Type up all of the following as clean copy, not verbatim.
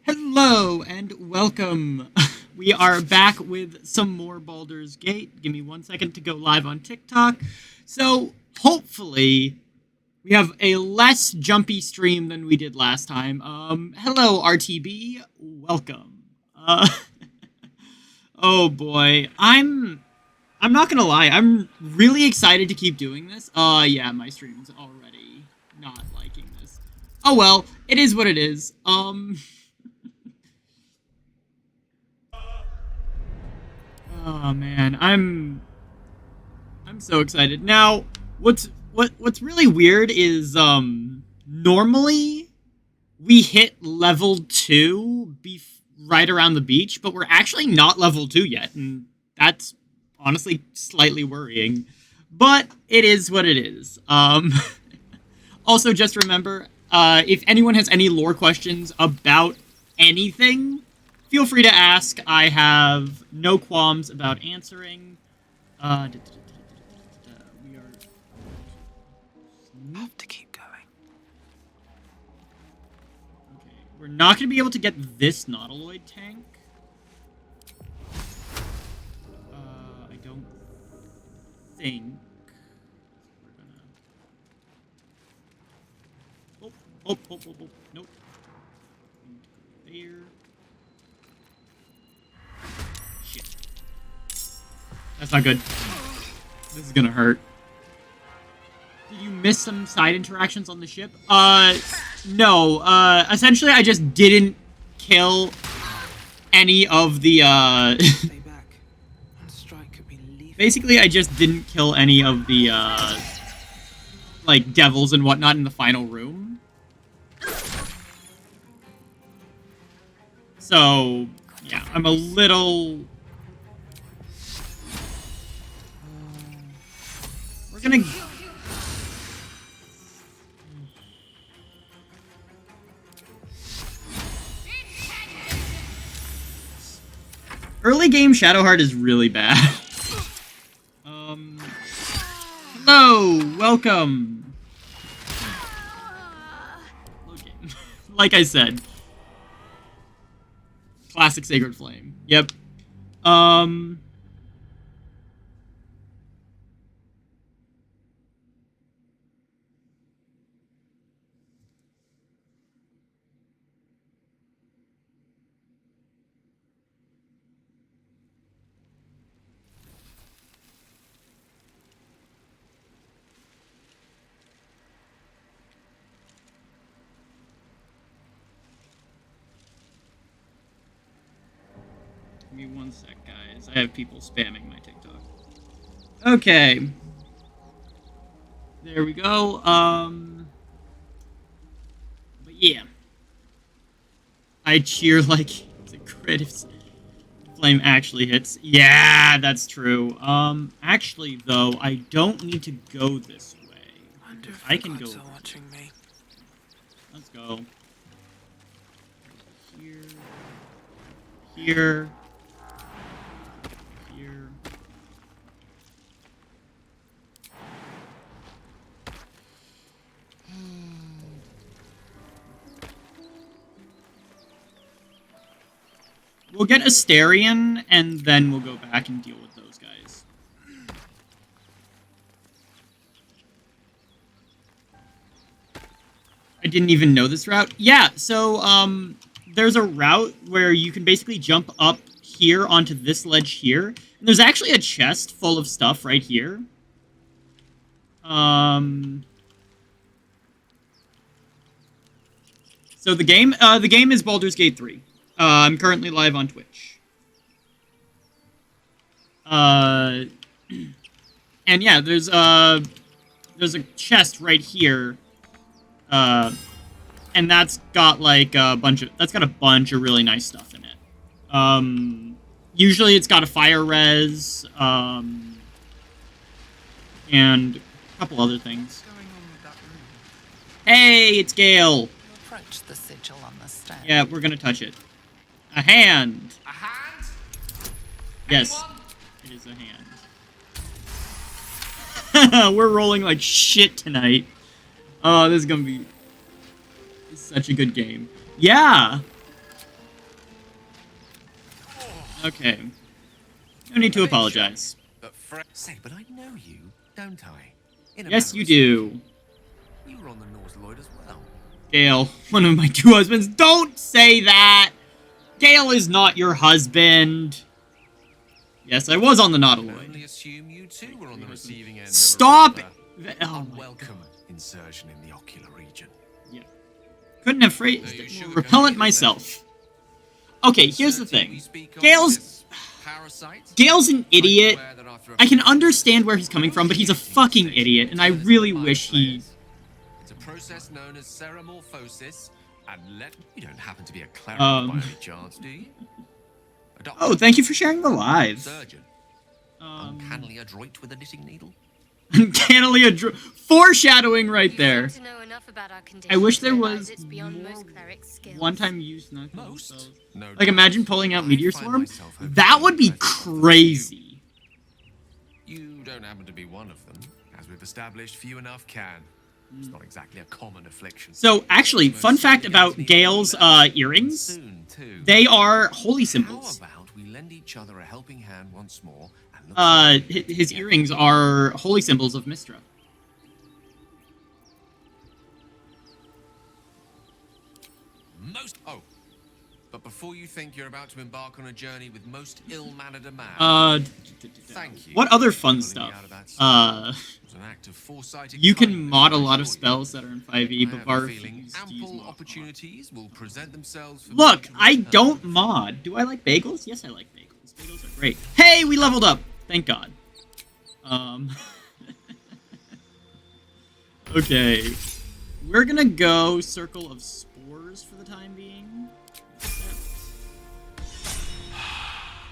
Hello and welcome. We are back with some more Baldur's Gate. Give me 1 second to go live on TikTok. So hopefully we have a less jumpy stream than we did last time. Hello RTB, welcome. Oh boy, I'm not gonna lie. I'm really excited to keep doing this. Yeah, my stream's already not liking this. Oh well, it is what it is. Oh man, I'm so excited. Now, what's really weird is normally we hit level 2 right around the beach, but we're actually not level 2 yet, and that's honestly slightly worrying. But it is what it is. Also just remember, if anyone has any lore questions about anything, feel free to ask. I have no qualms about answering. We are. Have to keep going. Okay, we're not going to be able to get this Nautiloid tank. I don't think we're gonna. Oh. Nope. There. Shit. That's not good. This is gonna hurt. Did you miss some side interactions on the ship? No. Essentially, I just didn't kill any of the, Stay back. One strike could be lethal. Basically, I just didn't kill any of the, like, devils and whatnot in the final room. So, yeah, I'm a little... We're gonna... Early game Shadowheart is really bad. Hello! Welcome! Okay. Like I said. Classic Sacred Flame. Yep. Give me 1 sec, guys. I have people spamming my TikTok. Okay. There we go. But yeah. I cheer like it's a crit if flame actually hits. Yeah, that's true. Actually, though, I don't need to go this way. Wonder if I can go. Are watching me. Let's go. Here. Here. Here. We'll get Asterion, and then we'll go back and deal with those guys. I didn't even know this route. Yeah, so, there's a route where you can basically jump up here onto this ledge here. And there's actually a chest full of stuff right here. So the game is Baldur's Gate 3. I'm currently live on Twitch. And yeah, there's a chest right here. And that's got like a bunch of really nice stuff in it. Usually it's got a fire res, and a couple other things. What's going on with that room? Hey, it's Gale. You approach the sigil on the stand. Yeah, we're gonna touch it. A hand. A hand? Yes, Anyone? it is a hand. We're rolling like shit tonight. Oh, this is gonna be such a good game. Yeah. Okay. No need to apologize. Say, but I know you, don't I? In a Yes, manner you of do. You were on the North Lloyd as well. Gale, one of my two husbands. Don't say that! Gale is not your husband. Yes, I was on the I Nautiloid. only assume you too were on the receiving end Stop! of a rather Oh my unwelcome God. insertion in the ocular region. Yeah. Couldn't have phrased it more repellent myself. Okay, here's the thing. Gale's an idiot. I can understand where he's coming from, but he's a fucking idiot, and I really wish he... It's a process known as ceramorphosis, and you don't happen to be a cleric by any chance, do you? A doctor, Oh, thank you for sharing the live. surgeon, uncannily adroit with a knitting needle. Uncannily foreshadowing right there. To know enough about our I wish there condition to was realize it's beyond more most clerics' skills. one-time use not Most? spells. No Like doubt. imagine pulling out I Meteor find Swarm. myself hoping That for would be the best of crazy. You don't happen to be one of them. As we've established, few enough can. It's not exactly a common affliction. So actually, fun fact about Gale's earrings. Soon, too. They are holy How symbols. about we lend each other a helping hand once more and look His earrings are holy symbols of Mistra. But before you think you're about to embark on a journey with most ill-mannered a man, thank you. What other fun for pulling me stuff? out of that slump. It was an act of foresighted You can kindness, mod a I lot of assure you. spells that are in 5e, I but have Var a feeling refused to use ample mod. opportunities will present themselves for Look, me to I return. don't mod. Do I like bagels? Yes, I like bagels. Bagels are great. Hey, we leveled up. Thank God. Okay. We're gonna go Circle of Spores for the time being.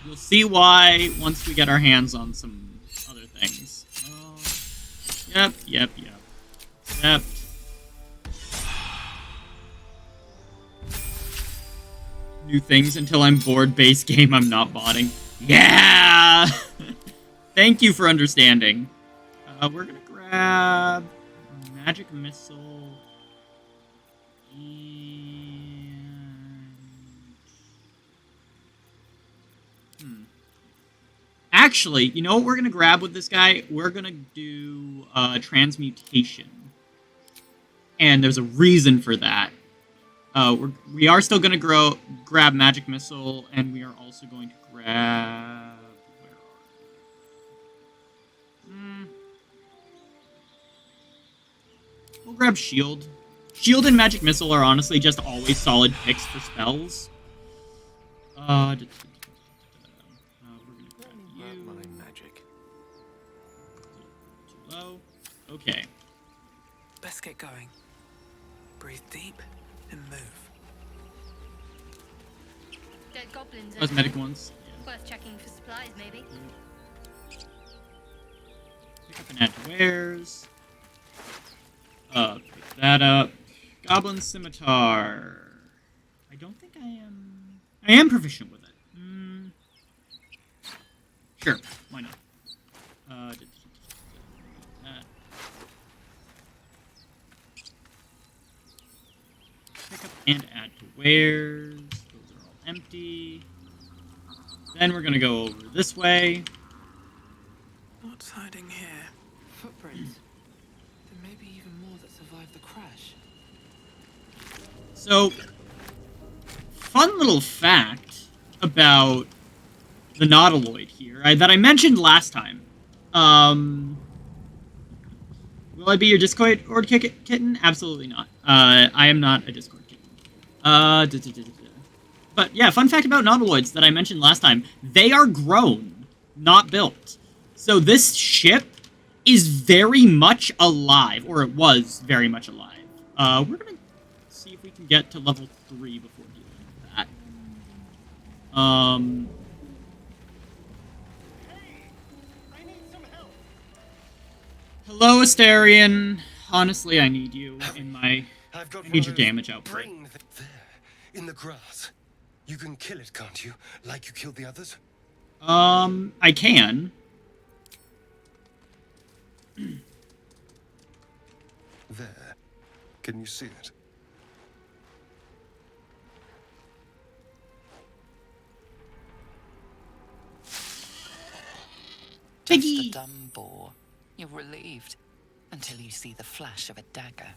You'll see why once we get our hands on some other things. Yep. New things until I'm bored. Base game I'm not botting. Yeah! Thank you for understanding. We're gonna grab Magic Missile and... Actually, you know what we're gonna grab with this guy? We're gonna do Transmutation. And there's a reason for that. We are still going to grab Magic Missile, and we are also going to grab... Where are we? We'll grab Shield. Shield and Magic Missile are honestly just always solid picks for spells. We're going to grab you. My magic. Too low. Okay. Let's get going. Breathe deep and move. Dead goblins. Cosmetic ones. Yeah. Worth checking for supplies, maybe. Pick up and add to wares. Pick that up. Goblin Scimitar. I don't think I am... I am proficient with it. Sure, why not? That. Pick up and add to wares. Those are all empty. Then we're gonna go over this way. What's hiding here? Footprints. There may be even more that survived the crash. So, fun little fact about the Nautiloid here that I mentioned last time. Will I be your Discord kitten? Absolutely not. I am not a Discord kitten. But yeah, fun fact about Nautiloids that I mentioned last time. They are grown, not built. So this ship is very much alive, or it was very much alive. We're gonna see if we can get to level 3 before dealing with that. Hello, Astarion. Honestly, I need you in my... I need your damage output. There, in the grass. You can kill it, can't you? Like you killed the others? I can. There. Can you see it? just Piggy. a dumb boar. You're relieved until you see the flash of a dagger.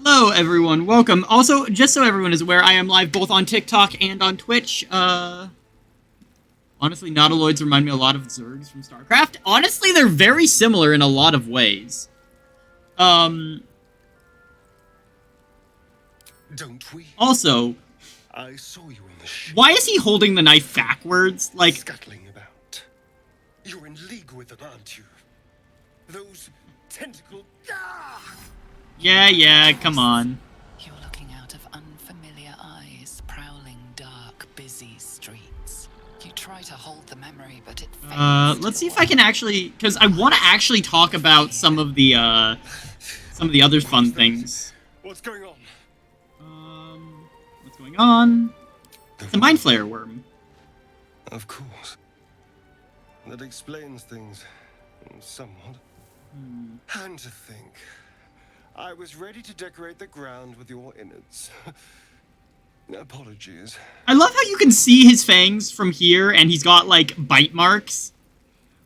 Hello, everyone. Welcome. Also, just so everyone is aware, I am live both on TikTok and on Twitch. Honestly, Nautiloids remind me a lot of Zergs from StarCraft. Honestly, they're very similar in a lot of ways. Don't we? Also, I saw you on the ship. why is he holding the knife backwards? Like, Scuttling about. You're in league with them, aren't you? Those tentacle. Ah! yeah, come on. You're looking out of unfamiliar eyes, prowling dark, busy streets. You try to hold the memory, but it fades. Let's see if I can actually, because I want to actually talk about some of the other fun things. What's going on? What's going on? It's a Mind Flayer worm. Of course. That explains things somewhat. And to think, I was ready to decorate the ground with your innards. Apologies. I love how you can see his fangs from here, and he's got, like, bite marks.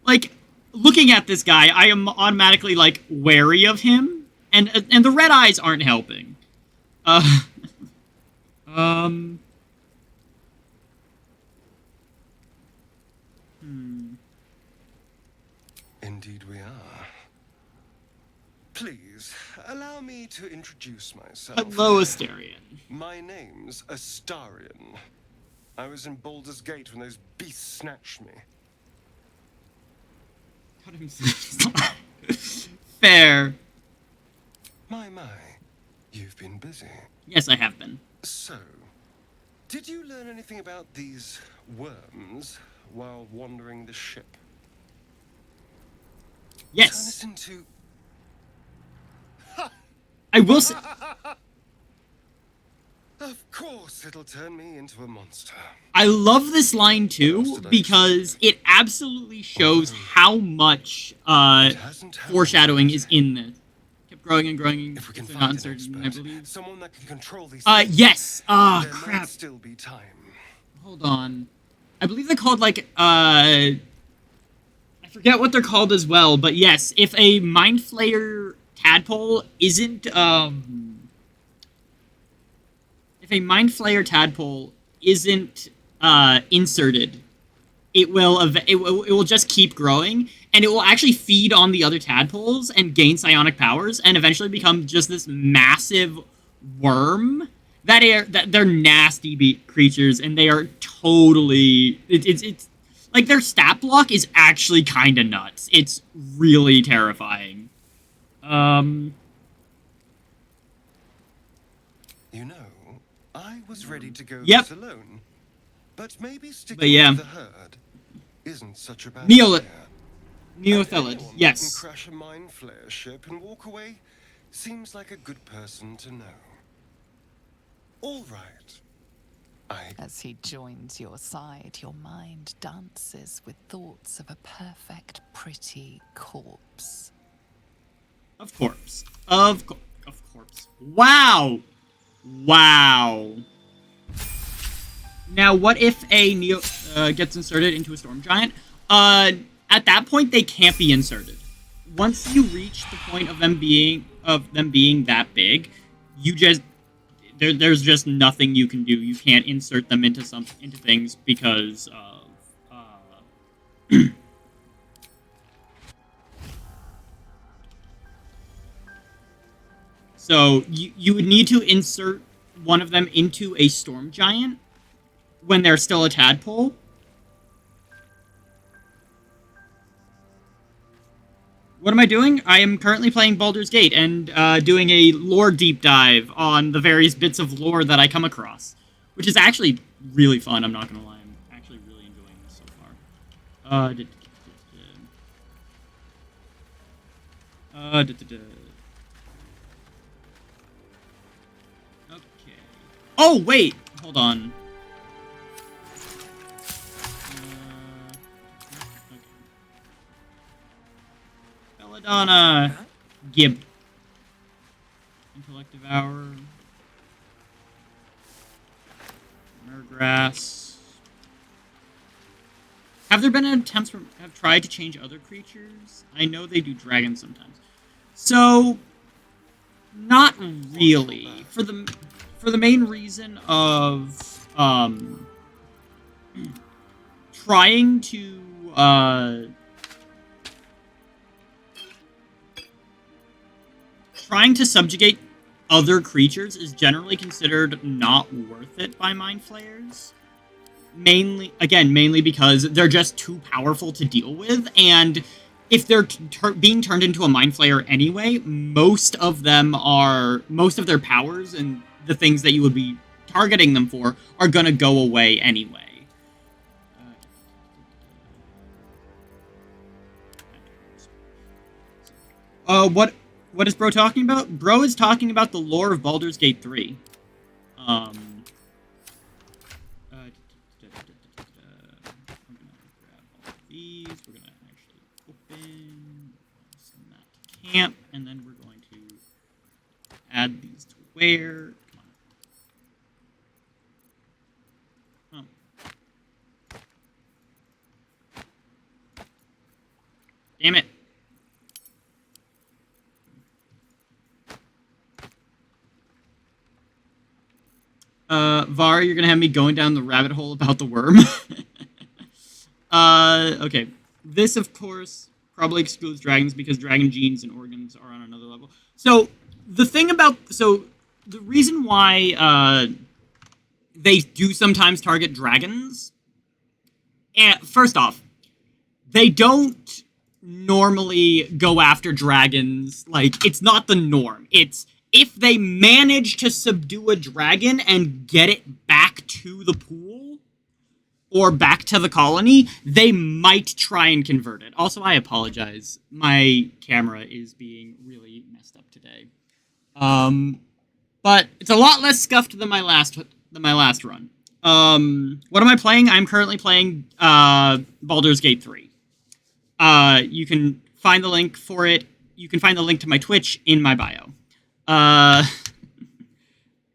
Like, looking at this guy, I am automatically, like, wary of him, and the red eyes aren't helping. Indeed we are. Please, allow me to introduce myself. Hello, Asterion. My name's Astarion. I was in Baldur's Gate when those beasts snatched me. Fair. My, you've been busy. Yes, I have been. So, did you learn anything about these worms while wandering the ship? Turn Yes. us into... I will say... Of course it'll turn me into a monster. I love this line, too, because it absolutely shows how much, foreshadowing is in this. Kept growing and growing, If we can so find not an uncertain, I expert, believe. someone that can control these Yes! there might Crap. still be time. Hold on. I believe they're called, like, I forget what they're called as well, but yes, if a Mind Flayer tadpole isn't, if a Mind Flayer tadpole isn't, inserted, it will just keep growing, and it will actually feed on the other tadpoles and gain psionic powers, and eventually become just this massive worm. They're nasty creatures, and they are totally... It's like, their stat block is actually kind of nuts. It's really terrifying. You know, I was ready to go Yep. this alone, but maybe sticking But yeah. with the herd isn't such a bad Neothelid, idea. Anyone that yes. can crash a Mind Flayer ship and walk away seems like a good person to know. All right. As he joins your side, your mind dances with thoughts of a perfect, pretty corpse. Of course. Of course. Wow! Wow. Now, what if a Neo gets inserted into a Storm Giant? At that point, they can't be inserted. Once you reach the point of them being that big, you just there's just nothing you can do. You can't insert them into things because of So you would need to insert one of them into a Storm Giant when they're still a tadpole. What am I doing? I am currently playing Baldur's Gate and doing a lore deep dive on the various bits of lore that I come across, which is actually really fun, I'm not going to lie. I'm actually really enjoying this so far. Okay. Oh, wait! Hold on. Okay. Belladonna! Gib. Intellective Hour. grass. Have there been attempts from have tried to change other creatures? I know they do dragons sometimes. So, not really. For the main reason of trying to subjugate other creatures is generally considered not worth it by mind flayers. Mainly because they're just too powerful to deal with, and if they're being turned into a mind flayer anyway, most of their powers and the things that you would be targeting them for are gonna go away anyway. What is bro talking about? Bro is talking about the lore of Baldur's Gate 3. I'm gonna grab all of these. We're gonna actually open, send that to camp, and then we're going to add these to where. Come on. Oh. Damn it. Var, you're gonna have me going down the rabbit hole about the worm. Okay. This, of course, probably excludes dragons because dragon genes and organs are on another level. So, the reason why, they do sometimes target dragons, first off, they don't normally go after dragons. Like, it's not the norm. It's if they manage to subdue a dragon and get it back to the pool or back to the colony, they might try and convert it. Also, I apologize. My camera is being really messed up today. But it's a lot less scuffed than my last run. What am I playing? I'm currently playing Baldur's Gate 3. You can find the link for it. You can find the link to my Twitch in my bio.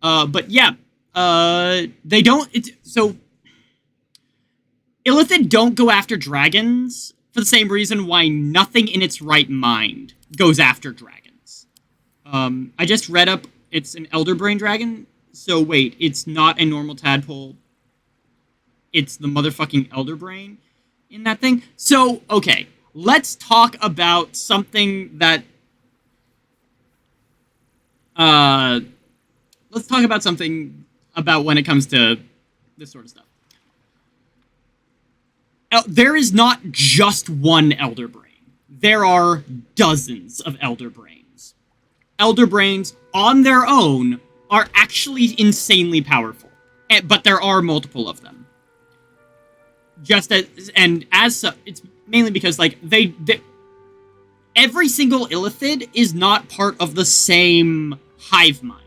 But yeah, they don't. Illithid don't go after dragons for the same reason why nothing in its right mind goes after dragons. I just read up. It's an Elderbrain dragon. So wait, it's not a normal tadpole. It's the motherfucking Elderbrain in that thing. So okay, let's talk about something that. Let's talk about something about when it comes to this sort of stuff. There is not just one Elder Brain. There are dozens of Elder Brains. Elder Brains, on their own, are actually insanely powerful. But there are multiple of them. It's mainly because, like, every single Illithid is not part of the same hive mind.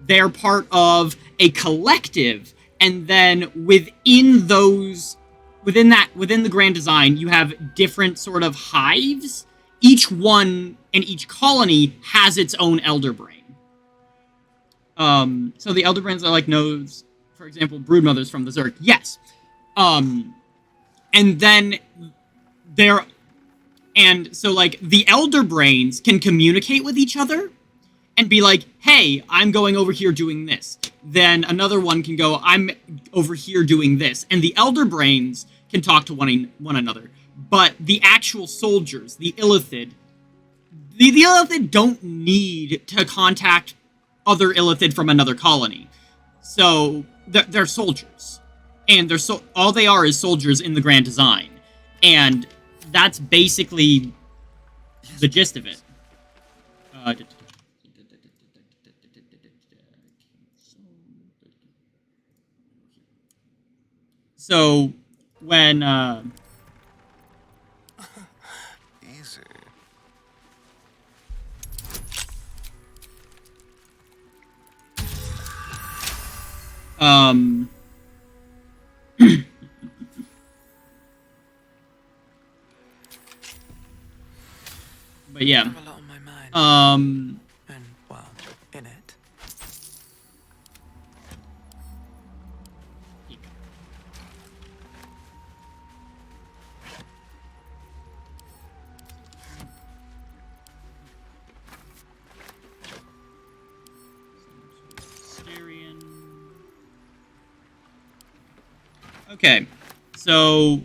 They're part of a collective, and then within the grand design, you have different sort of hives. Each one and each colony has its own Elder Brain. So the Elder Brains are like nodes, for example, broodmothers from the Zerg. Yes. And then like the Elder Brains can communicate with each other and be like, hey, I'm going over here doing this. Then another one can go, I'm over here doing this. And the Elder Brains can talk to one another. But the actual soldiers, the Illithid, the Illithid don't need to contact other Illithid from another colony. So they're soldiers. And all they are is soldiers in the grand design. And that's basically the gist of it. So when Easy. but yeah. I have a lot on my mind. And, well, in it. Okay. So,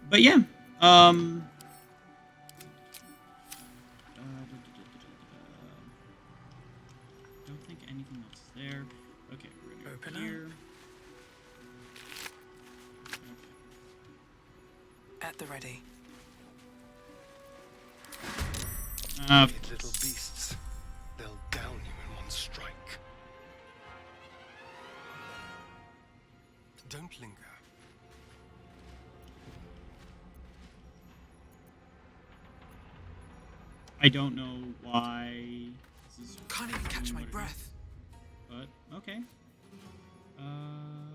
but yeah. Don't think anything else is there. Okay, we're gonna Open go up. here. At the ready. Wicked little beasts. They'll down you in one strike. Don't linger. I don't know why this is. Can't even catch my what it is, breath. But okay. Hmm.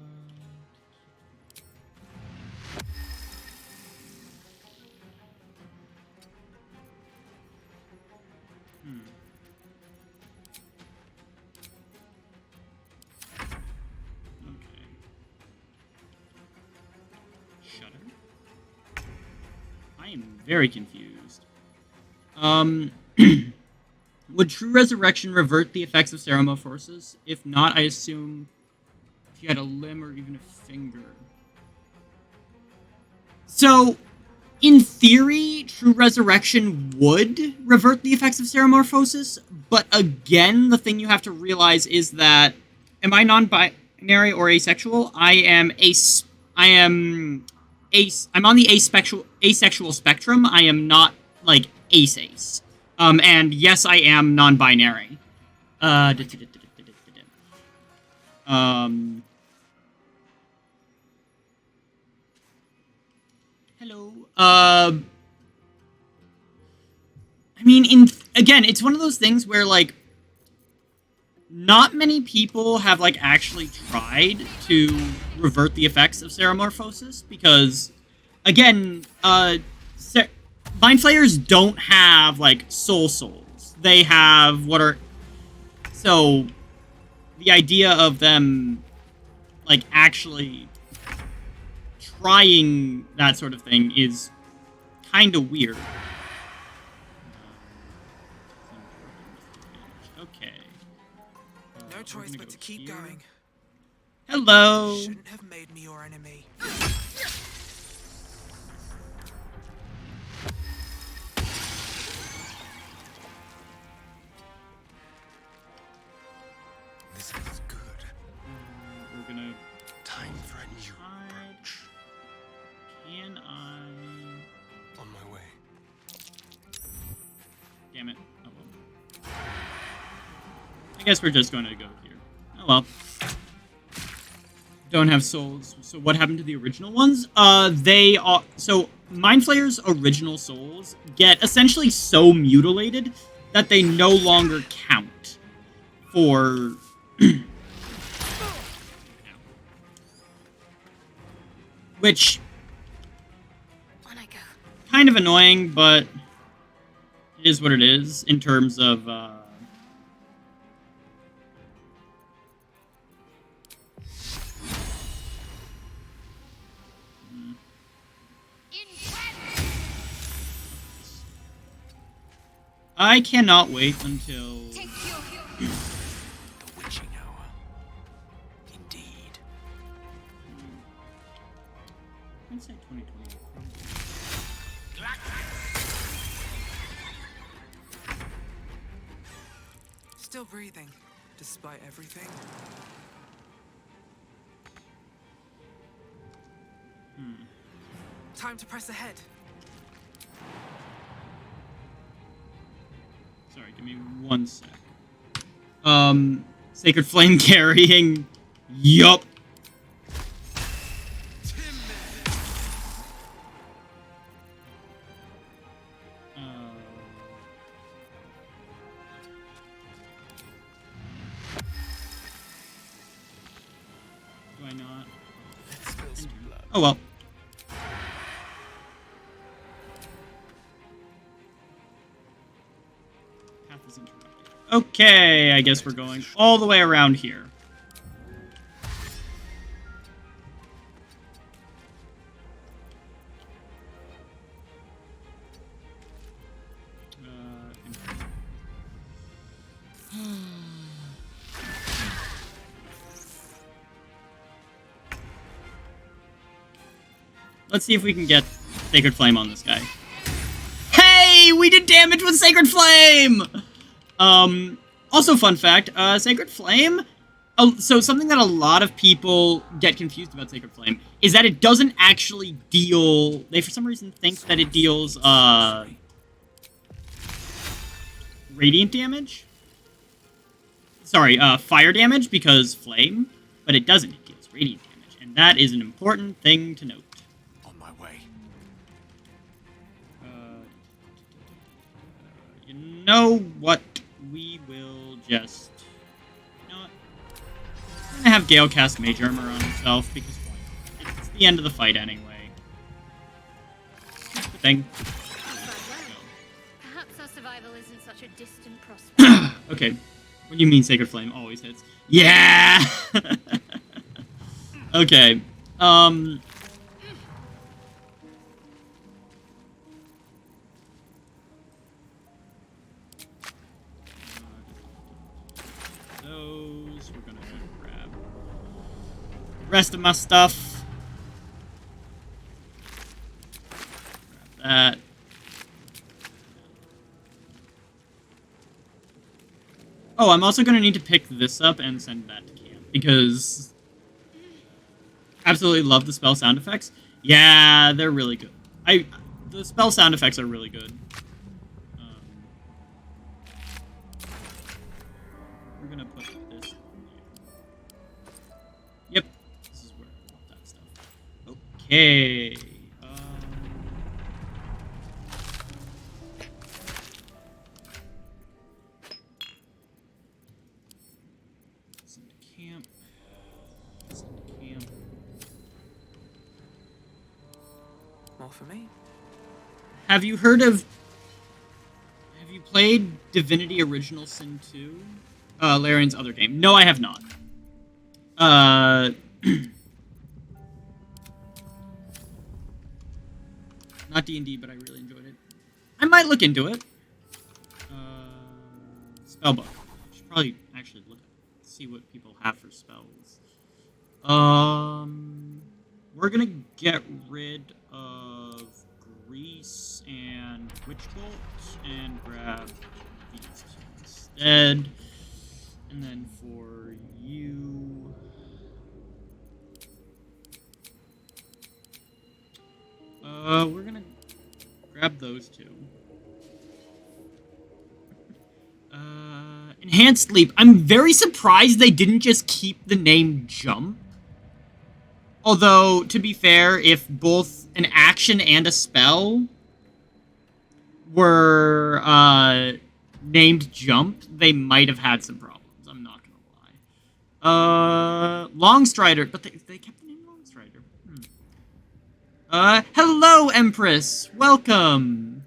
Okay. Shutter. I am very confused. Would true resurrection revert the effects of Ceramorphosis? If not, I assume if you had a limb or even a finger. So, in theory, true resurrection would revert the effects of Ceramorphosis, but again, the thing you have to realize is that am I non-binary or asexual? I'm on the asexual spectrum. I am not like ace. And yes, I am non-binary. Hello. I mean, again, it's one of those things where like not many people have like actually tried to revert the effects of Ceramorphosis because, again, Mind Flayers don't have like souls. They have what are so the idea of them like actually trying that sort of thing is kind of weird. Okay. No choice but to keep going. Hello. Shouldn't have made me your enemy. This is good. We're gonna. Time for a new approach. Can I? On my way. Damn it. Oh well. I guess we're just going to go here. Oh well. Don't have souls. So what happened to the original ones? They are so Mind Flayer's original souls get essentially so mutilated that they no longer count for. Which On I go. kind of annoying, but it is what it is in terms of I cannot wait until Take your The witching hour. Indeed. I'd say 2020. Still breathing, despite everything. Time to press ahead. Sorry, give me 1 sec. Sacred Flame carrying. Yup. Do I not? Let's spill some blood. Oh well. Path is interrupted. Okay, I guess we're going all the way around here. Let's see if we can get Sacred Flame on this guy. Hey! We did damage with Sacred Flame! Also, fun fact, Sacred Flame... so something that a lot of people get confused about Sacred Flame is that it doesn't actually deal... They, for some reason, think that it deals, radiant damage? Sorry, fire damage, because flame, but it doesn't. It deals radiant damage, and that is an important thing to note. On my way. You know what? We will just... You know what? I'm gonna have Gale cast Mage Armor on himself, because why not? It's the end of the fight anyway. Good thing. Perhaps our survival isn't such a distant prospect. Okay. What do you mean Sacred Flame always hits? Yeah! Okay. Those. We're gonna grab the rest of my stuff. Grab that. Oh, I'm also going to need to pick this up and send that to camp, because absolutely love the spell sound effects. Yeah, they're really good. The spell sound effects are really good. We're going to put this on there. Yep, this is where I want that stuff. Okay. More for me. Have you heard of... Have you played Divinity Original Sin 2? Larian's other game. No, I have not. Not D&D, but I really enjoyed it. I might look into it. Spellbook. I should probably actually look at see what people have for spells. We're gonna get rid of Grease and Witch Bolt and grab these two instead. And then for you... we're gonna grab those two. Enhanced Leap. I'm very surprised they didn't just keep the name Jump. Although, to be fair, if both an action and a spell were named Jump, they might have had some problems. I'm not gonna lie. Longstrider. But they kept the name Longstrider. Hello, Empress. Welcome.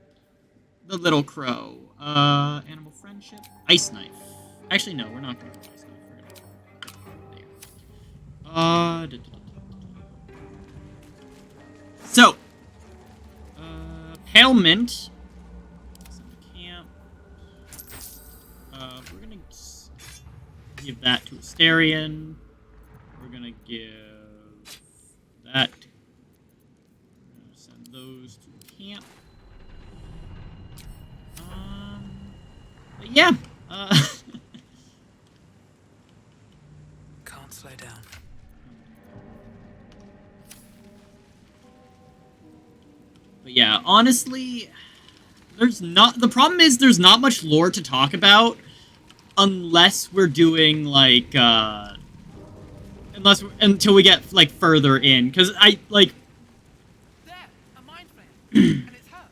The Little Crow. Animal Friendship. Ice Knife. Actually, no, we're not going to do Ice Knife. We're going to So, Pale Mint. Send to camp. We're going to give that to Asterion. We're going to give that. We're going to send those to camp. But yeah. Can't slow down. But yeah, honestly, the problem is there's not much lore to talk about unless we're doing, like, until we get, like, further in, because There! A mind flare! And it's hurt.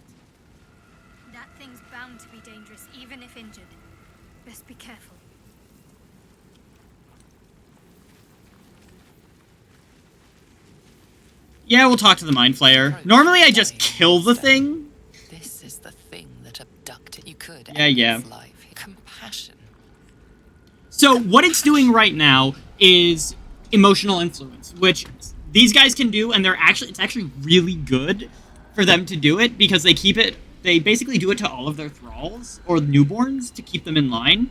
That thing's bound to be dangerous, even if injured. Best be careful. Yeah, we'll talk to the Mind Flayer. Normally I just kill the thing. This is the thing that abducted you could Yeah. end its life. Compassion. So what it's doing right now is emotional influence, which these guys can do, and it's actually really good for them to do it, because they basically do it to all of their thralls, or newborns, to keep them in line.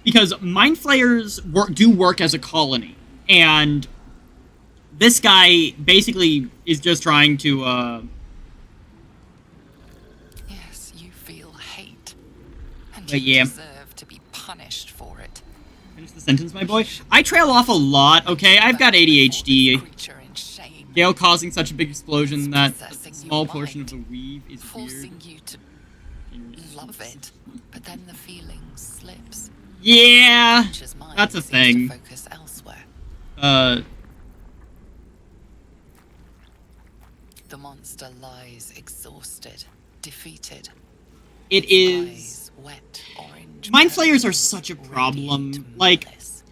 Because Mind Flayers do work as a colony, and this guy basically is just trying to, Yes, you feel hate. And But you yeah. deserve to be punished for it. Finish the sentence, my boy. I trail off a lot, okay? I've got ADHD. Creature in shame, Gale causing such a big explosion that a possessing small your portion of mind, the weave is forcing weird. you to love it, but then the feeling slips. Yeah, Creature's mind that's a seems thing. to focus elsewhere. The monster lies exhausted, defeated. It Its is. eyes wet orange. Mind flayers are such a problem. radiant Like, malice.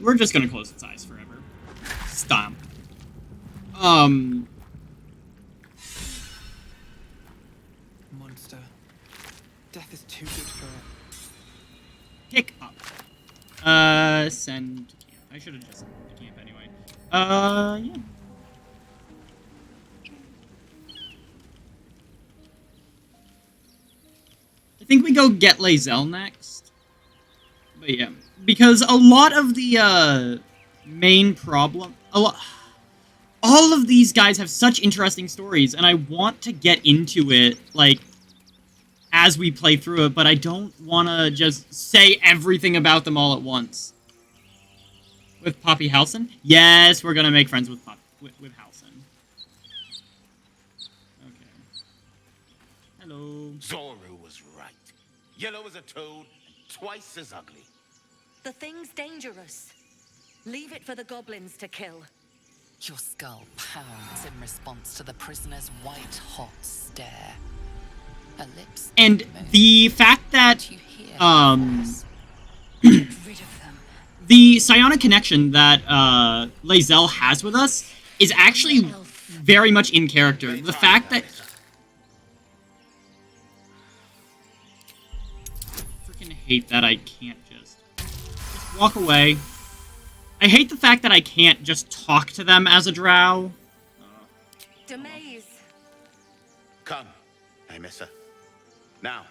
we're just gonna close its eyes forever. Stomp. Monster. Death is too good for it. Pick up. Send to camp. I should have just sent to camp anyway. Yeah. I think we go get Lae'zel next. But yeah, because a lot of the, main problem... all of these guys have such interesting stories, and I want to get into it, like, as we play through it, but I don't want to just say everything about them all at once. With Poppy Halson? Yes, we're gonna make friends with with Halson. Okay. Hello. Zoru was right. Yellow as a toad, twice as ugly. The thing's dangerous. Leave it for the goblins to kill. Your skull pounds in response to the prisoner's white-hot stare. Her lips And move. the fact that, You hear her voice. Get rid of them. the psionic connection that, Lae'zel has with us is actually very much in character. The fact that... Freaking hate that I can't just walk away. I hate the fact that I can't just talk to them as a drow. Demaze. Come, Amissa. Now.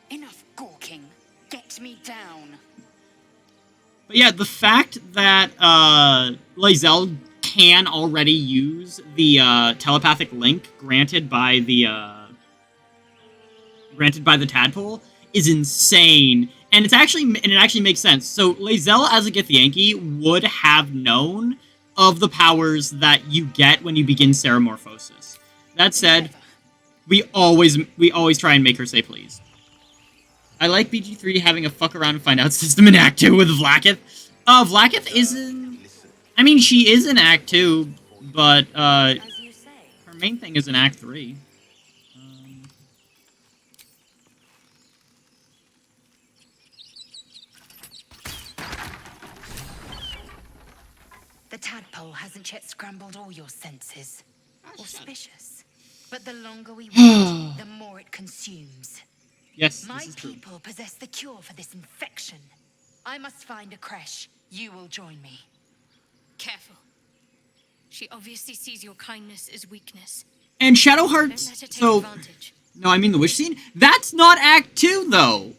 Enough gawking. Get me down. But yeah, the fact that Lae'zel can already use the telepathic link granted by the tadpole is insane, and it actually makes sense. So Lae'zel as a Githyanki would have known of the powers that you get when you begin Ceramorphosis. That said, we always try and make her say please. I like BG3 having a fuck around and find out system in Act 2 with Vlaakith. Vlaakith isn't... I mean, she is in Act 2, but, As you say. her main thing is in Act 3. The tadpole hasn't yet scrambled all your senses. Auspicious. But the longer we wait, the more it consumes. Yes, My this is true. people possess the cure for this infection. I must find a creche. You will join me. Careful. She obviously sees your kindness as weakness. And Don't let Shadowheart's... her take So... advantage. No, I mean the wish scene? That's not Act 2, though!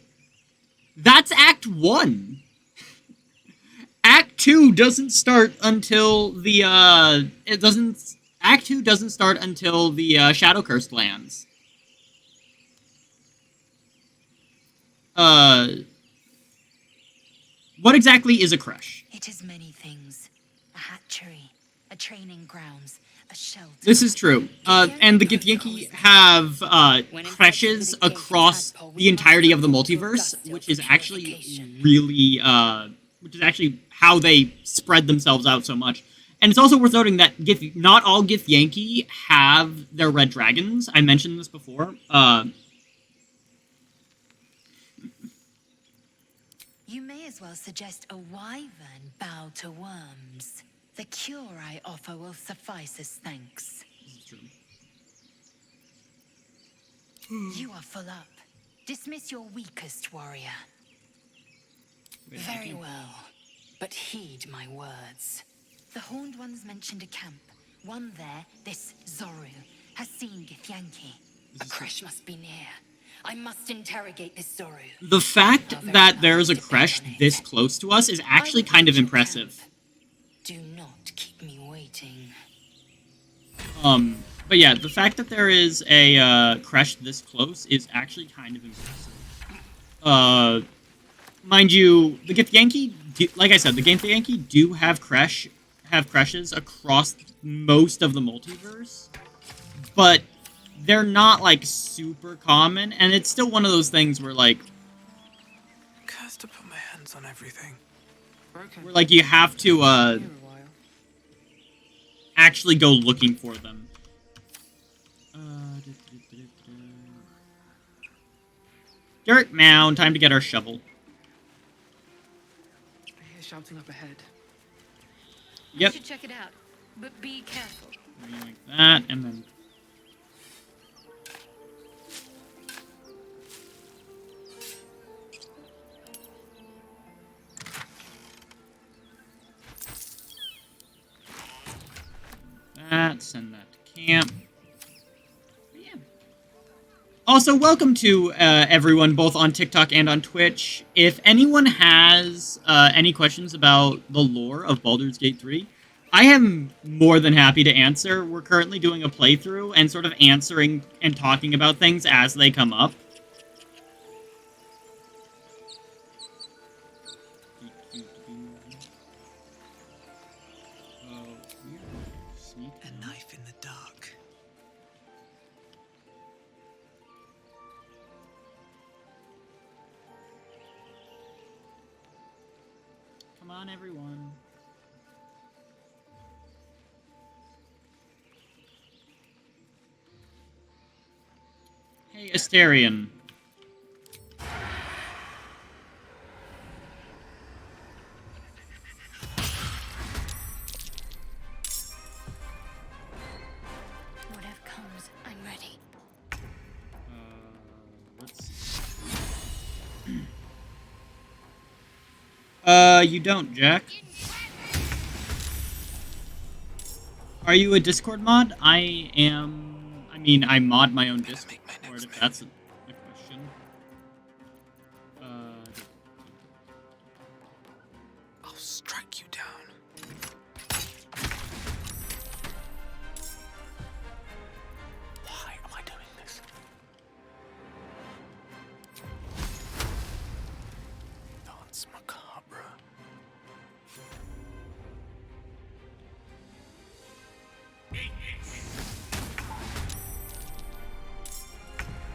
That's Act 1! Act 2 doesn't start until the, Act 2 doesn't start until the, Shadow Curse lands. What exactly is a creche? It is many things. A hatchery, a training grounds, a shelter. This is true. And the Githyanki have, creches across the entirety of the multiverse, which is actually really, which is actually how they spread themselves out so much. And it's also worth noting that not all Githyanki have their red dragons. I mentioned this before. You may as well suggest a wyvern bow to worms. The cure I offer will suffice as thanks. This is true. You are full up. Dismiss your weakest warrior. Wait, I Very can't- well, but heed my words. The Horned Ones mentioned a camp. One there, this Zoru, has seen Githyanki. A creche must be near. I must interrogate this Zoru. The fact that there's a Kresh this close to us is actually kind of impressive. Do not keep me waiting. But yeah, the fact that there is a Kresh this close is actually kind of impressive. Mind you, the Githyanki, like I said, the Githyanki do have Kreshes across most of the multiverse, but they're not, like, super common, and it's still one of those things where, like... Cursed to put my hands on everything. Broken. Where, like, you have to, Here a while. actually go looking for them. Dirt mound, time to get our shovel. I hear shouting up ahead. Yep. You should check it out, but be careful. Like that, and then... send that to camp. Yeah. Also, welcome to everyone, both on TikTok and on Twitch. If anyone has any questions about the lore of Baldur's Gate 3, I am more than happy to answer. We're currently doing a playthrough and sort of answering and talking about things as they come up. A knife in the dark. Come on, everyone. Hey, Asterion. Whatever comes, I'm ready. Let's see. You don't, Jack. Are you a Discord mod? I am... I mean, I mod my own Discord, if that's a question. I'll strike you down. Why am I doing this? Dance macabre.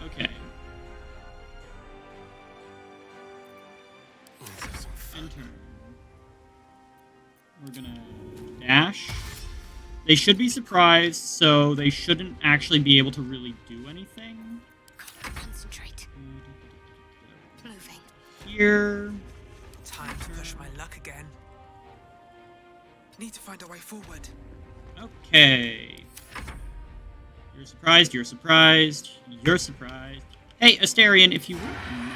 Okay. Enter. We're gonna dash. They should be surprised, so they shouldn't actually be able to really do anything. Concentrate. Moving. Here. Time to push my luck again. Need to find a way forward. Okay. You're surprised, you're surprised, you're surprised. Hey, Asterion, if you wouldn't mind.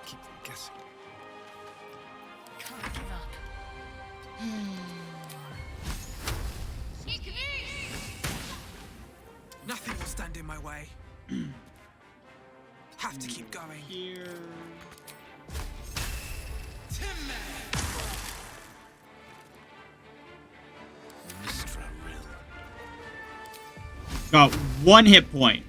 Keep them guessing. Can't give up. Nothing will stand in my way. Have to keep going. Here. Mistra Got one hit point.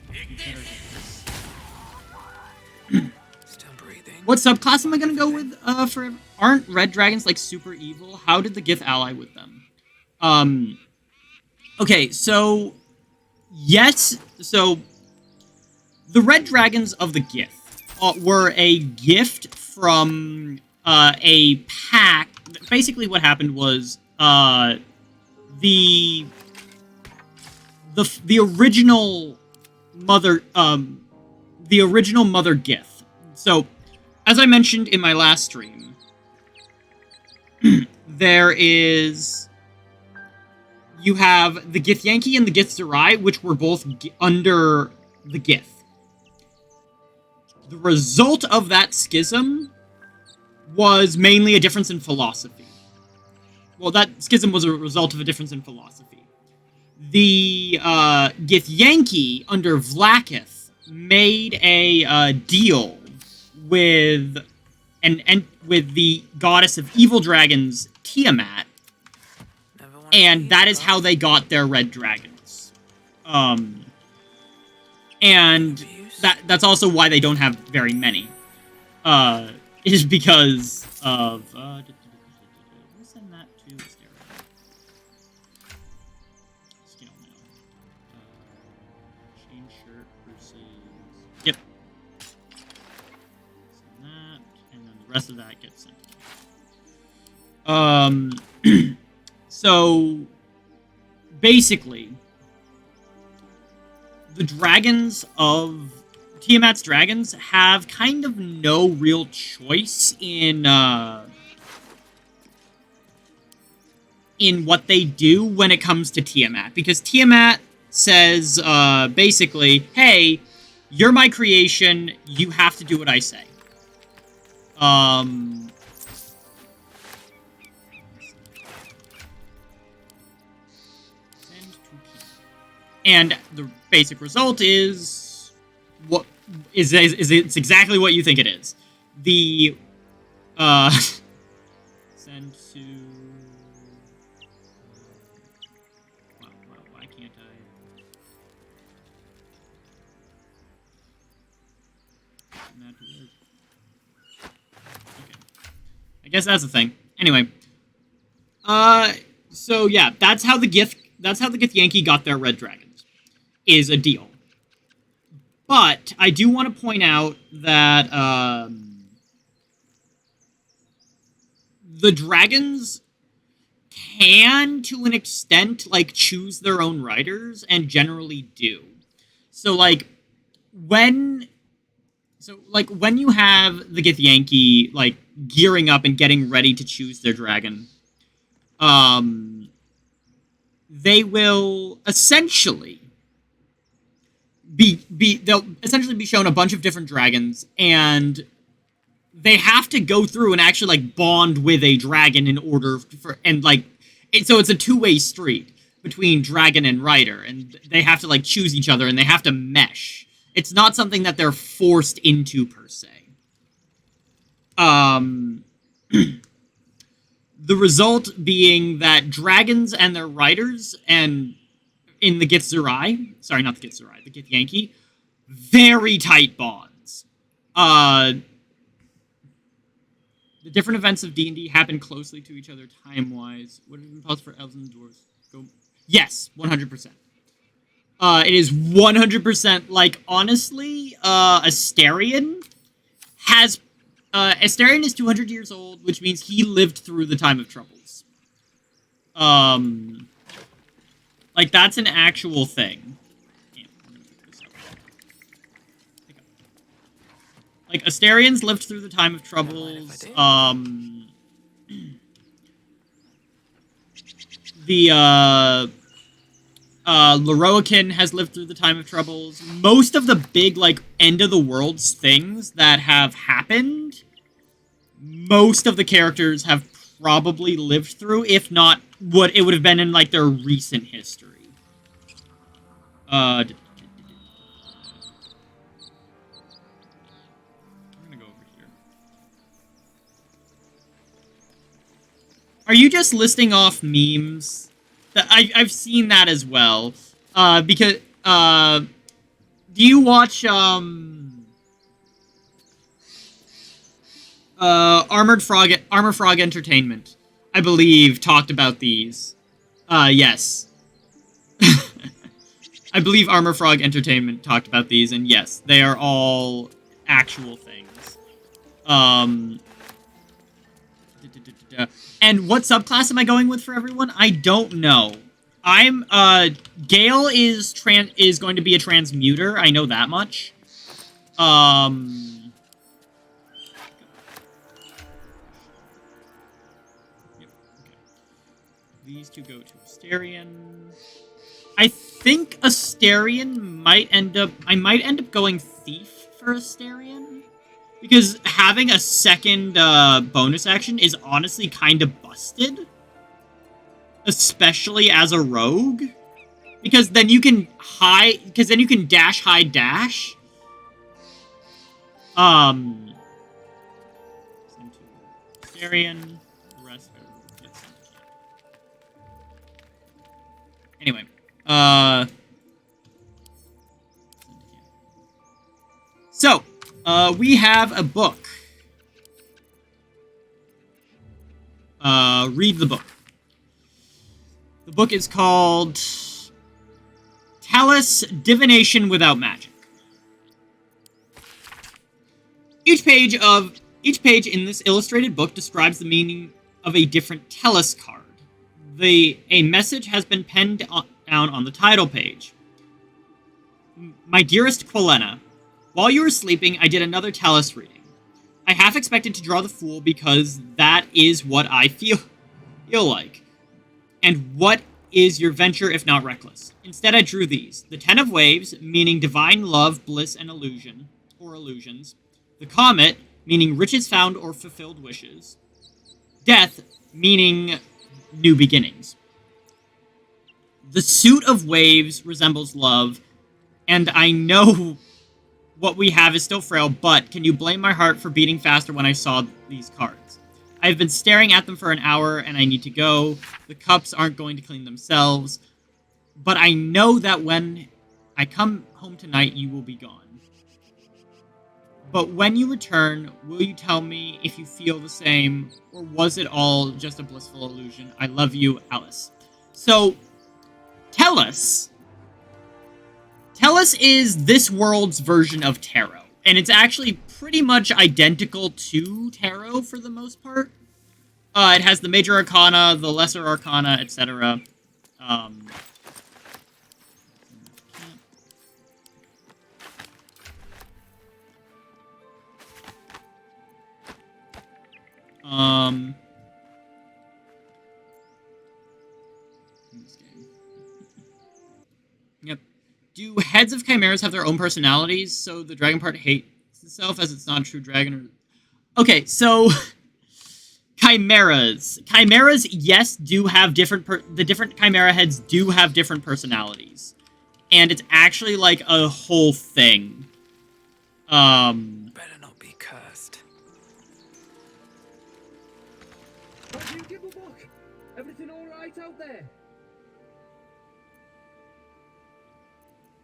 Still breathing. What subclass am I gonna go with? For aren't red dragons like super evil? How did the Gith ally with them? Okay, so yes, so the red dragons of the Gith were a gift from a pack. Basically, what happened was the original mother Gith. So, as I mentioned in my last stream, you have the Githyanki and the Githzerai, which were both under the Gith. The result of that schism was mainly a difference in philosophy. Well, that schism was a result of a difference in philosophy. The Githyanki under Vlaakith made a deal with with the goddess of evil dragons, Tiamat, and that is how they got their red dragons. And that's also why they don't have very many. Is because of we'll send that to Sterile. Scale mail. Change shirt versus yep. Send that, and then the rest of that gets sent. So basically, the dragons of Tiamat's dragons have kind of no real choice in what they do when it comes to Tiamat, because Tiamat says basically, "Hey, you're my creation. You have to do what I say." And the basic result is what is it's exactly what you think it is. The send to why can't I? Okay, I guess that's the thing. Anyway, so yeah, that's how the Githyanki got their red dragons. Is a deal. But I do want to point out that the dragons can, to an extent, like, choose their own riders, and generally do. So, like, when you have the Githyanki, like, gearing up and getting ready to choose their dragon, they will essentially they'll essentially be shown a bunch of different dragons, and they have to go through and actually, like, bond with a dragon in order for, and, like, so it's a two-way street between dragon and rider, and they have to, like, choose each other, and they have to mesh. It's not something that they're forced into, per se. The result being that dragons and their riders, and in the Githzerai, sorry, not the Githzerai, the Githyanki, very tight bonds. The different events of D&D happen closely to each other time-wise. What are the impulse for elves and dwarves? Go. Yes, 100%. It is 100%, like, honestly, Astarion has... Astarion is 200 years old, which means he lived through the Time of Troubles. Like, that's an actual thing. Like, Astarion's lived through the Time of Troubles. The, Leroican has lived through the Time of Troubles. Most of the big, like, end-of-the-worlds things that have happened, most of the characters have probably lived through, if not what it would have been in, like, their recent history. I'm gonna go over here. Are you just listing off memes? I've seen that as well. Because, do you watch, Armor Frog Entertainment, I believe, talked about these. Yes. I believe Armor Frog Entertainment talked about these, and yes, they are all actual things. And what subclass am I going with for everyone? I don't know. I'm, Gale is going to be a transmuter, I know that much. These two go to Astarion. I think Astarion might end up... I might end up going Thief for Astarion. Because having a second bonus action is honestly kind of busted. Especially as a rogue. Because then you can dash, hide, dash. Syrian, the rest are anyway, so, we have a book. Read the book. The book is called Talus Divination Without Magic. Each page in this illustrated book describes the meaning of a different Tellus card. A message has been penned down on the title page. My dearest Quilena, while you were sleeping, I did another Tellus reading. I half expected to draw the Fool because that is what I feel like. And what is your venture if not reckless? Instead, I drew these. The Ten of Waves, meaning divine love, bliss, and illusion, or illusions. The Comet, meaning riches found or fulfilled wishes. Death, meaning new beginnings. The Suit of Waves resembles love, and I know what we have is still frail, but can you blame my heart for beating faster when I saw these cards? I've been staring at them for an hour, and I need to go. The cups aren't going to clean themselves, but I know that when I come home tonight, you will be gone. But when you return, will you tell me if you feel the same, or was it all just a blissful illusion? I love you, Alice. So, Tellus is this world's version of tarot, and it's actually pretty much identical to tarot for the most part. It has the major arcana, the lesser arcana, etc. Yep. Do heads of chimeras have their own personalities, so the dragon part hates itself as it's not a true dragon? Okay, so chimeras. Chimeras, yes, do have different... the different chimera heads do have different personalities. And it's actually like a whole thing. Better not be cursed. What do you give a look? Everything all right out there?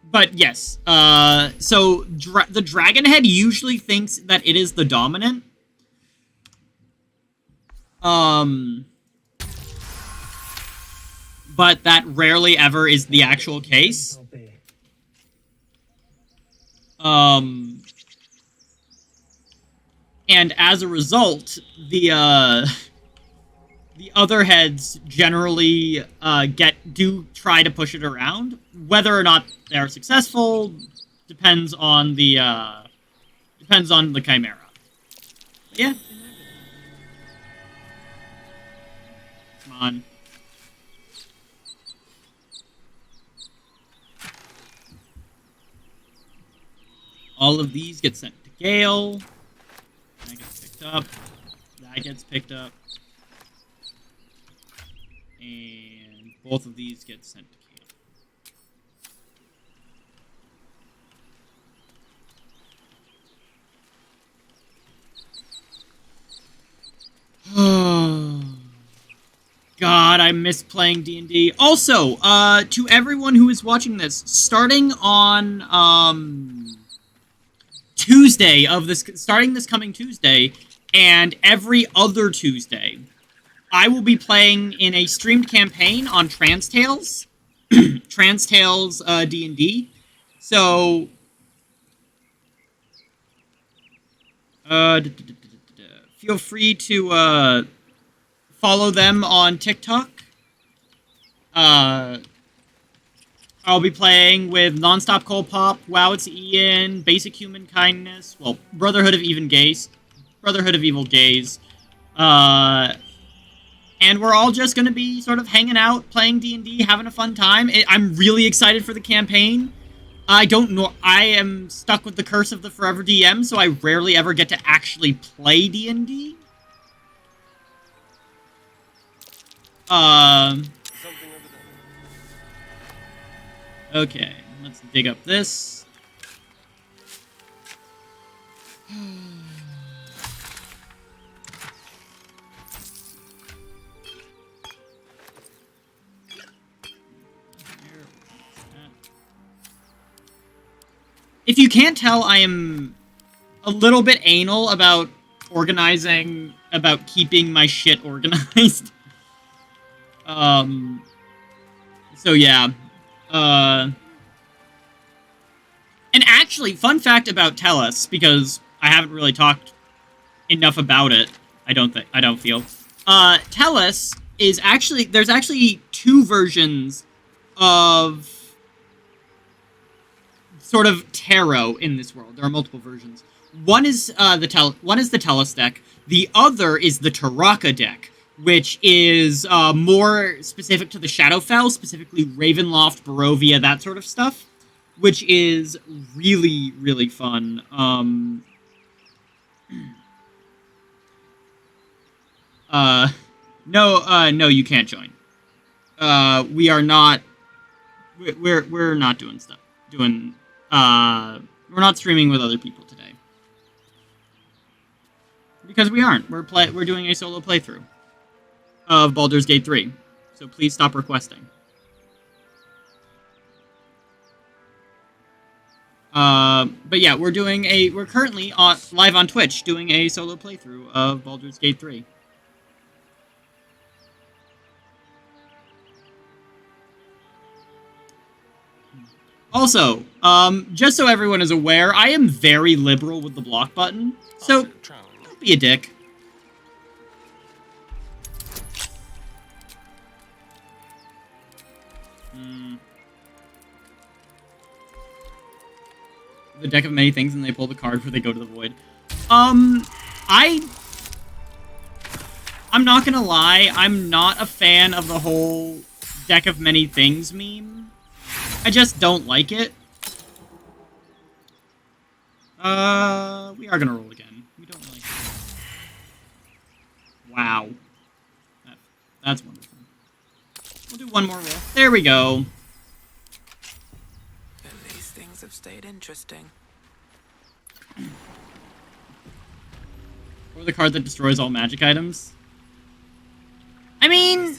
But yes, so the dragon head usually thinks that it is the dominant. But that rarely ever is the actual case. And as a result, the other heads generally do try to push it around. Whether or not they're successful depends on the chimera. But yeah. Come on. All of these get sent to Gale. That gets picked up. That gets picked up. And both of these get sent to Gale. God, I miss playing D&D. Also, to everyone who is watching this, starting on starting this coming Tuesday, and every other Tuesday, I will be playing in a streamed campaign on Trans Tales, Trans Tales D&D. So, feel free to follow them on TikTok. I'll be playing with Nonstop Cold Pop, Wow It's Ian, Basic Human Kindness, well, Brotherhood of Evil Gays. And we're all just going to be sort of hanging out, playing D&D, having a fun time. I'm really excited for the campaign. I don't know. I am stuck with the curse of the Forever DM, so I rarely ever get to actually play D&D. Okay, let's dig up this. If you can't tell, I am a little bit anal about organizing, about keeping my shit organized. So yeah. And actually, fun fact about Tellus, because I haven't really talked enough about it, I don't feel. Tellus is actually, there's actually two versions of sort of tarot in this world. There are multiple versions. One is the Tellus deck. The other is the Taraka deck, which is more specific to the Shadowfell, specifically Ravenloft, Barovia, that sort of stuff, which is really, really fun. No, you can't join. We are not. We're not doing stuff. We're not streaming with other people today because we aren't. We're doing a solo playthrough of Baldur's Gate 3. So please stop requesting. But yeah, we're currently live on Twitch doing a solo playthrough of Baldur's Gate 3. Also, just so everyone is aware, I am very liberal with the block button, so don't be a dick. The deck of many things, and they pull the card where they go to the void. I'm not gonna lie, I'm not a fan of the whole deck of many things meme. I just don't like it. We are gonna roll again. We don't like it. Wow. That's wonderful. We'll do one more roll. There we go. And these things have stayed interesting. Or the card that destroys all magic items. I mean,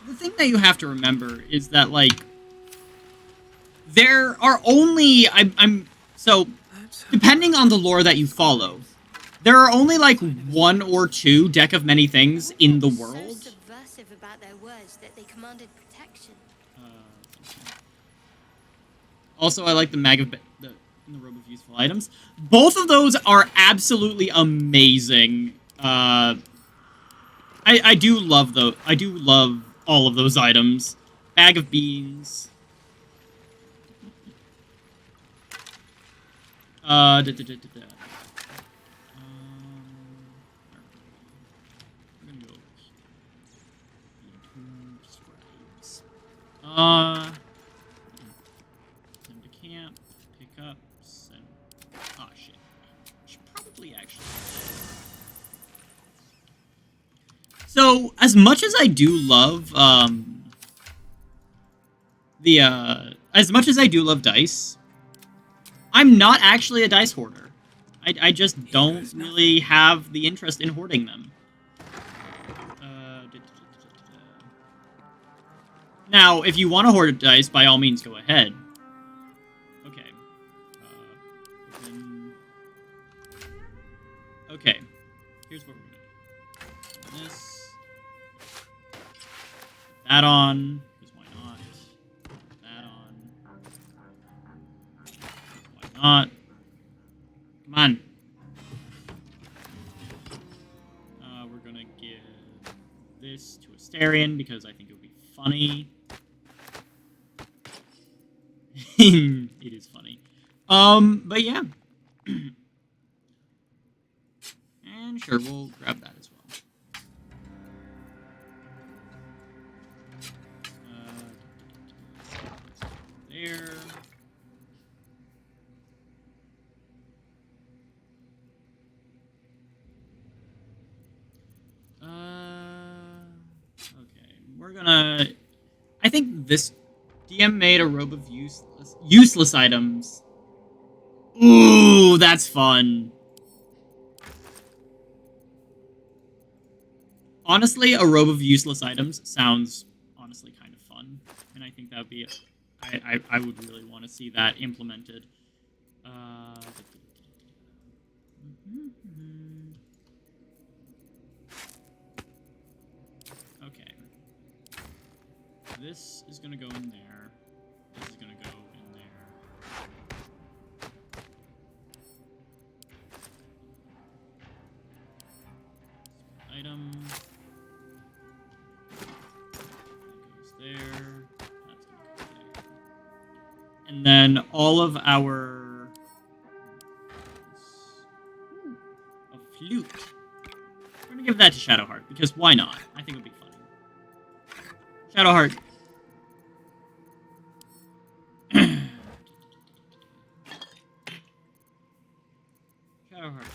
the thing that you have to remember is that, like, there are only, so, depending on the lore that you follow, there are only, like, one or two deck of many things in the world. So subversive about their words that they commanded protection. Also, I like the Mag of the Robe of Useful Items. Both of those are absolutely amazing. I do love those. I do love all of those items. Bag of Beans. We're gonna go scribes. Send to camp. Pick up. Send. Oh shit. Should probably actually. So, as much as I do love, as much as I do love dice, I'm not actually a dice hoarder. I just don't really have the interest in hoarding them. Now, if you want to hoard dice, by all means, go ahead. Okay. Okay. Here's what we're gonna do. This. That on, because why not? That on. Why not? Come on. We're gonna give this to Asterion because I think it would be funny. It is funny. But yeah. And sure, we'll grab that as well. there. Okay, we're gonna. I think this DM made a robe of useless items. Ooh, that's fun. Honestly, a robe of useless items sounds honestly kind of fun, and I think that would be. I would really want to see that implemented. Okay. This is gonna go in there. This is gonna go in there. Item. That goes there. That's gonna go there. And then all of our... a flute. We're gonna give that to Shadowheart, because why not? I think it would be funny. Shadowheart. Shadowheart.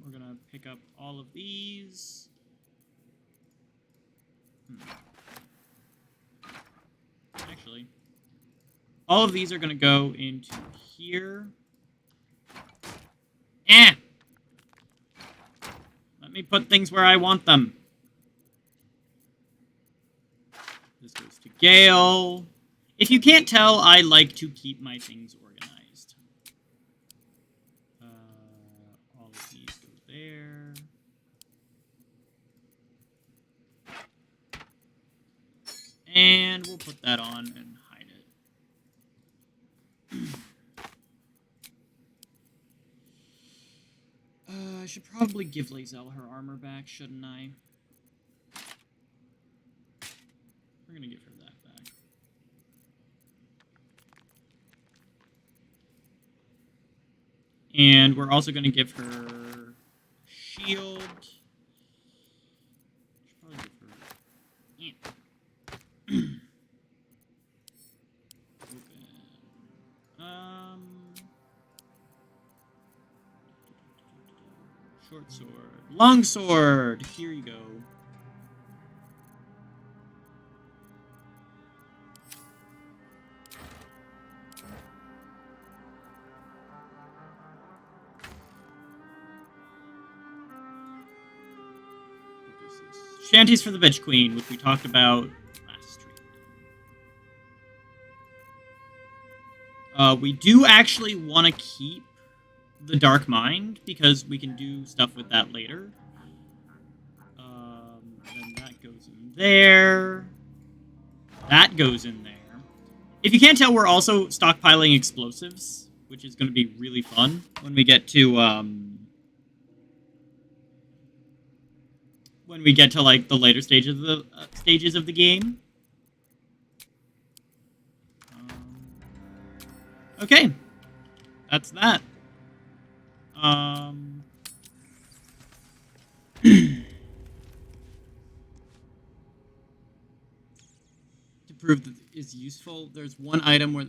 We're gonna pick up all of these. Actually, all of these are gonna go into here. Let me put things where I want them. This goes to Gale. If you can't tell, I like to keep my things organized. All of these go there. And we'll put that on and hide it. I should probably give Lae'zel her armor back, shouldn't I? We're gonna give her that back. And we're also gonna give her shield. Should probably give her... Open. Short sword. Long sword! Here you go. Shanties for the Bitch Queen, which we talked about last stream. We do actually want to keep the Dark Mind, because we can do stuff with that later. Then that goes in there. That goes in there. If you can't tell, we're also stockpiling explosives, which is going to be really fun when we get to, like the later stages of the game. Okay, that's that. To prove that is useful, there's one item where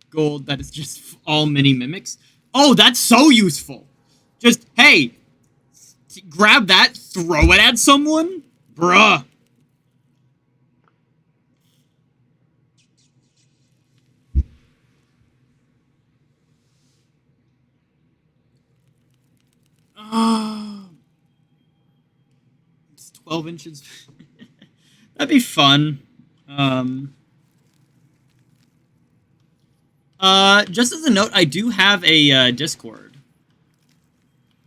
gold that is just all mini mimics. Oh, that's so useful. Just, hey, grab that, throw it at someone? Bruh. It's 12 inches. That'd be fun. Just as a note, I do have a Discord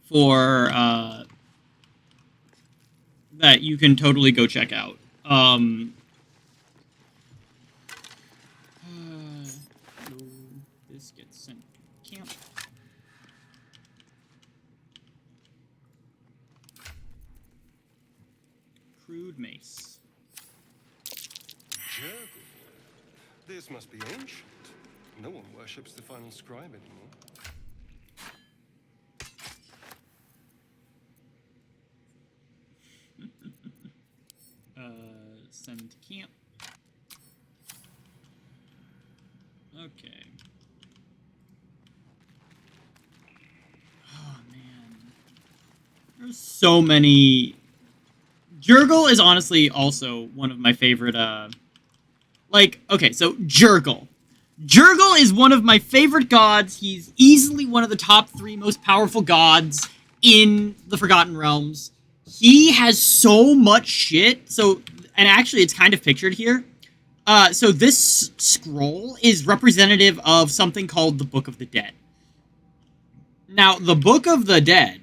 for that you can totally go check out. This gets sent to camp. Crude mace. This must be ancient. No one worships the final scribe anymore. Send to camp. There's so many. Jurgle is honestly also one of my favorite, okay, so Jurgle. Jurgle is one of my favorite gods. He's easily one of the top 3 most powerful gods in the Forgotten Realms. He has so much shit. So, and actually it's kind of pictured here. So this scroll is representative of something called the Book of the Dead. Now, the Book of the Dead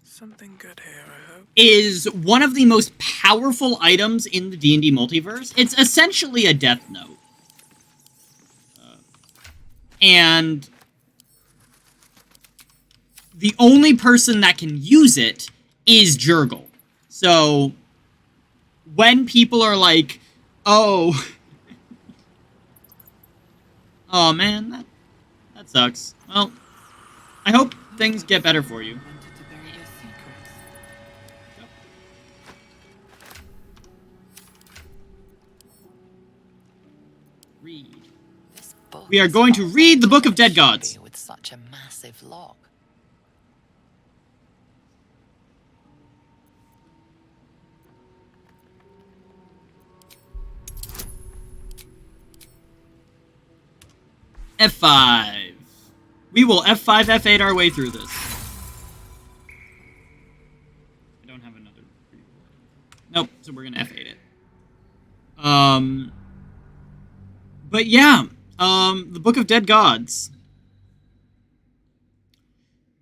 Something good here, I hope. Is one of the most powerful items in the D&D multiverse. It's essentially a death note. And the only person that can use it is Jurgle. So when people are like, oh, oh man, that sucks. Well, I hope things get better for you. Wanted to bury their secrets. Read. This book We are is going to far read the larger Book of than it Dead should Gods. be with such a massive lock. F5. We will F5, F8 our way through this. I don't have another. Nope, so we're gonna F8 it. But yeah, the Book of Dead Gods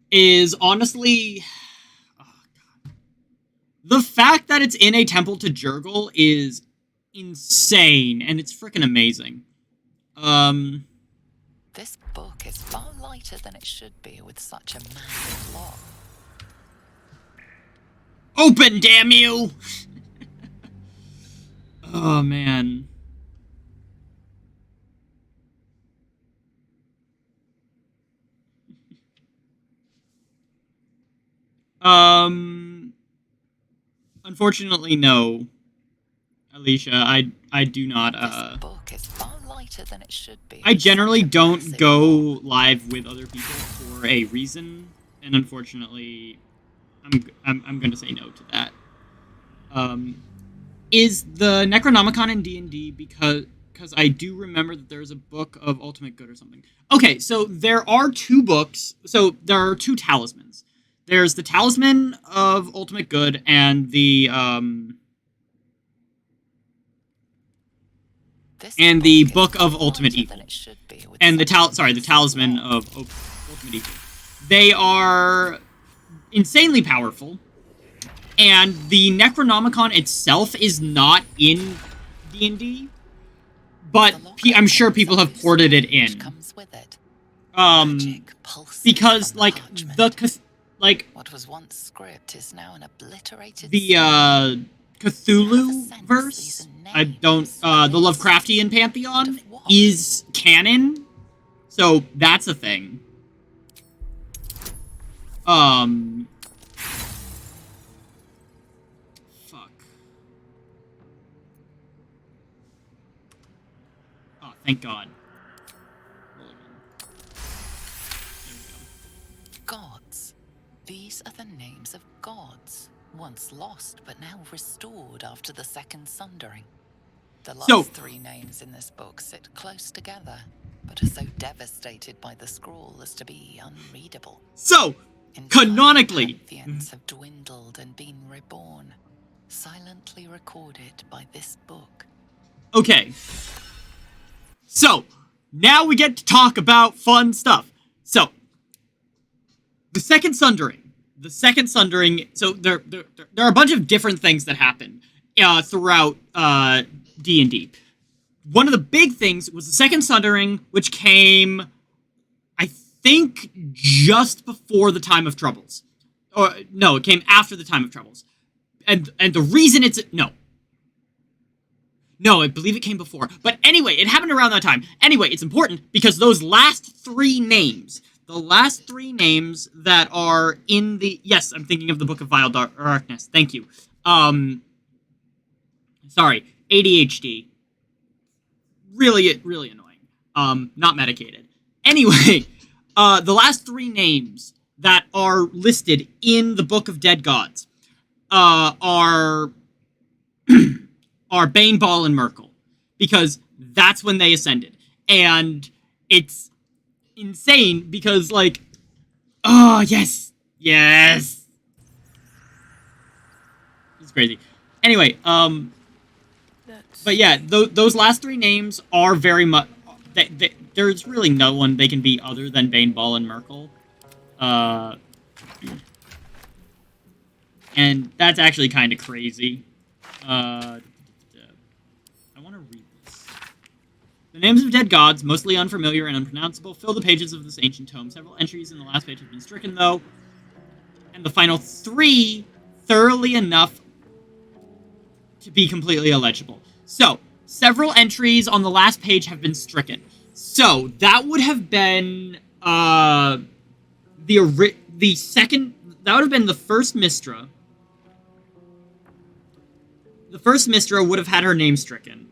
is honestly... Oh, God. The fact that it's in a temple to Jurgle is insane, and it's freaking amazing. This book is far lighter than it should be with such a massive lock. Open, damn you! Oh, man. Unfortunately, no. Alicia, I do not, This book is far lighter than it should be. I generally Such a don't massive go lock. live with other people for a reason, and unfortunately, I'm gonna say no to that. Is the Necronomicon in D&D because I do remember that there's a book of Ultimate Good or something. Okay, so there are 2 books. So there are 2 talismans. There's the Talisman of Ultimate Good and the Book of Ultimate Evil. And the Talisman of Ultimate Evil. They are insanely powerful. And the Necronomicon itself is not in D&D, but I'm sure people have ported it in. Because what was once script is now an obliterated the Cthulhu verse, the Lovecraftian pantheon is canon, so that's a thing. Thank God. Gods. These are the names of gods, once lost but now restored after the Second Sundering. The last 3 names in this book sit close together, but are so devastated by the scroll as to be unreadable. So, canonically, pantheons have dwindled and been reborn, silently recorded by this book. Okay. So, now we get to talk about fun stuff. So, the Second Sundering. So there are a bunch of different things that happen throughout D&D. One of the big things was the Second Sundering, which came, I think, just before the Time of Troubles. Or, no, it came after the Time of Troubles. And the reason it's... No, I believe it came before. But anyway, it happened around that time. Anyway, it's important because those last 3 names, the last 3 names that are in the... Yes, I'm thinking of the Book of Vile Darkness. Thank you. Sorry, ADHD. Really annoying. Not medicated. Anyway, the last 3 names that are listed in the Book of Dead Gods are Bane, Ball, and Merkel, because that's when they ascended. And it's insane because, like, oh, yes. Yes. It's crazy. Anyway, but yeah, those last three names are very much... there's really no one they can be other than Bane, Ball, and Merkel. And that's actually kind of crazy. I want to read this. The names of dead gods, mostly unfamiliar and unpronounceable, fill the pages of this ancient tome. Several entries in the last page have been stricken, though. And the final three, thoroughly enough to be completely illegible. So, several entries on the last page have been stricken. So, that would have been, the second... That would have been the first Mistra. The first Mistra would have had her name stricken.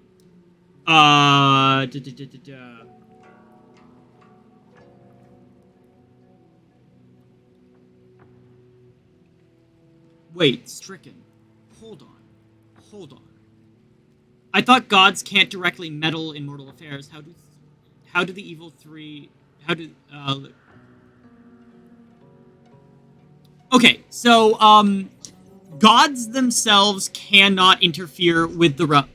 Wait, stricken. Hold on. I thought gods can't directly meddle in mortal affairs. How do the evil three... Okay, so, gods themselves cannot interfere with the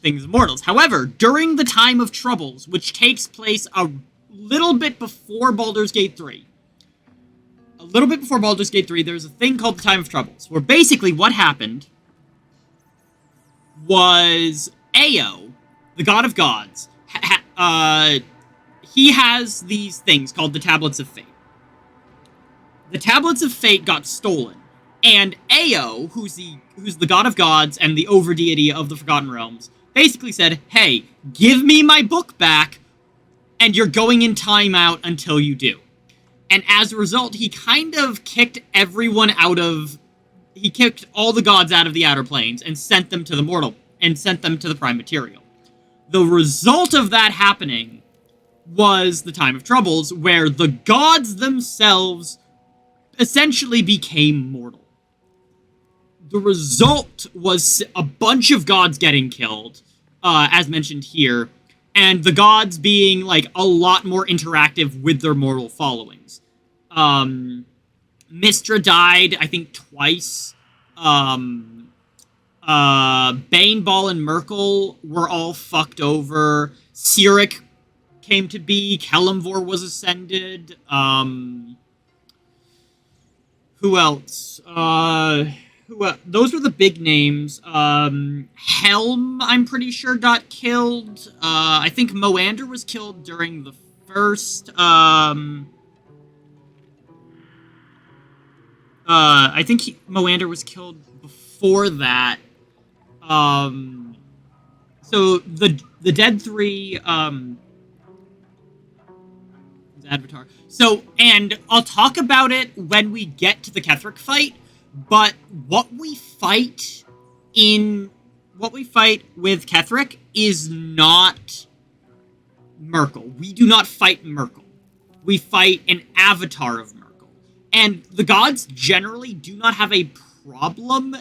things of mortals. However, during the Time of Troubles, which takes place a little bit before Baldur's Gate 3, there's a thing called the Time of Troubles, where basically what happened was Ao, the god of gods, he has these things called the Tablets of Fate. The Tablets of Fate got stolen, and Ao, who's the god of gods and the overdeity of the Forgotten Realms, basically said, hey, give me my book back, and you're going in timeout until you do. And as a result, he kind of kicked everyone out of... He kicked all the gods out of the Outer Planes and sent them to the Prime Material. The result of that happening was the Time of Troubles, where the gods themselves essentially became mortal. The result was a bunch of gods getting killed, as mentioned here, and the gods being, like, a lot more interactive with their mortal followings. Mistra died, I think, twice. Bane, Ball, and Merkel were all fucked over. Cyric came to be. Kelemvor was ascended. Who else? Those were the big names. Helm, I'm pretty sure, got killed. I think Moander was killed during the first, I think Moander was killed before that. So the Dead Three, Avatar. So, and I'll talk about it when we get to the Ketheric fight, but what we fight with Ketheric is not Merkel. We do not fight Merkel. We fight an avatar of Merkel. And the gods generally do not have a problem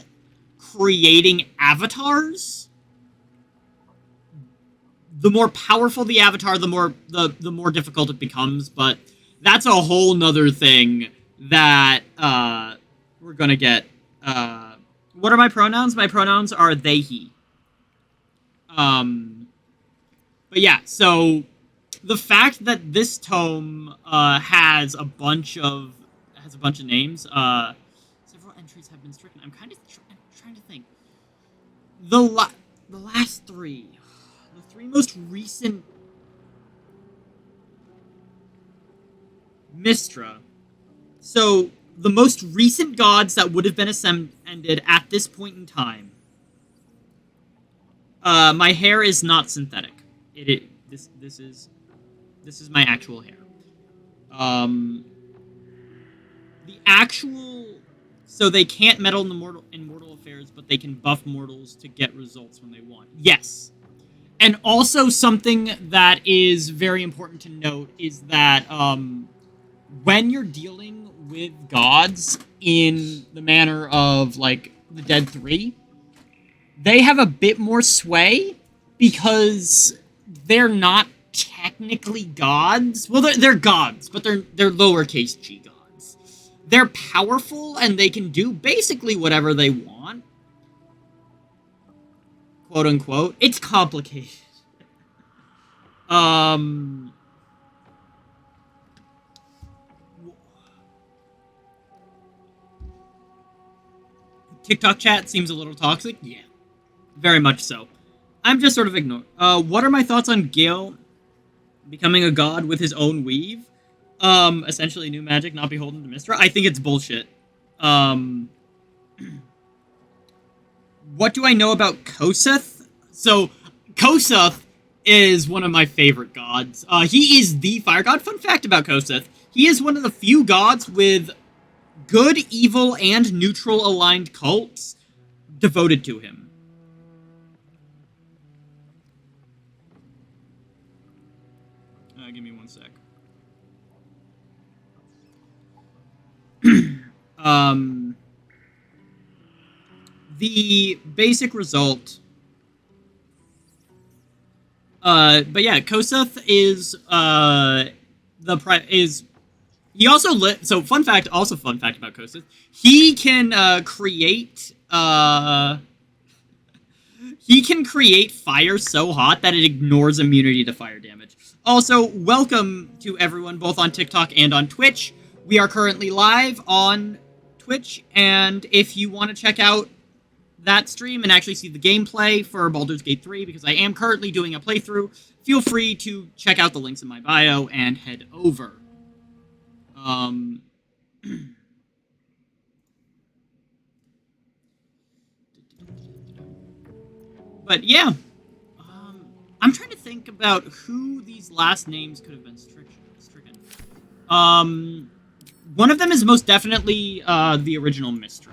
creating avatars. The more powerful the avatar, the more difficult it becomes, but that's a whole nother thing that we're gonna get. What are my pronouns? My pronouns are they, he. But yeah, so the fact that this tome has a bunch of names, several entries have been stricken. I'm kind of trying to think. The last three. The three most recent Mistra. So, the most recent gods that would have been ascended at this point in time. My hair is not synthetic. This is my actual hair. The actual... So they can't meddle in mortal affairs, but they can buff mortals to get results when they want. Yes. And also something that is very important to note is that when you're dealing with gods in the manner of, like, the Dead 3, they have a bit more sway because they're not technically gods. Well, they're gods, but they're lowercase g gods. They're powerful, and they can do basically whatever they want. Quote unquote. It's complicated. TikTok chat seems a little toxic. Yeah, very much so. I'm just sort of ignoring. What are my thoughts on Gale becoming a god with his own weave? Essentially new magic, not beholden to Mystra. I think it's bullshit. What do I know about Koseth? So, Koseth is one of my favorite gods. He is the fire god. Fun fact about Koseth. He is one of the few gods with good, evil, and neutral aligned cults devoted to him. Give me one sec. The basic result. But yeah, Koseth is he also so fun fact about Koseth, he can create fire so hot that it ignores immunity to fire damage. Also, welcome to everyone both on TikTok and on Twitch. We are currently live on Twitch, and if you want to check out that stream and actually see the gameplay for Baldur's Gate 3, because I am currently doing a playthrough, feel free to check out the links in my bio and head over. But yeah, I'm trying to think about who these last names could have been stricken. One of them is most definitely the original Mystra.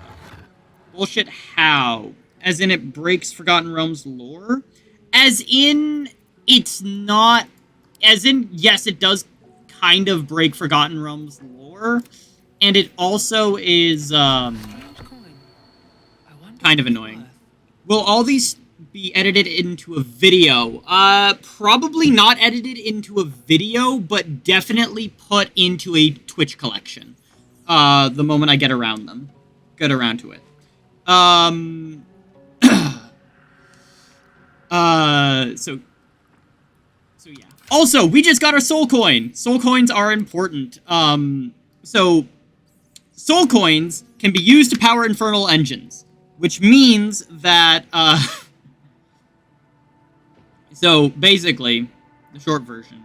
Bullshit how? As in it breaks Forgotten Realms lore? As in, it's not... As in, yes, it does kind of break Forgotten Realms lore, and it also is, kind of annoying. Will all these be edited into a video? Probably not edited into a video, but definitely put into a Twitch collection. The moment I get around to it. So yeah. Also, we just got our soul coin. Soul coins are important. So soul coins can be used to power infernal engines, which means that, so basically, the short version,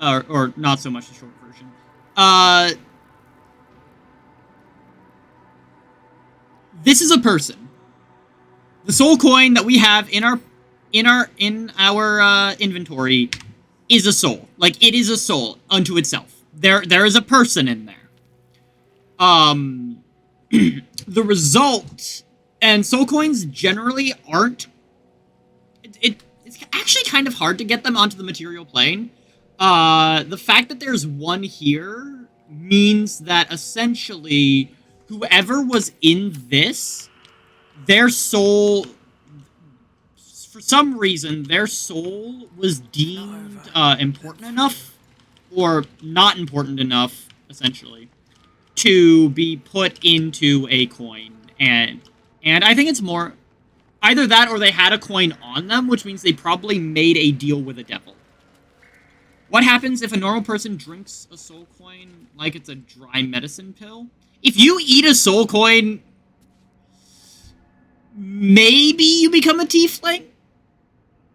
or not so much the short version, this is a person. The soul coin that we have in our inventory is a soul. Like, it is a soul unto itself. There is a person in there. The result, and soul coins generally aren't. It's actually kind of hard to get them onto the material plane. The fact that there's one here means that essentially whoever was in this, their soul, for some reason, their soul was deemed important enough, or not important enough, essentially, to be put into a coin. And I think it's more either that or they had a coin on them, which means they probably made a deal with a devil. What happens if a normal person drinks a soul coin like it's a dry medicine pill? If you eat a soul coin, maybe you become a tiefling?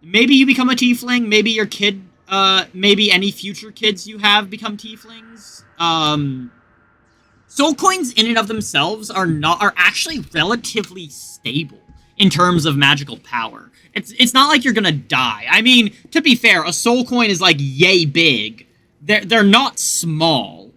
Maybe you become a tiefling, maybe your kid, maybe any future kids you have become tieflings. Soul coins in and of themselves are actually relatively stable in terms of magical power. It's not like you're gonna die. I mean, to be fair, a soul coin is like yay big. They're not small.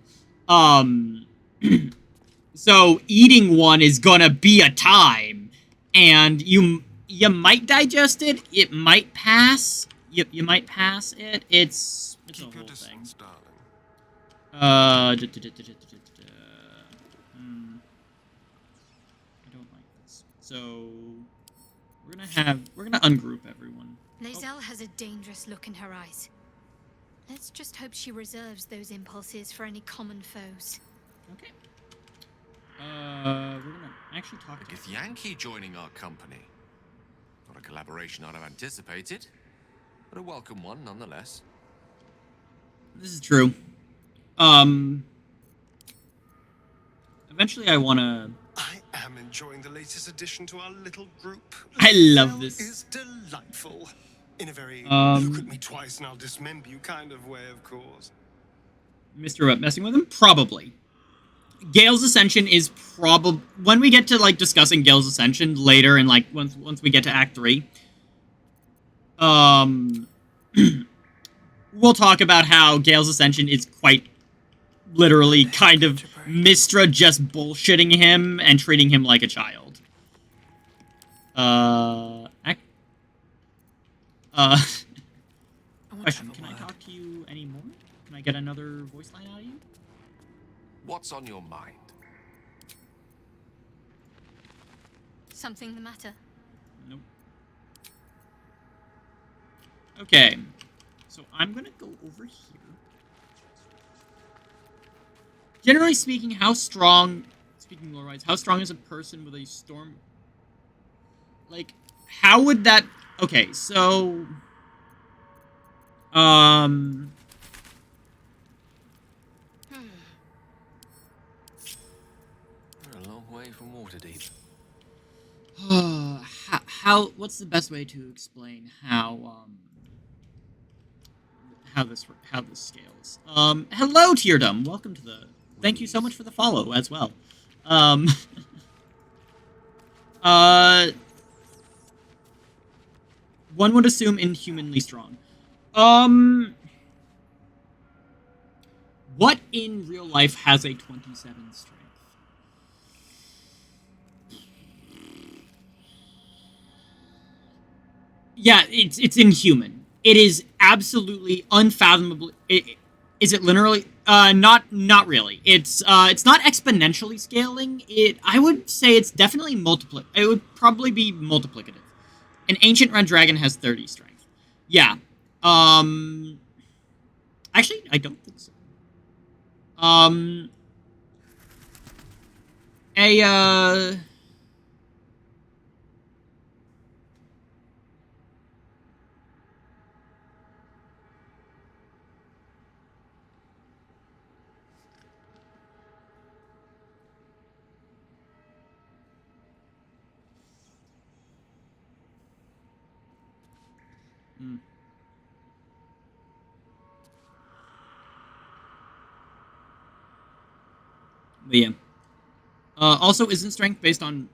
So eating one is gonna be a time, and you might digest it. It might pass. You might pass it. It's a whole thing. I don't like this. So we're gonna ungroup everyone. Lae'zel has a dangerous look in her eyes. Let's just hope she reserves those impulses for any common foes. Okay. We're gonna actually talk to Githyanki joining our company. Not a collaboration I'd have anticipated, but a welcome one nonetheless. This is true. Eventually I wanna... I am enjoying the latest addition to our little group. I love this. Is delightful. In a very look at me twice and I'll dismember you kind of way, of course. Mr. Messing with him? Probably. Gale's Ascension is probably... When we get to, like, discussing Gale's Ascension later and, like, once we get to Act 3, we'll talk about how Gale's Ascension is quite literally kind of Mystra just bullshitting him and treating him like a child. Question, can I talk to you anymore? Can I get another voice line out of you? What's on your mind? Something the matter? Nope. Okay. So I'm gonna go over here. Generally speaking, how strong... Speaking lore-wise, how strong is a person with a storm... Like, how would that... Okay, so... We're a long way from Waterdeep. What's the best way to explain how this scales? Hello, Teardom. Welcome to the... Thank you so much for the follow as well. One would assume inhumanly strong. What in real life has a 27 strength? Yeah, it's inhuman. It is absolutely unfathomable. Is it literally? Not really. It's not exponentially scaling. I would say it's definitely It would probably be multiplicative. An ancient red dragon has 30 strength. Yeah. Actually, I don't think so. But yeah. Also, isn't strength based on...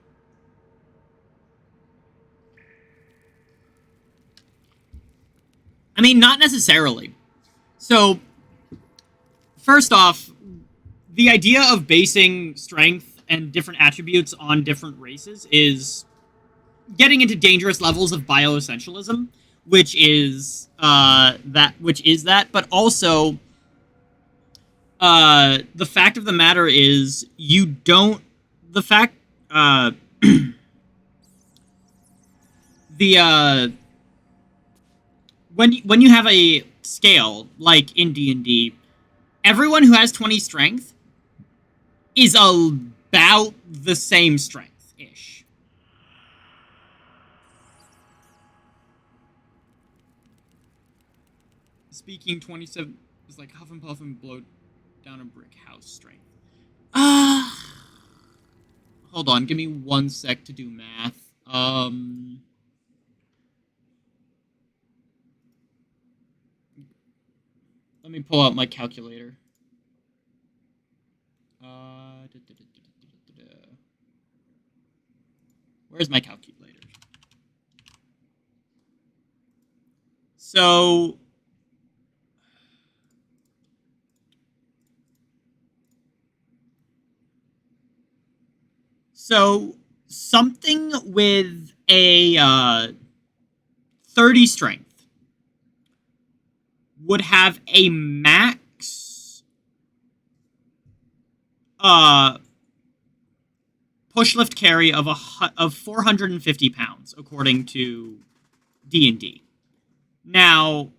I mean, not necessarily. So, first off, the idea of basing strength and different attributes on different races is getting into dangerous levels of bioessentialism, which is that, but also the fact of the matter is when you have a scale like in D&D, everyone who has 20 strength is about the same strength-ish. Speaking 27 is like huff and puff and blow down a brick house strength. Hold on, give me 1 sec to do math. Let me pull out my calculator. Where's my calculator? So something with a 30 strength would have a max push lift carry of 450 pounds, according to D&D. Now,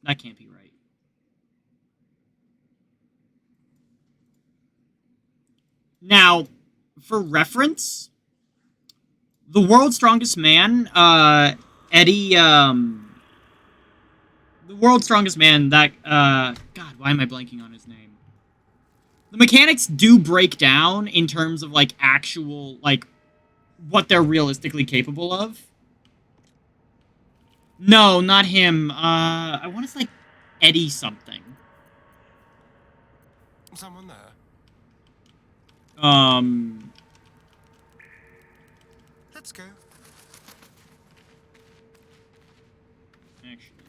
that can't be right. Now, for reference, the world's strongest man, Eddie, the world's strongest man, that, God, why am I blanking on his name? The mechanics do break down in terms of, like, actual, like, what they're realistically capable of. No, not him. I want to say, like, Eddie something. Someone there? Let's go. Actually.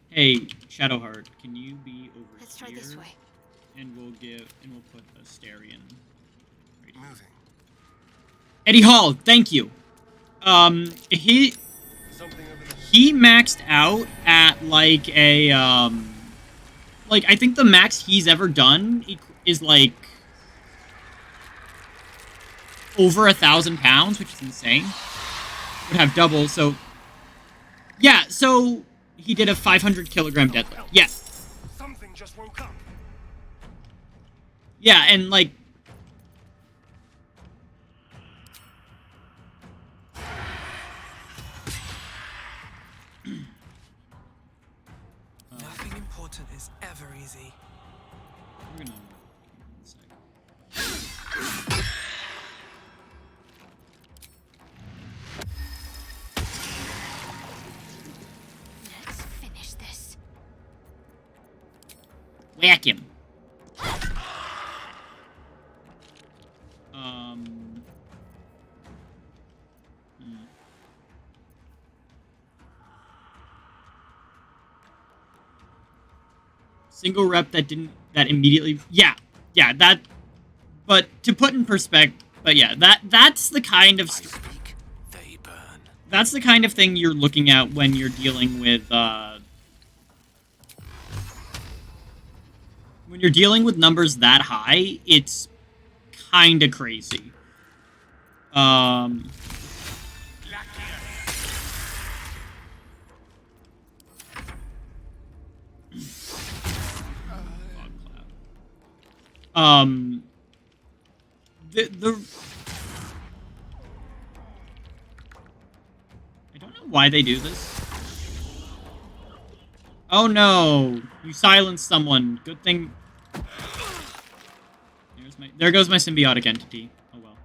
Hey, Shadowheart, can you be over Let's here? try this way. And we'll put a Starion right here. Moving. Eddie Hall, thank you. He maxed out at like a like I think the max he's ever done is like over 1,000 pounds, which is insane. Would have double, so yeah, so he did a 500 kilogram deadlift. Yeah. Something just woke up. Yeah, and like Nothing important is ever easy. we're gonna Let's finish this. whack him. Single rep that immediately, yeah, that, but to put in perspective, but yeah, that's the kind of, They burn. that's the kind of thing you're looking at when you're dealing with, when you're dealing with numbers that high, it's kind of crazy. I don't know why they do this. Oh no, you silenced someone. Good thing. There goes my symbiotic entity. Oh well.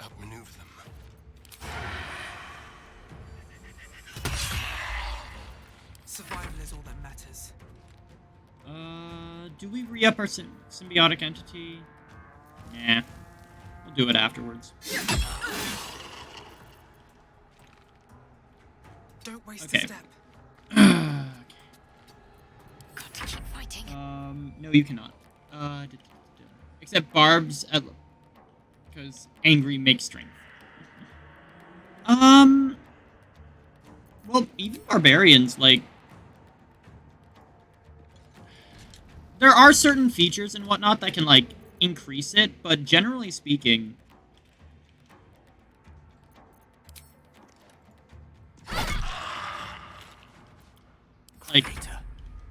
Outmaneuver them. Survival is all that matters. Do we re-up our symbiotic entity? Nah. We'll do it afterwards. Don't waste Okay. a step. Got to keep fighting. No, you cannot. Except Barb's, because angry makes strength. Well, even barbarians, like, there are certain features and whatnot that can, like, increase it, but generally speaking, like, Creator,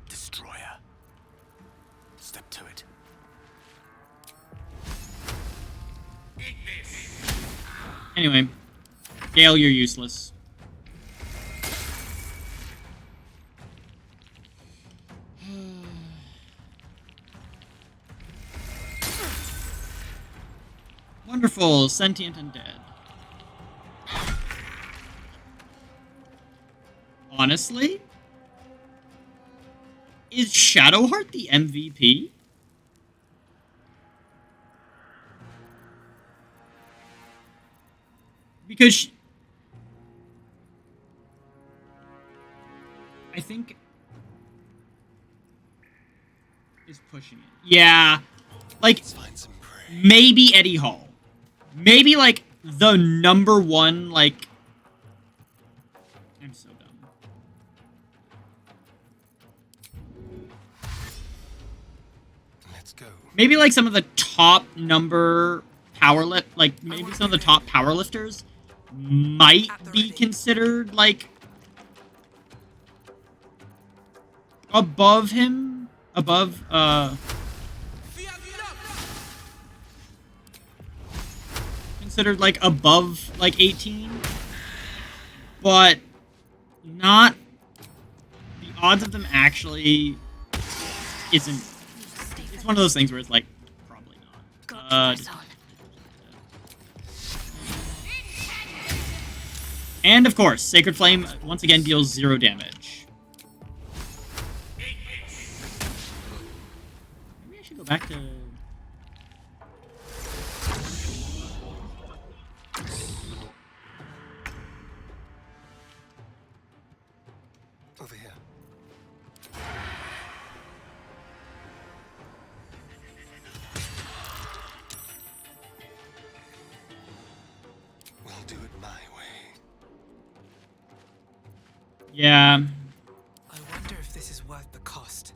destroyer. Step to it. anyway, Gale, you're useless. Wonderful, sentient and dead. Honestly, is Shadowheart the MVP? Because I think is pushing it. Yeah, like maybe Eddie Hall. Maybe, like, the #1, like... I'm so dumb. Let's go. Maybe like some of the top number maybe some of the top powerlifters might be considered like above him, considered like above like 18, but not the odds of them actually isn't. It's one of those things where it's like probably not. And of course, Sacred Flame once again deals 0 damage. Maybe I should go back to. Over here. We'll do it my way. Yeah. I wonder if this is worth the cost.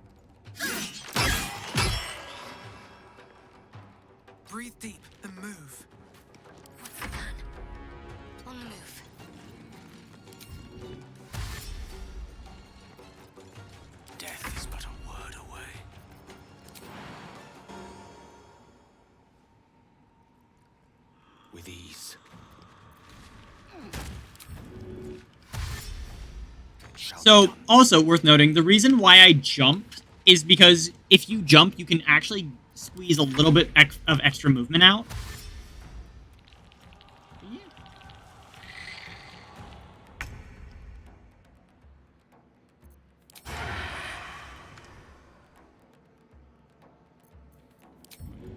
Breathe deep and move. What's the plan? On the move. Death is but a word away. With ease. So, also worth noting, the reason why I jumped is because if you jump, you can actually squeeze a little bit of extra movement out. Yeah.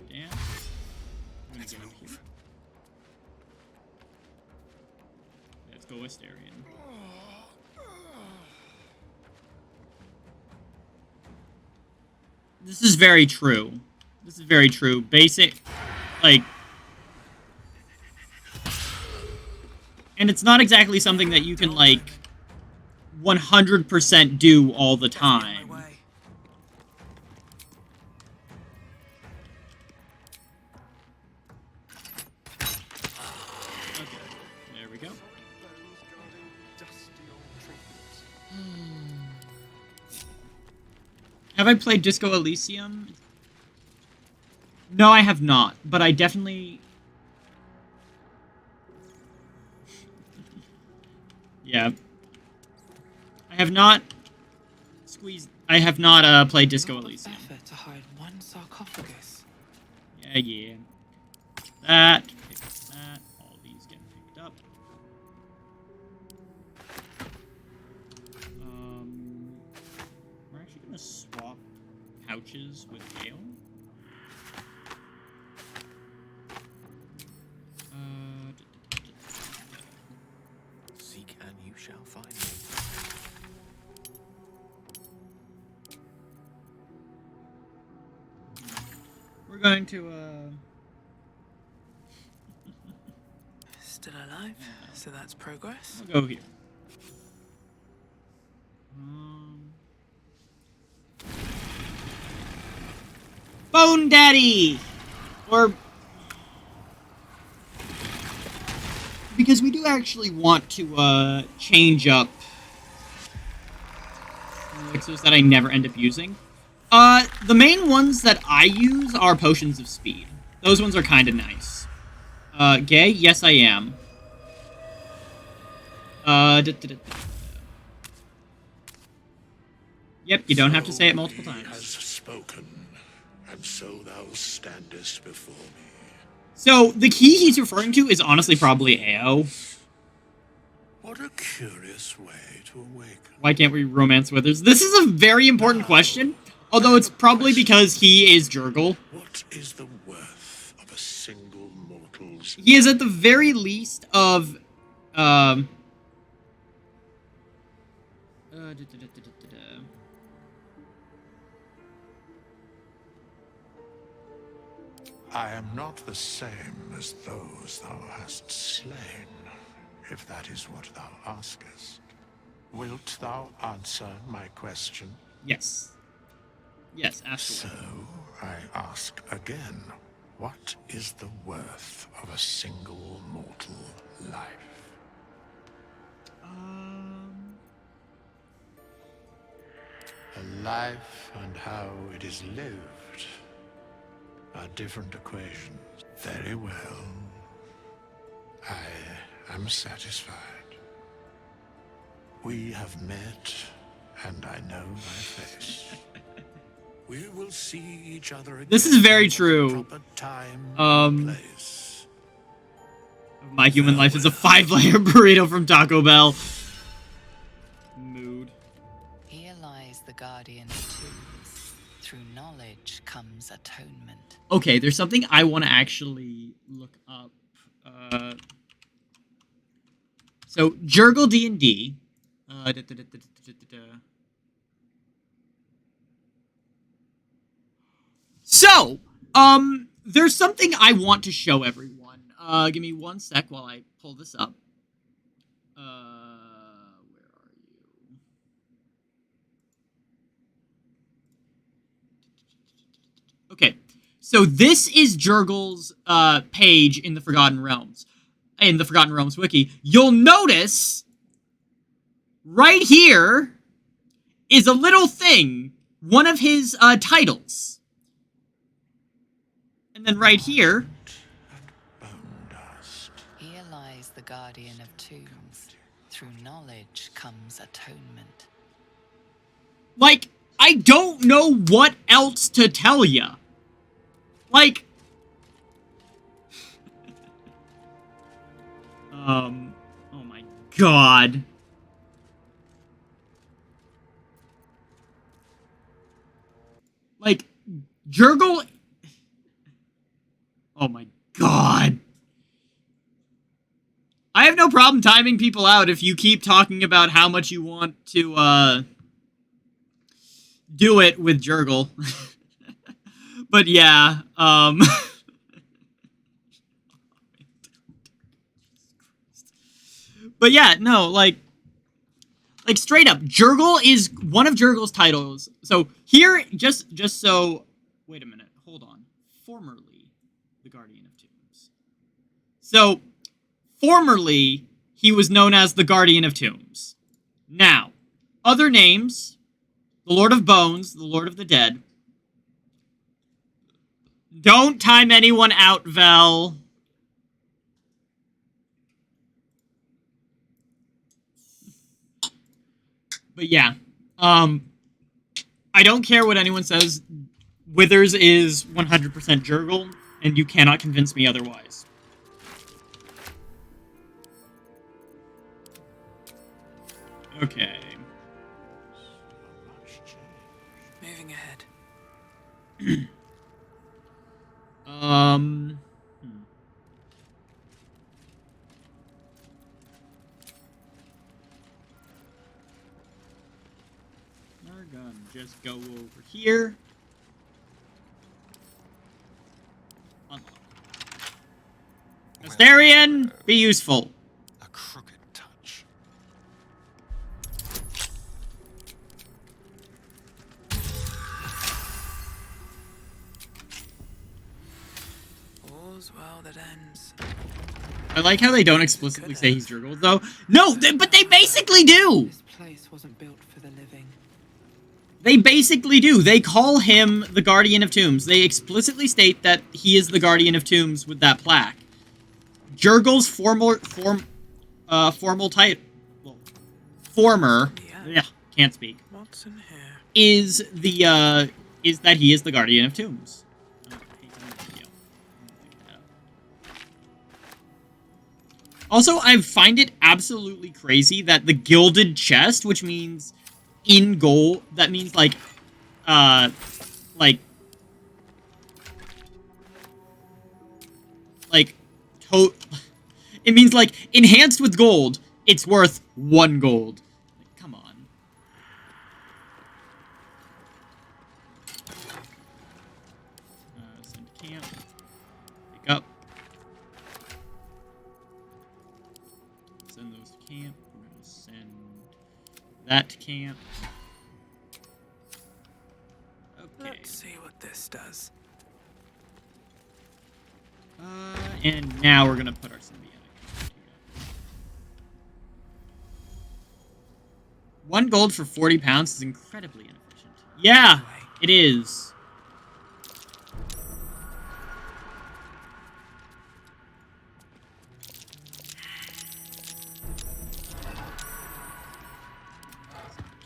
Damn. Let's move. Let's go Astarian. This is very true. This is very true. Basic, like... And it's not exactly something that you can, like, 100% do all the time. Okay, there we go. Have I played Disco Elysium? No, I have not, but I definitely... Yeah. I have not played Disco Elysium. Effort to hide one sarcophagus. Yeah. That, pick that, all these get picked up. We're actually gonna swap pouches with Gale. Seek and you shall find me. We're going to, Still alive, so that's progress. I'll go here. Bone Daddy! Or... Because we do actually want to, change up elixirs that I never end up using. The main ones that I use are Potions of Speed. Those ones are kind of nice. Gay? Yes, I am. Yep, you don't have to say it multiple times. Has spoken, and so thou standest before me. So, the key he's referring to is honestly probably AO. What a curious way to awaken. Why can't we romance Withers? This is a very important question, although it's probably because he is Jurgle. What is the worth of a single mortal's... He is at the very least of, I am not the same as those thou hast slain, if that is what thou askest. Wilt thou answer my question? Yes. Yes, ask So, I ask again, what is the worth of a single mortal life? A life and how it is lived are different equations. Very well. I am satisfied. We have met, and I know my face. We will see each other again. This is very true. Proper time and place. My human life is a 5-layer burrito from Taco Bell. Mood. Here lies the guardian of tombs. Through knowledge comes atonement. Okay, there's something I want to actually look up. So, Jurgle D&D. So, there's something I want to show everyone. Give me one sec while I pull this up. Where are you? Okay, so this is Jurgle's page in the Forgotten Realms. In the Forgotten Realms wiki. You'll notice right here is a little thing, one of his titles. And then right here. Here lies the guardian of tombs. Through knowledge comes atonement. Like, I don't know what else to tell ya. Like, oh my god. Like, Jurgle. Oh my god. I have no problem timing people out if you keep talking about how much you want to, do it with Jurgle. But yeah, but yeah, no, like straight up, Jurgle is one of Jurgle's titles. So here, just so, wait a minute, hold on. Formerly, the Guardian of Tombs. So, formerly, he was known as the Guardian of Tombs. Now, other names, the Lord of Bones, the Lord of the Dead. Don't time anyone out, Vel. But yeah, I don't care what anyone says. Withers is 100% Jurgle, and you cannot convince me otherwise. Okay. Moving ahead. We're gonna just go over here. Unlock. Astarion, be useful. A crooked touch. All's well that ends. I like how they don't explicitly say he's Jurgle, though. No, but they basically do. This place wasn't built for the living. They basically do. They call him the Guardian of Tombs. They explicitly state that he is the Guardian of Tombs with that plaque. Jurgle's formal title, former, yeah, can't speak. What's in here? Is that he is the Guardian of Tombs. Also, I find it absolutely crazy that the gilded chest, which means in gold, that means like it means like enhanced with gold, it's worth 1 gold. Like, come on. Send to camp. Pick up. Send those to camp. We're gonna send that to camp. Okay. Let's see what this does. And now we're gonna put our symbiotic together. 1 gold for 40 pounds is incredibly inefficient. Yeah, it is.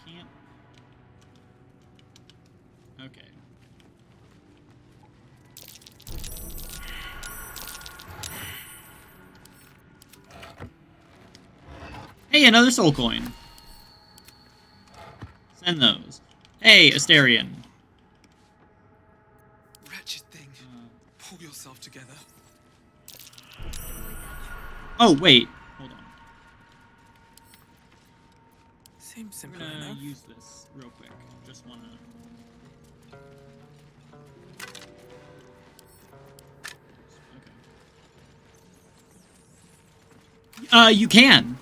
Can't. Okay. Hey, another soul coin. Send those. Hey, Asterion. Wretched thing. Pull yourself together. Oh, wait. Hold on. Seems I'm simple gonna enough. use this real quick. Just wanna... Okay. You can.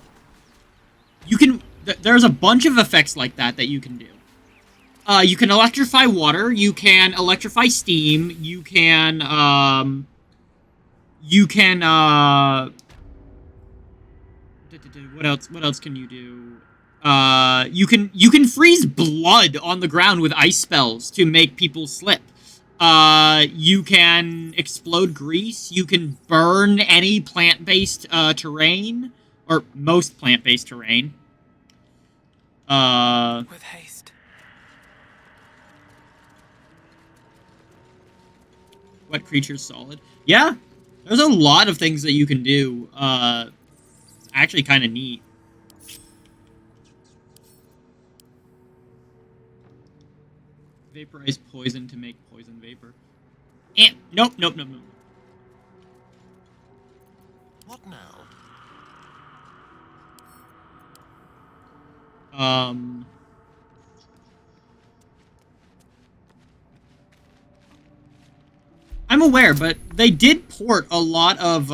You can... There's a bunch of effects like that you can do. You can electrify water. You can electrify steam. You can, what else can you do? You can freeze blood on the ground with ice spells to make people slip. You can explode grease. You can burn any plant-based, terrain. Or most plant-based terrain. With haste. What creature's solid? Yeah, there's a lot of things that you can do. It's actually kind of neat. Vaporize poison to make poison vapor. Nope. What now? I'm aware, but they did port a lot of,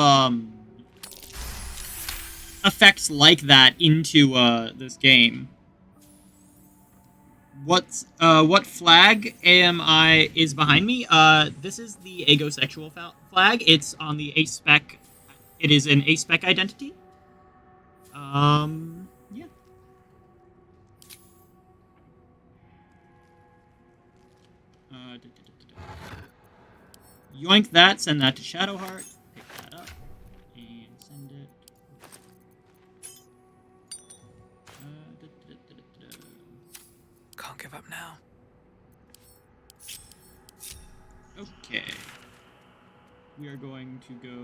effects like that into, this game. What flag is behind me? This is the agosexual flag. It's on the A-spec. It is an A-spec identity. Yeah. Yoink that, send that to Shadowheart, pick that up, and send it. Can't give up now. Okay. We are going to go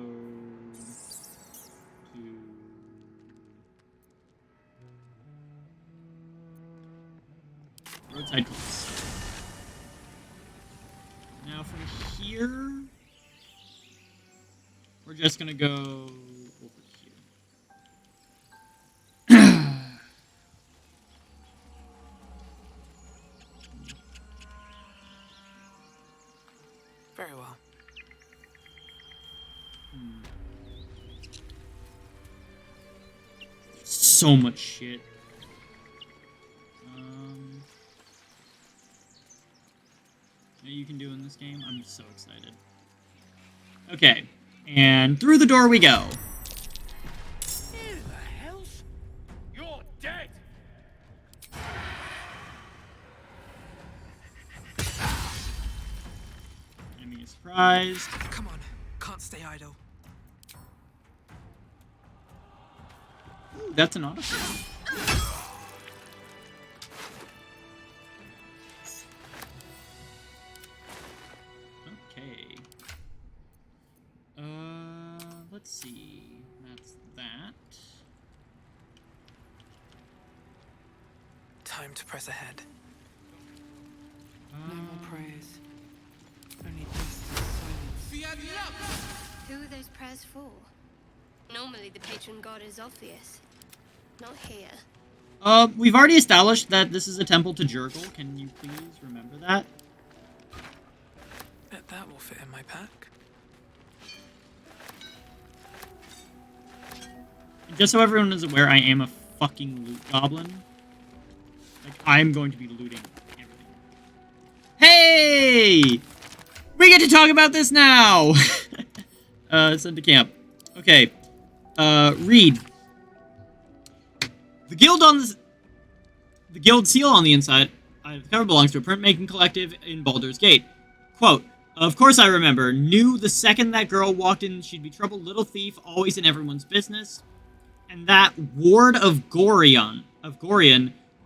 to... Roadside Quest. Now from here, we're just gonna go over here. Very well. So much shit. That you can do in this game. I'm so excited. Okay, and through the door we go. Who the hell's? You're dead! Enemy is surprised. Come on, can't stay idle. Ooh, that's an auto. Okay. Let's see. That's that. Time to press ahead. No more praise. Only distant silence. Who are those prayers for? Normally the patron god is obvious. Not here. We've already established that this is a temple to Jurgle. Can you please remember that? Bet that will fit in my pack. Just so everyone is aware, I am a fucking loot goblin. Like, I'm going to be looting everything. Hey! Yay! We get to talk about this now! Send to camp. Okay. Read. The guild seal on the inside of the cover belongs to a printmaking collective in Baldur's Gate. Quote, of course I remember. Knew the second that girl walked in she'd be trouble. Little thief, always in everyone's business. And that ward of Gorion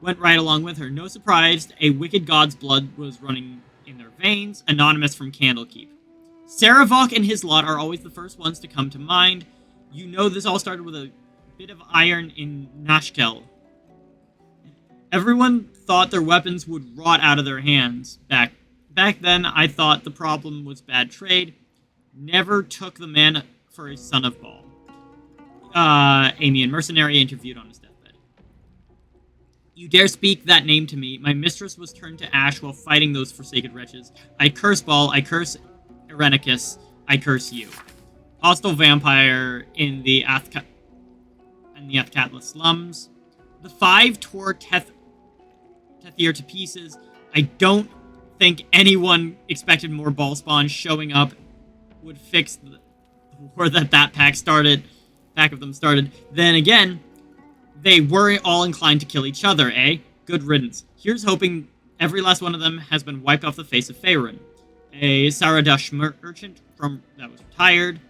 went right along with her. No surprise, a wicked god's blood was running in their veins. Anonymous from Candlekeep. Saravok and his lot are always the first ones to come to mind. You know this all started with a bit of iron in Nashkel. Everyone thought their weapons would rot out of their hands. Back then, I thought the problem was bad trade. Never took the man for a son of Baal. Amian mercenary interviewed on his deathbed. You dare speak that name to me. My mistress was turned to ash while fighting those forsaken wretches. I curse Baal, I curse Irenicus, I curse you. Hostile vampire in the Athkatla slums. The five tore Tethir to pieces. I don't think anyone expected more ball spawns showing up would fix the war that pack of them started. Then again, they were all inclined to kill each other, eh? Good riddance. Here's hoping every last one of them has been wiped off the face of Faerun. A Saradash merchant that was retired.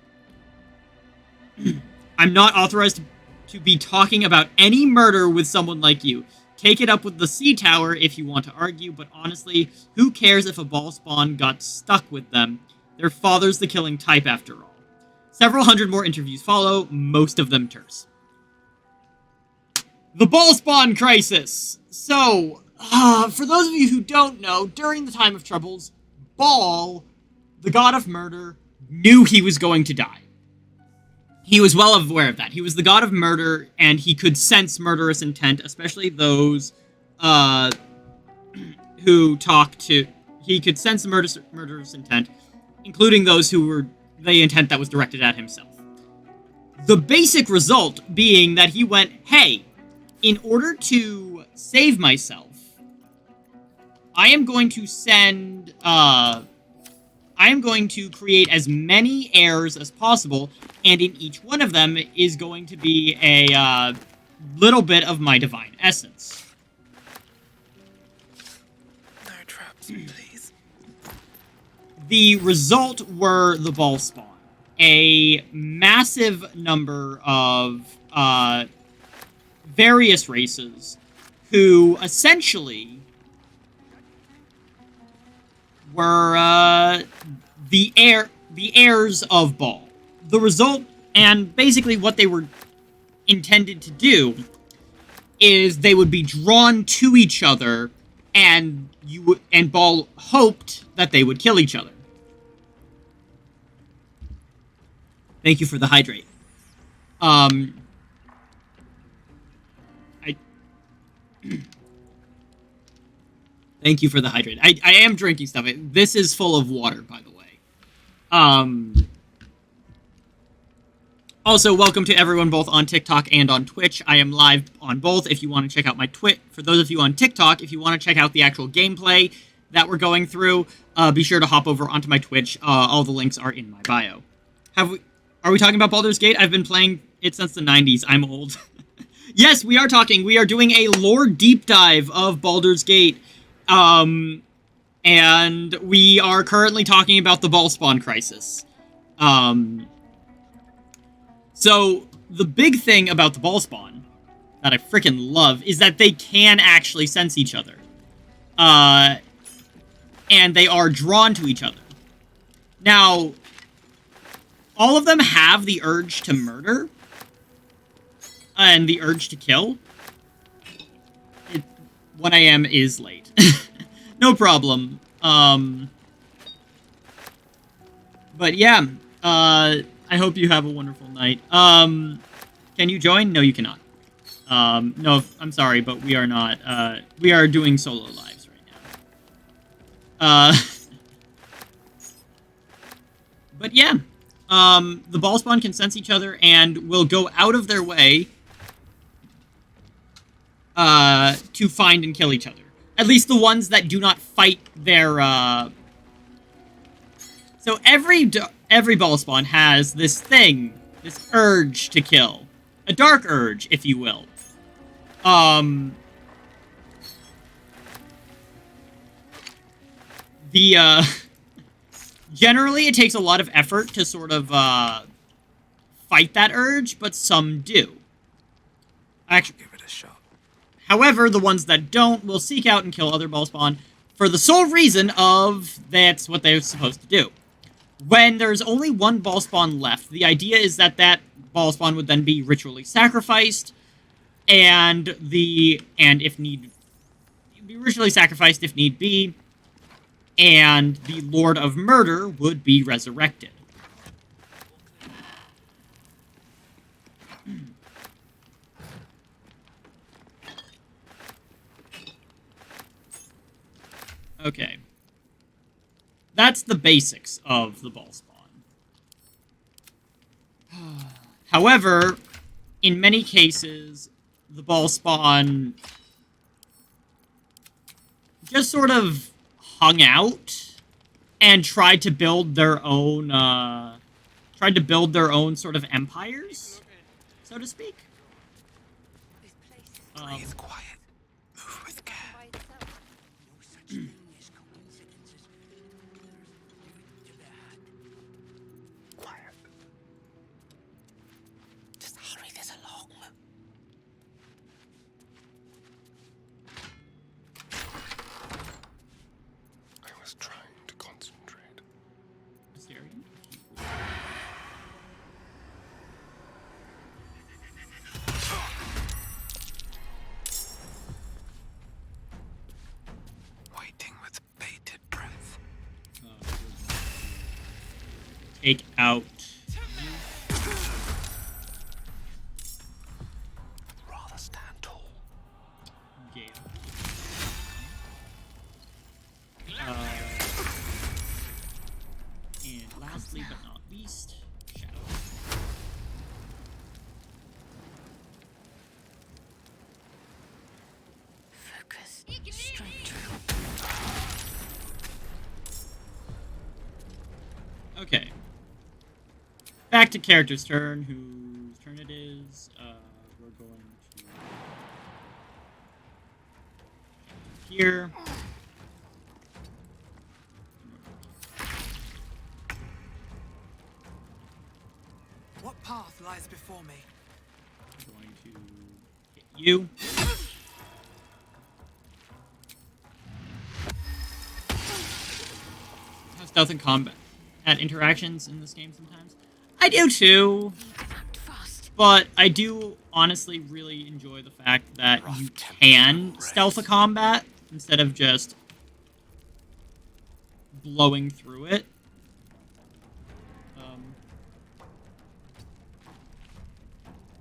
I'm not authorized to be talking about any murder with someone like you. Take it up with the Sea Tower if you want to argue, but honestly, who cares if a ball spawn got stuck with them? Their father's the killing type after all. Several hundred more interviews follow, most of them terse. The ball spawn crisis! So, for those of you who don't know, during the time of troubles, Baal, the god of murder, knew he was going to die. He was well aware of that. He was the god of murder, and he could sense murderous intent, especially those who talk to... He could sense murderous intent, including those who were the intent that was directed at himself. The basic result being that he went, hey, in order to save myself, I am going to create as many heirs as possible, and in each one of them is going to be a little bit of my divine essence. No traps, please. The result were the ball spawn. A massive number of various races who essentially were the heirs of Baal. The result, and basically what they were intended to do, is they would be drawn to each other, and Baal hoped that they would kill each other. Thank you for the hydrate. Thank you for the hydrate. I am drinking stuff. This is full of water, by the way. Also, welcome to everyone both on TikTok and on Twitch. I am live on both if you want to check out my Twitch. For those of you on TikTok, if you want to check out the actual gameplay that we're going through, be sure to hop over onto my Twitch. All the links are in my bio. Are we talking about Baldur's Gate? I've been playing it since the 90s. I'm old. Yes, we are talking. We are doing a lore deep dive of Baldur's Gate. And we are currently talking about the ball spawn crisis. So, the big thing about the ball spawn that I freaking love is that they can actually sense each other. And they are drawn to each other. Now, all of them have the urge to murder and the urge to kill. 1 a.m. is late. No problem. But yeah, I hope you have a wonderful night. Can you join? No, you cannot. No, I'm sorry, but we are not. We are doing solo lives right now. But yeah, the ball spawn can sense each other and will go out of their way to find and kill each other. At least the ones that do not fight their, So every ball spawn has this thing, this urge to kill. A dark urge, if you will. Generally, it takes a lot of effort to sort of, fight that urge, but some do. Actually, Give it a shot. However, the ones that don't will seek out and kill other ball spawn for the sole reason of that's what they're supposed to do. When there's only one ball spawn left, the idea is that that ball spawn would then be ritually sacrificed, and if need be ritually sacrificed if need be, and the Lord of Murder would be resurrected. Okay. That's the basics of the ball spawn. However, in many cases, the ball spawn just sort of hung out and tried to build their own sort of empires, so to speak. Breathe quiet. Move with care. Quiet. Just hurry this along. I was trying to concentrate. Asterion? Waiting with bated breath. Take out. Rather stand tall. Gale. And lastly but not least, Shadow. Focus. Straight true. Okay. Back to character's turn, whose turn it is. We're going to... here. What path lies before me? I'm going to hit you. Have stealth and combat interactions in this game sometimes. I do too. But I do honestly really enjoy the fact that you can stealth a combat instead of just blowing through it.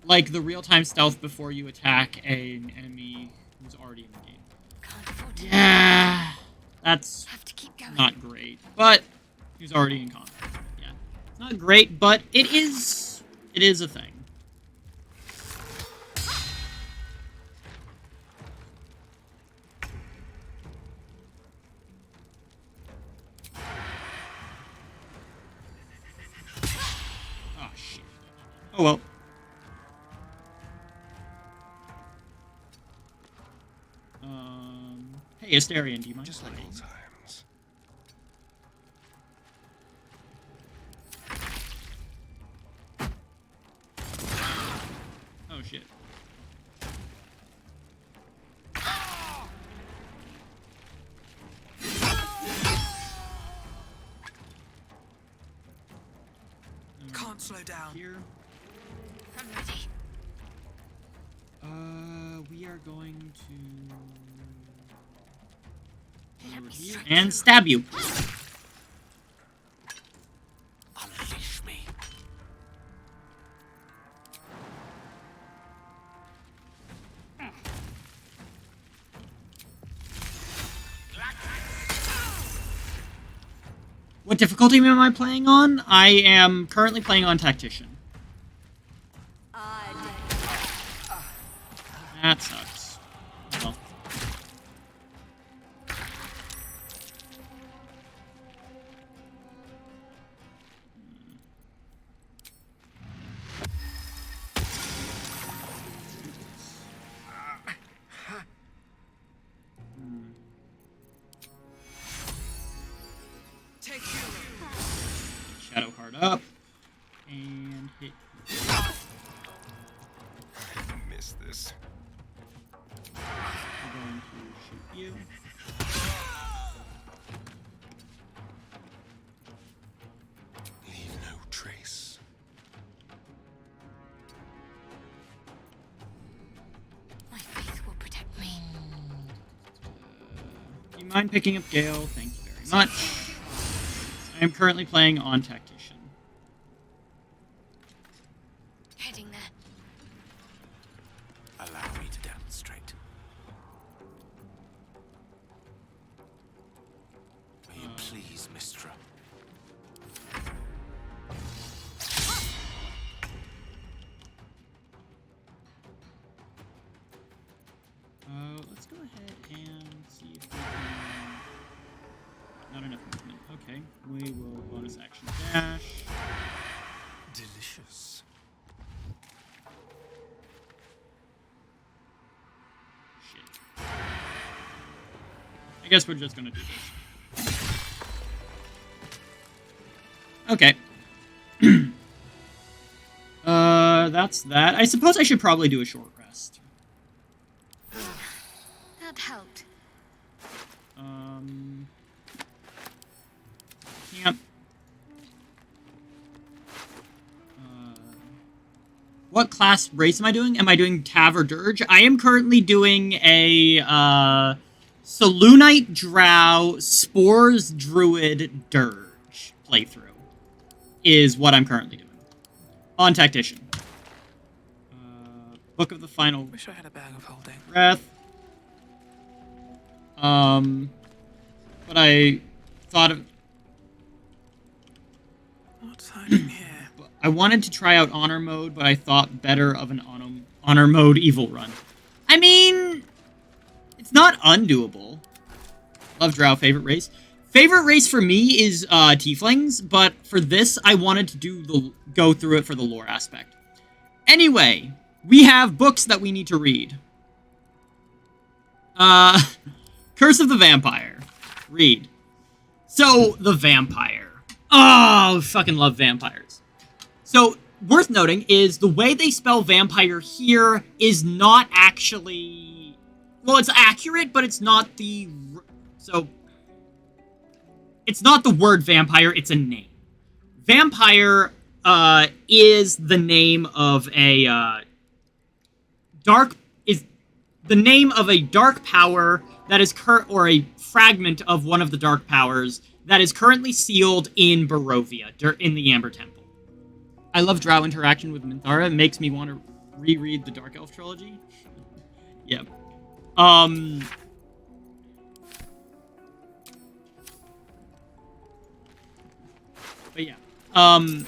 Like the real-time stealth before you attack an enemy who's already in the game. Yeah, that's not great, but who's already in combat. Yeah, it's not great, but it is a thing. Oh shit. Oh well. Hey, Asterion, do you mind? Just like old times. Oh shit. Can't slow down. Here. I'm ready. We are going to and stab you. Unleash me. What difficulty am I playing on? I am currently playing on Tactician. That sucks. Well. up and hit. I missed this. I'm going to shoot you. Leave no trace. My faith will protect me. Do you mind picking up Gale? Thank you very much. I am currently playing on Tactician. Heading there. Allow me to demonstrate. May you please, Mistra. Let's go ahead and see if we can... Not enough movement. Okay, we will bonus action dash. Delicious. Shit. I guess we're just gonna do this. Okay. That's that. I suppose I should probably do a short rest. That helped. Camp. What class race am I doing? Am I doing Tav or Dirge? I am currently doing a Selûnite Drow Spores Druid Dirge playthrough. Is what I'm currently doing. On Tactician. Book of the Final Wish I had a bag of holding. Breath. But I thought of... What's hiding here? I wanted to try out Honor Mode, but I thought better of an Honor Mode Evil Run. I mean, it's not undoable. Love Drow, favorite race. Favorite race for me is Tieflings, but for this, I wanted to go through it for the lore aspect. Anyway, we have books that we need to read. Curse of the Vampire. Read. So, the Vampire. Oh, I fucking love vampires. So, worth noting is the way they spell vampire here is not actually... Well, it's accurate, but it's not the... So, it's not the word vampire, it's a name. Vampire is the name of a dark power that is or a fragment of one of the dark powers that is currently sealed in Barovia, in the Amber Temple. I love Drow interaction with Minthara. It makes me want to reread the Dark Elf trilogy. Yeah. But yeah. And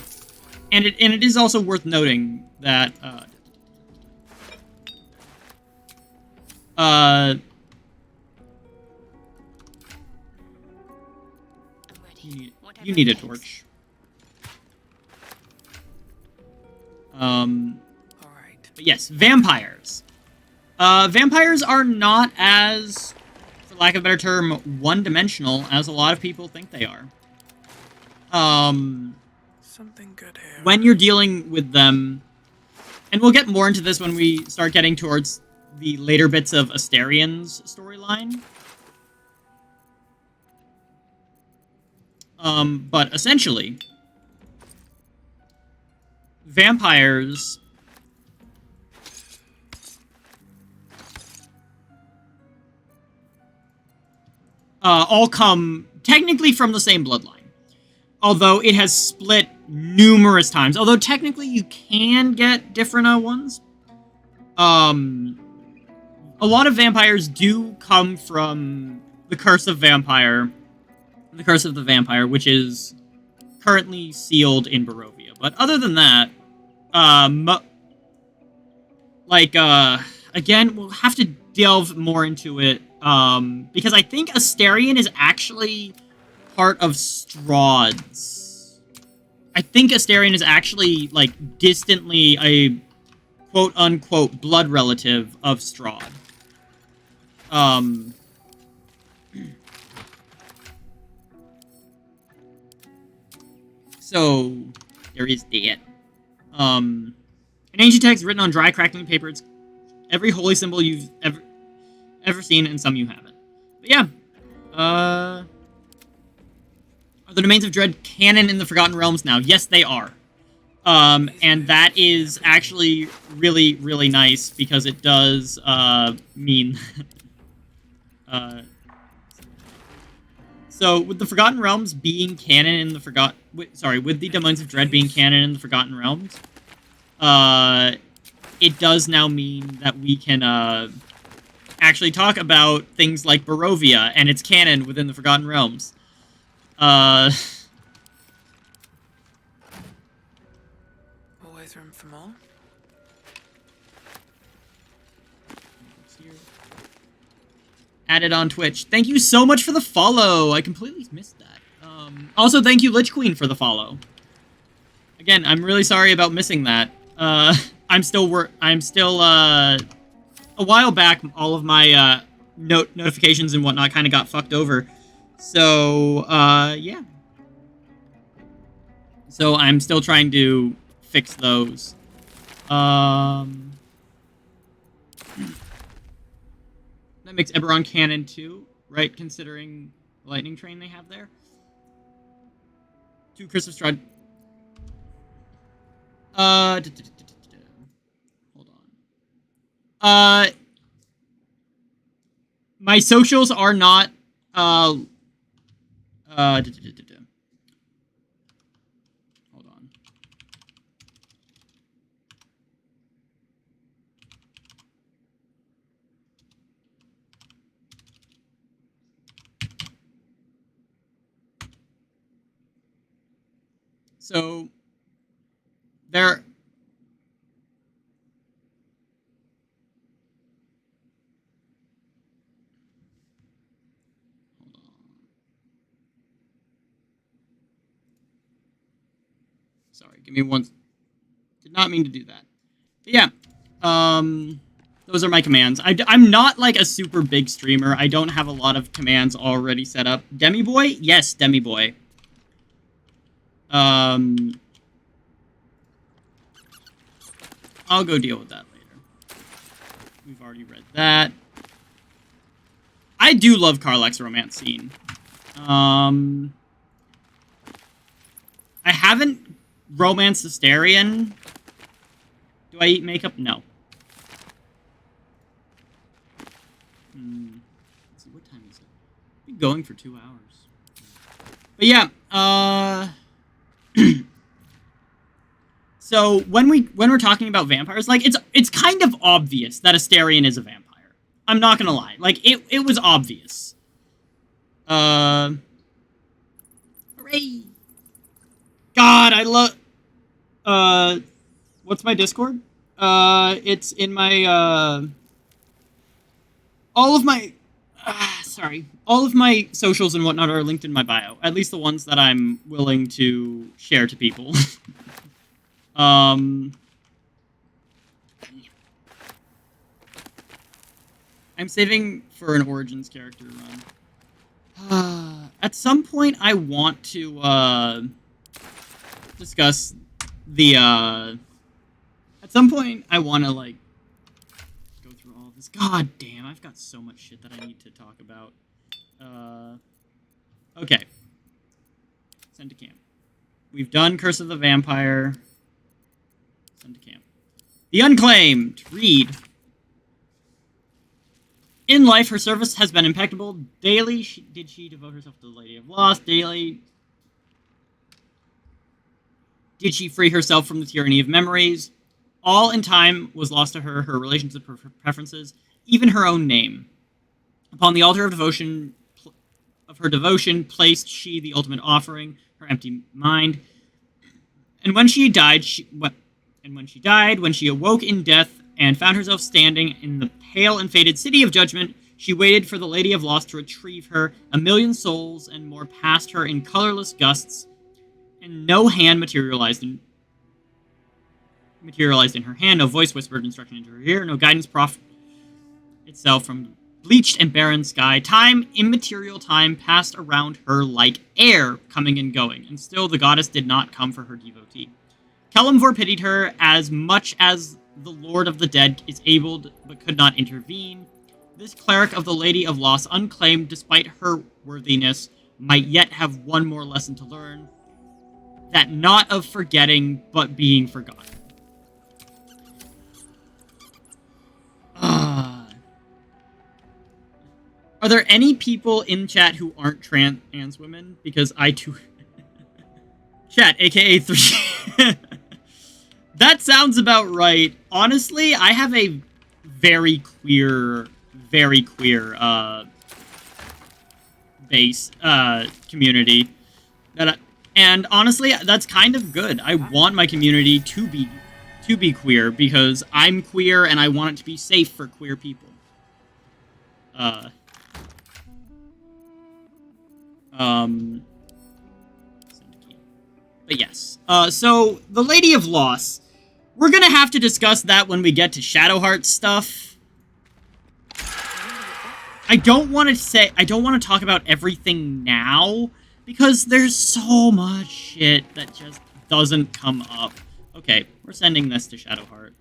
it is also worth noting that you need a torch. But yes, vampires. Vampires are not as, for lack of a better term, one-dimensional as a lot of people think they are. Something good here. When you're dealing with them, and we'll get more into this when we start getting towards the later bits of Asterian's storyline. But essentially, vampires all come technically from the same bloodline. Although it has split numerous times. Although technically you can get different ones. A lot of vampires do come from the Curse of Vampire. The Curse of the Vampire, which is currently sealed in Barovia. But other than that, again, we'll have to delve more into it. Because I think Asterion is actually part of Strahd's. I think Asterion is actually, like, distantly a quote-unquote blood relative of Strahd. So, there is that. In ancient texts written on dry, crackling paper, it's every holy symbol you've ever seen, and some you haven't. But yeah. Are the Domains of Dread canon in the Forgotten Realms now? Yes, they are. And that is actually really, really nice, because it does, mean... So, with the Forgotten Realms being canon in the with the Domains of Dread being canon in the Forgotten Realms, it does now mean that we can, actually talk about things like Barovia and its canon within the Forgotten Realms. Always room for more. Added on Twitch. Thank you so much for the follow. I completely missed that. Also, thank you, Lich Queen, for the follow. Again, I'm really sorry about missing that. I'm still a while back, all of my notifications and whatnot kind of got fucked over. So, yeah. So I'm still trying to fix those. That makes Eberron canon too, right? Considering the lightning train they have there. To Chris of Strahd. Hold on. My socials are not, hold on. So, there... Sorry, give me one... Did not mean to do that. But yeah, those are my commands. I'm not, like, a super big streamer. I don't have a lot of commands already set up. Demi Boy? Yes, Demi Boy. I'll go deal with that later. We've already read that. I do love Karlach's romance scene. I haven't romanced Astarion. Do I eat makeup? No. Let's see, what time is it? Been going for 2 hours. But yeah, so when we're talking about vampires, like it's kind of obvious that Astarion is a vampire. I'm not gonna lie, like it was obvious. Hooray! God, I love. What's my Discord? It's in my all of my socials and whatnot are linked in my bio. At least the ones that I'm willing to share to people. I'm saving for an Origins character run. At some point, I want to discuss the. At some point, I want to like go through all of this. God damn, I've got so much shit that I need to talk about. Okay. Send to camp. We've done Curse of the Vampire. Send to camp. The Unclaimed. Read. In life, her service has been impeccable. Daily, did she devote herself to the Lady of Lost. Daily, did she free herself from the tyranny of memories. All in time was lost to her, her relationships, her preferences, even her own name. Upon the altar of devotion, her devotion, placed she the ultimate offering, her empty mind. And when she died, when she awoke in death and found herself standing in the pale and faded city of judgment, she waited for the Lady of Lost to retrieve her. 1,000,000 souls and more passed her in colorless gusts, and no hand materialized in her hand, no voice whispered instruction into her ear, no guidance proffered itself from bleached and barren sky, time, immaterial time, passed around her like air, coming and going, and still the goddess did not come for her devotee. Kelemvor pitied her as much as the Lord of the Dead is able but could not intervene. This cleric of the Lady of Loss, unclaimed despite her worthiness, might yet have one more lesson to learn. That not of forgetting, but being forgotten. Are there any people in chat who aren't trans women? Because I too... Chat, aka 3. That sounds about right. Honestly, I have a very queer base community. And honestly, that's kind of good. I want my community to be queer because I'm queer and I want it to be safe for queer people. But yes. So, the Lady of Loss. We're gonna have to discuss that when we get to Shadowheart stuff. I don't want to talk about everything now, because there's so much shit that just doesn't come up. Okay, we're sending this to Shadowheart.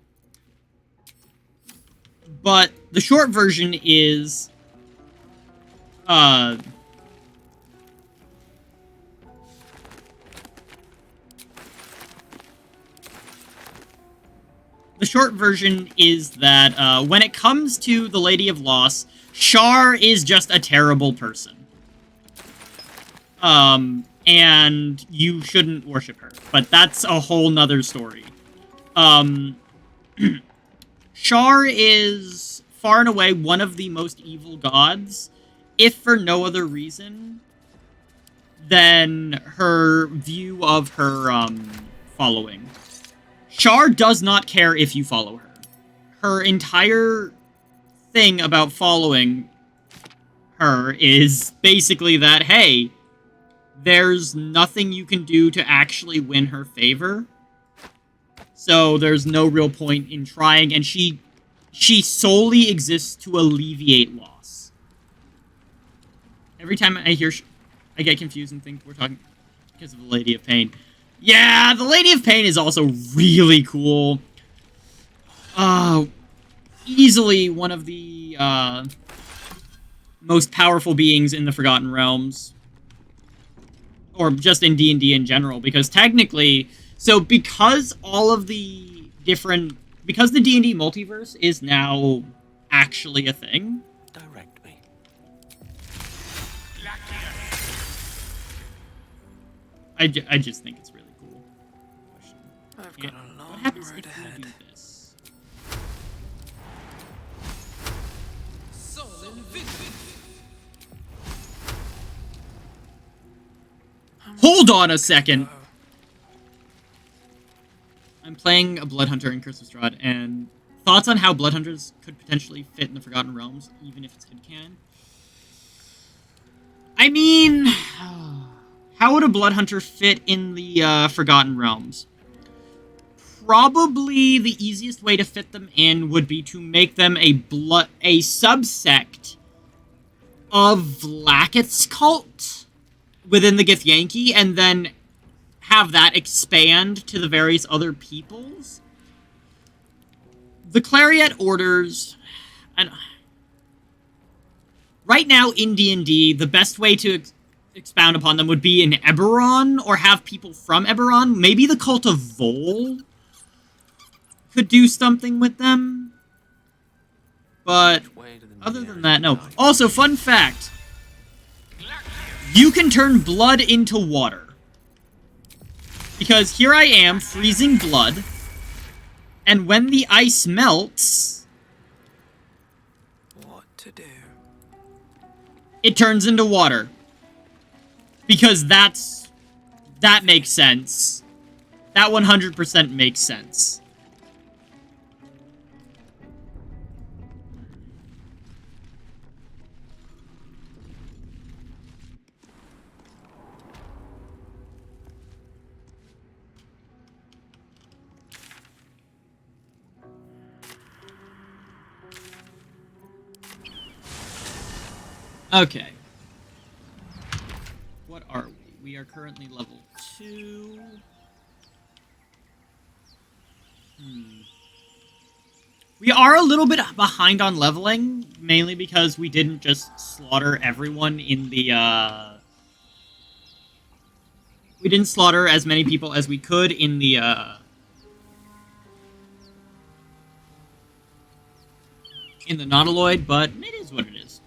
But the short version is... The short version is that when it comes to the Lady of Loss, Shar is just a terrible person. And you shouldn't worship her. But that's a whole nother story. Shar is far and away one of the most evil gods, if for no other reason than her view of her following. Shar does not care if you follow her. Her entire thing about following her is basically that, hey, there's nothing you can do to actually win her favor. So there's no real point in trying, and she solely exists to alleviate loss. Every time I hear I get confused and think we're talking because of the Lady of Pain. Yeah, the Lady of Pain is also really cool. Easily one of the most powerful beings in the Forgotten Realms. Or just in D&D in general, because technically... So, because all of the different... Because the D&D multiverse is now actually a thing... Direct me. I just think it's really cool. I've got a long what happens road if ahead. we do this? Hold on a second! I'm playing a Bloodhunter in Curse of Strahd, and thoughts on how Bloodhunters could potentially fit in the Forgotten Realms, even if it's headcanon? I mean... How would a Bloodhunter fit in the Forgotten Realms? Probably the easiest way to fit them in would be to make them a subsect of Vlaakith's cult within the Githyanki, and then have that expand to the various other peoples. The Clariot Orders... Right now in D&D, the best way to expound upon them would be in Eberron, or have people from Eberron. Maybe the Cult of Vol could do something with them. But other than that, no. Also, fun fact. You can turn blood into water. Because here I am, freezing blood. And when the ice melts... What to do? It turns into water. Because that makes sense. That 100% makes sense. Okay. What are we? We are currently level 2. We are a little bit behind on leveling, mainly because we didn't just slaughter everyone in the, we didn't slaughter as many people as we could in the, Nautiloid, but it is what it is.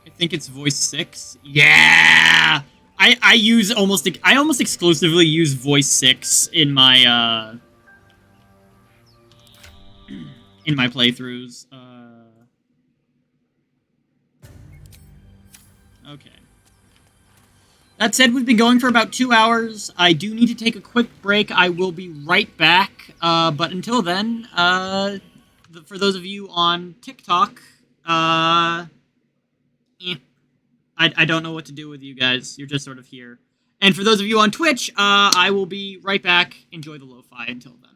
I think it's voice 6. Yeah! I use almost exclusively use voice 6 in my playthroughs. Okay. That said, we've been going for about 2 hours. I do need to take a quick break. I will be right back. But until then, for those of you on TikTok, I don't know what to do with you guys. You're just sort of here. And for those of you on Twitch, I will be right back. Enjoy the lo-fi until then.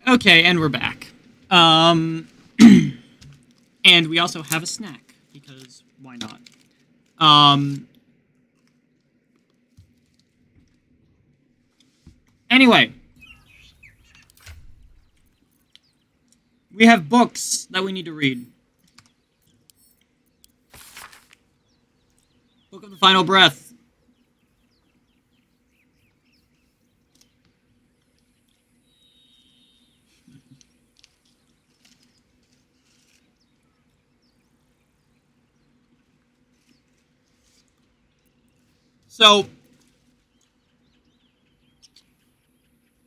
Okay, and we're back. And we also have a snack, because why not? Anyway. We have books that we need to read. Book of the Final Breath. So,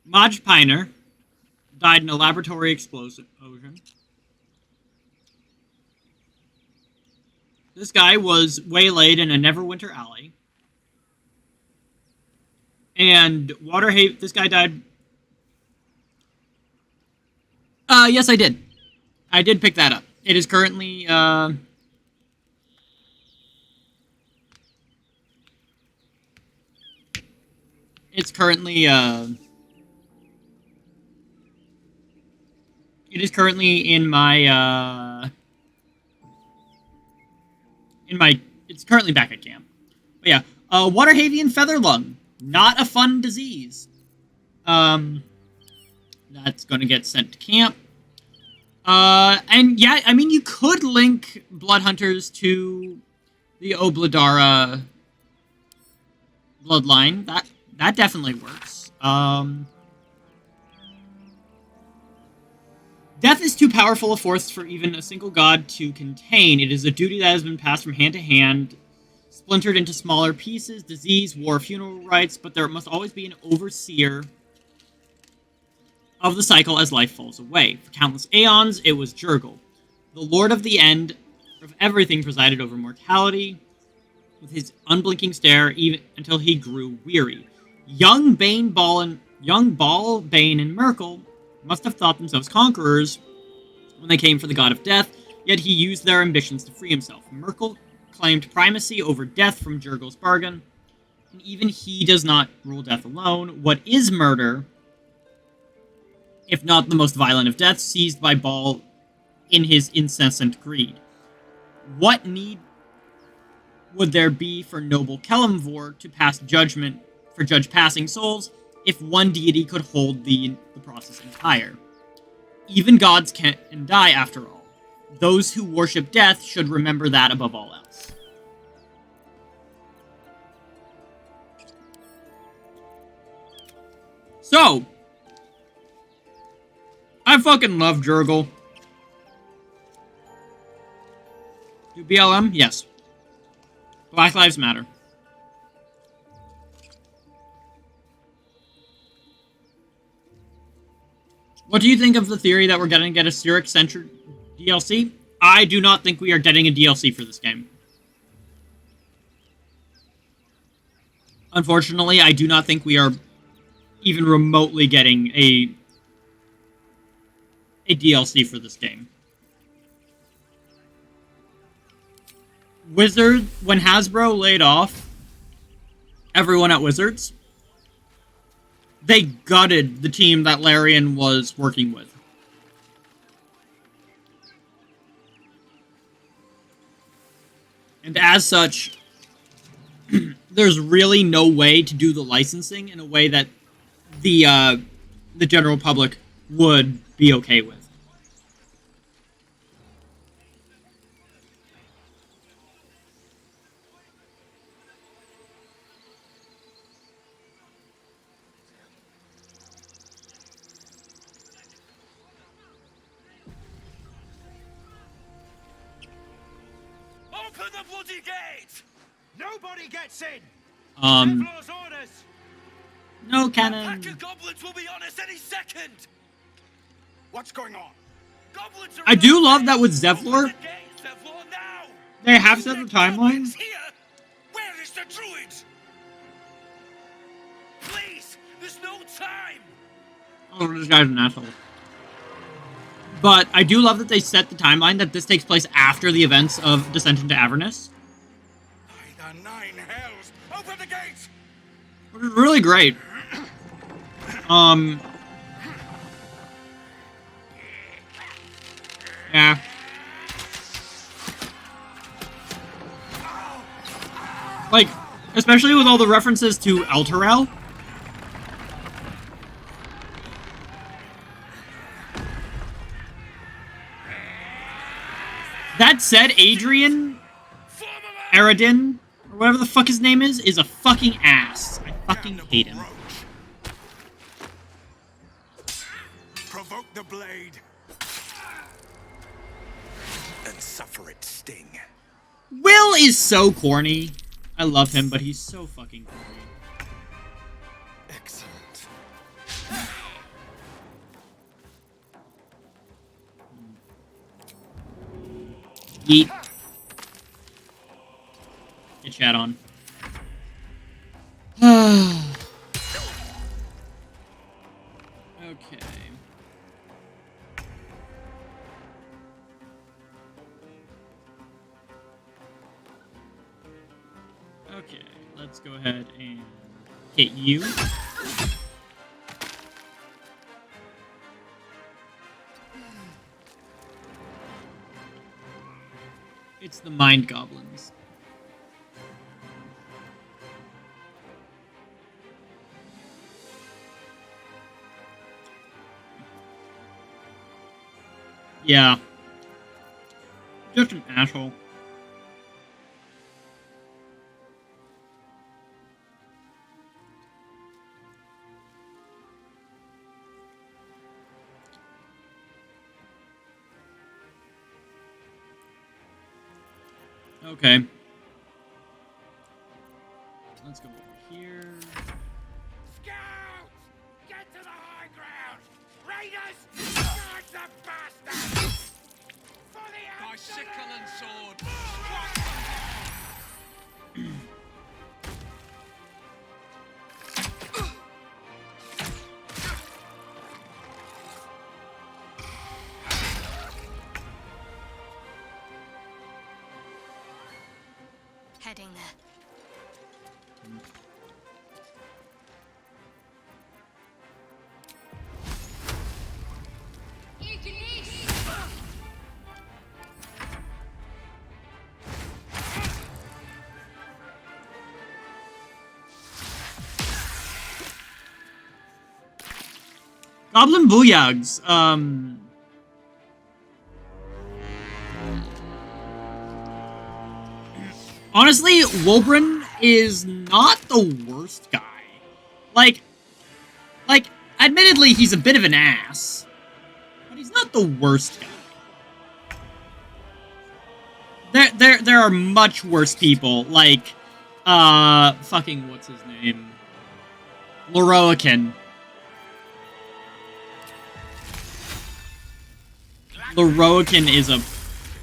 Maj Piner died in a laboratory explosion. This guy was waylaid in a Neverwinter alley. And Waterhaven, this guy died. Yes, I did. I did pick that up. It is currently, It's currently, it is currently in my, it's currently back at camp. But yeah, Waterhavian Featherlung. Not a fun disease. That's gonna get sent to camp. And yeah, I mean, you could link Blood Hunters to the Obladara bloodline. That definitely works. Death is too powerful a force for even a single god to contain. It is a duty that has been passed from hand to hand, splintered into smaller pieces, disease, war, funeral rites, but there must always be an overseer of the cycle as life falls away. For countless aeons, it was Jurgle. The Lord of the End of everything presided over mortality with his unblinking stare even until he grew weary. Young Ball, Bane, and Merkel must have thought themselves conquerors when they came for the god of death, yet he used their ambitions to free himself. Merkel claimed primacy over death from Jurgel's bargain, and even he does not rule death alone. What is murder, if not the most violent of deaths, seized by Ball in his incessant greed? What need would there be for noble Kelemvor to pass judgment for judge passing souls if one deity could hold the process entire? Even gods can die after all. Those who worship death should remember that above all else. So, I fucking love Jurgel. Do BLM? Yes. Black Lives Matter. What do you think of the theory that we're going to get a Cyric-centered DLC? I do not think we are getting a DLC for this game. Unfortunately, I do not think we are even remotely getting a DLC for this game. Wizard, when Hasbro laid off everyone at Wizards, they gutted the team that Larian was working with. And as such, there's really no way to do the licensing in a way that the general public would be okay with. Open the bloody gate! Nobody gets in! Orders! No A cannon. pack of goblins will be on us any second! What's going on? Goblins are I do on love us. that with Open Zevlor, the gate, Zevlor, now! they have set the timeline. Goblins here! Where is the druid? Please, there's no time! Oh, this guy's an asshole. But I do love that they set the timeline that this takes place after the events of Descent into Avernus. By the nine hells! Open the gate! Which is really great. Yeah. Like, especially with all the references to Elturel. That said, Adrian Aradin, or whatever the fuck his name is a fucking ass. I fucking hate him. Provoke the blade and suffer its sting. Will is so corny. I love him, but he's so fucking corny. Excellent. Yeet. Get chat on. Okay. Okay, let's go ahead and hit you. It's the Mind Goblins. Yeah. Just an asshole. Okay. Let's go over here. Scouts! Get to the high ground! Raiders! Charge the bastards! For the sickle and sword. Heading there. Goblin Booyags. Honestly, Wolbrin is not the worst guy. Like, admittedly, he's a bit of an ass, but he's not the worst guy. There are much worse people, like, fucking, what's his name? Loroakin. Loroakin is a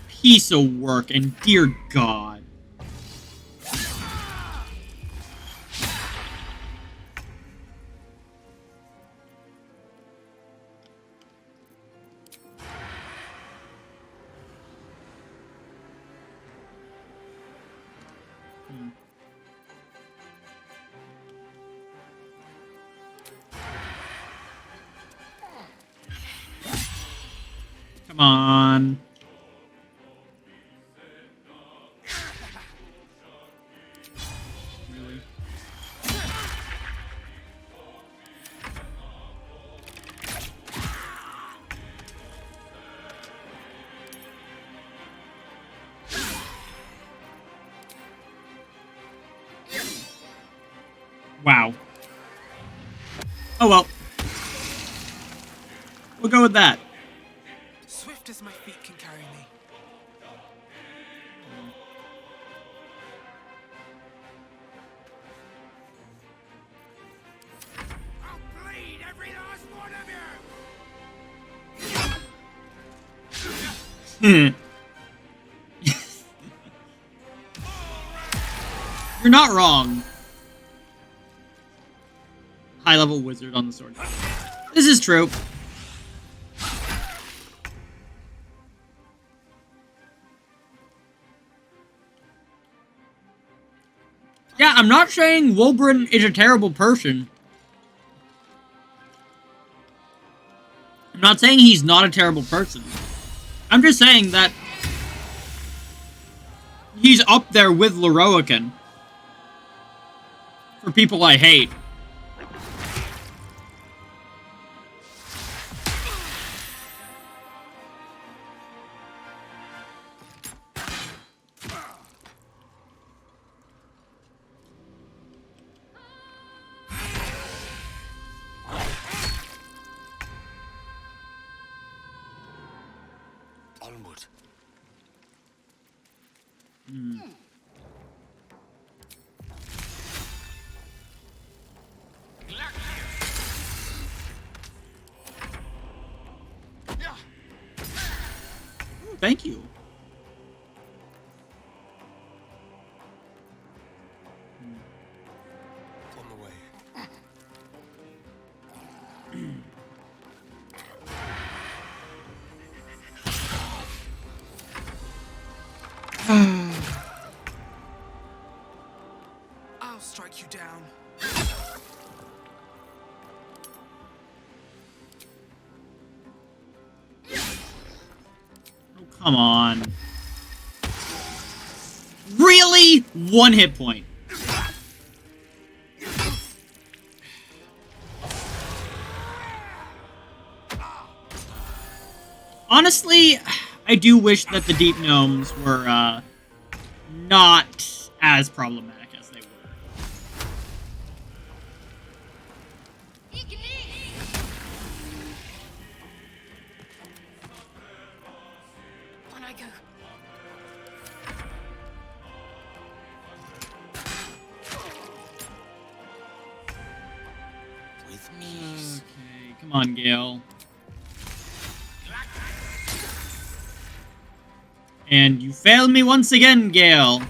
piece of work, and dear God. Come on. Really? Wow. Oh well. We'll go with that. Swift as my feet can carry me. I'll bleed every last one of you! You're not wrong. High-level wizard on the sword. This is true. Yeah, I'm not saying Wolbrin is a terrible person. I'm not saying he's not a terrible person. I'm just saying that he's up there with Loroakin for people I hate. Onward. Thank you. On the way. I'll strike you down. Oh, come on. Really? 1 hit point. Honestly, I do wish that the deep gnomes were, not as problematic as they were. On I go. With peace. Okay, come on, Gale. And you failed me once again, Gale.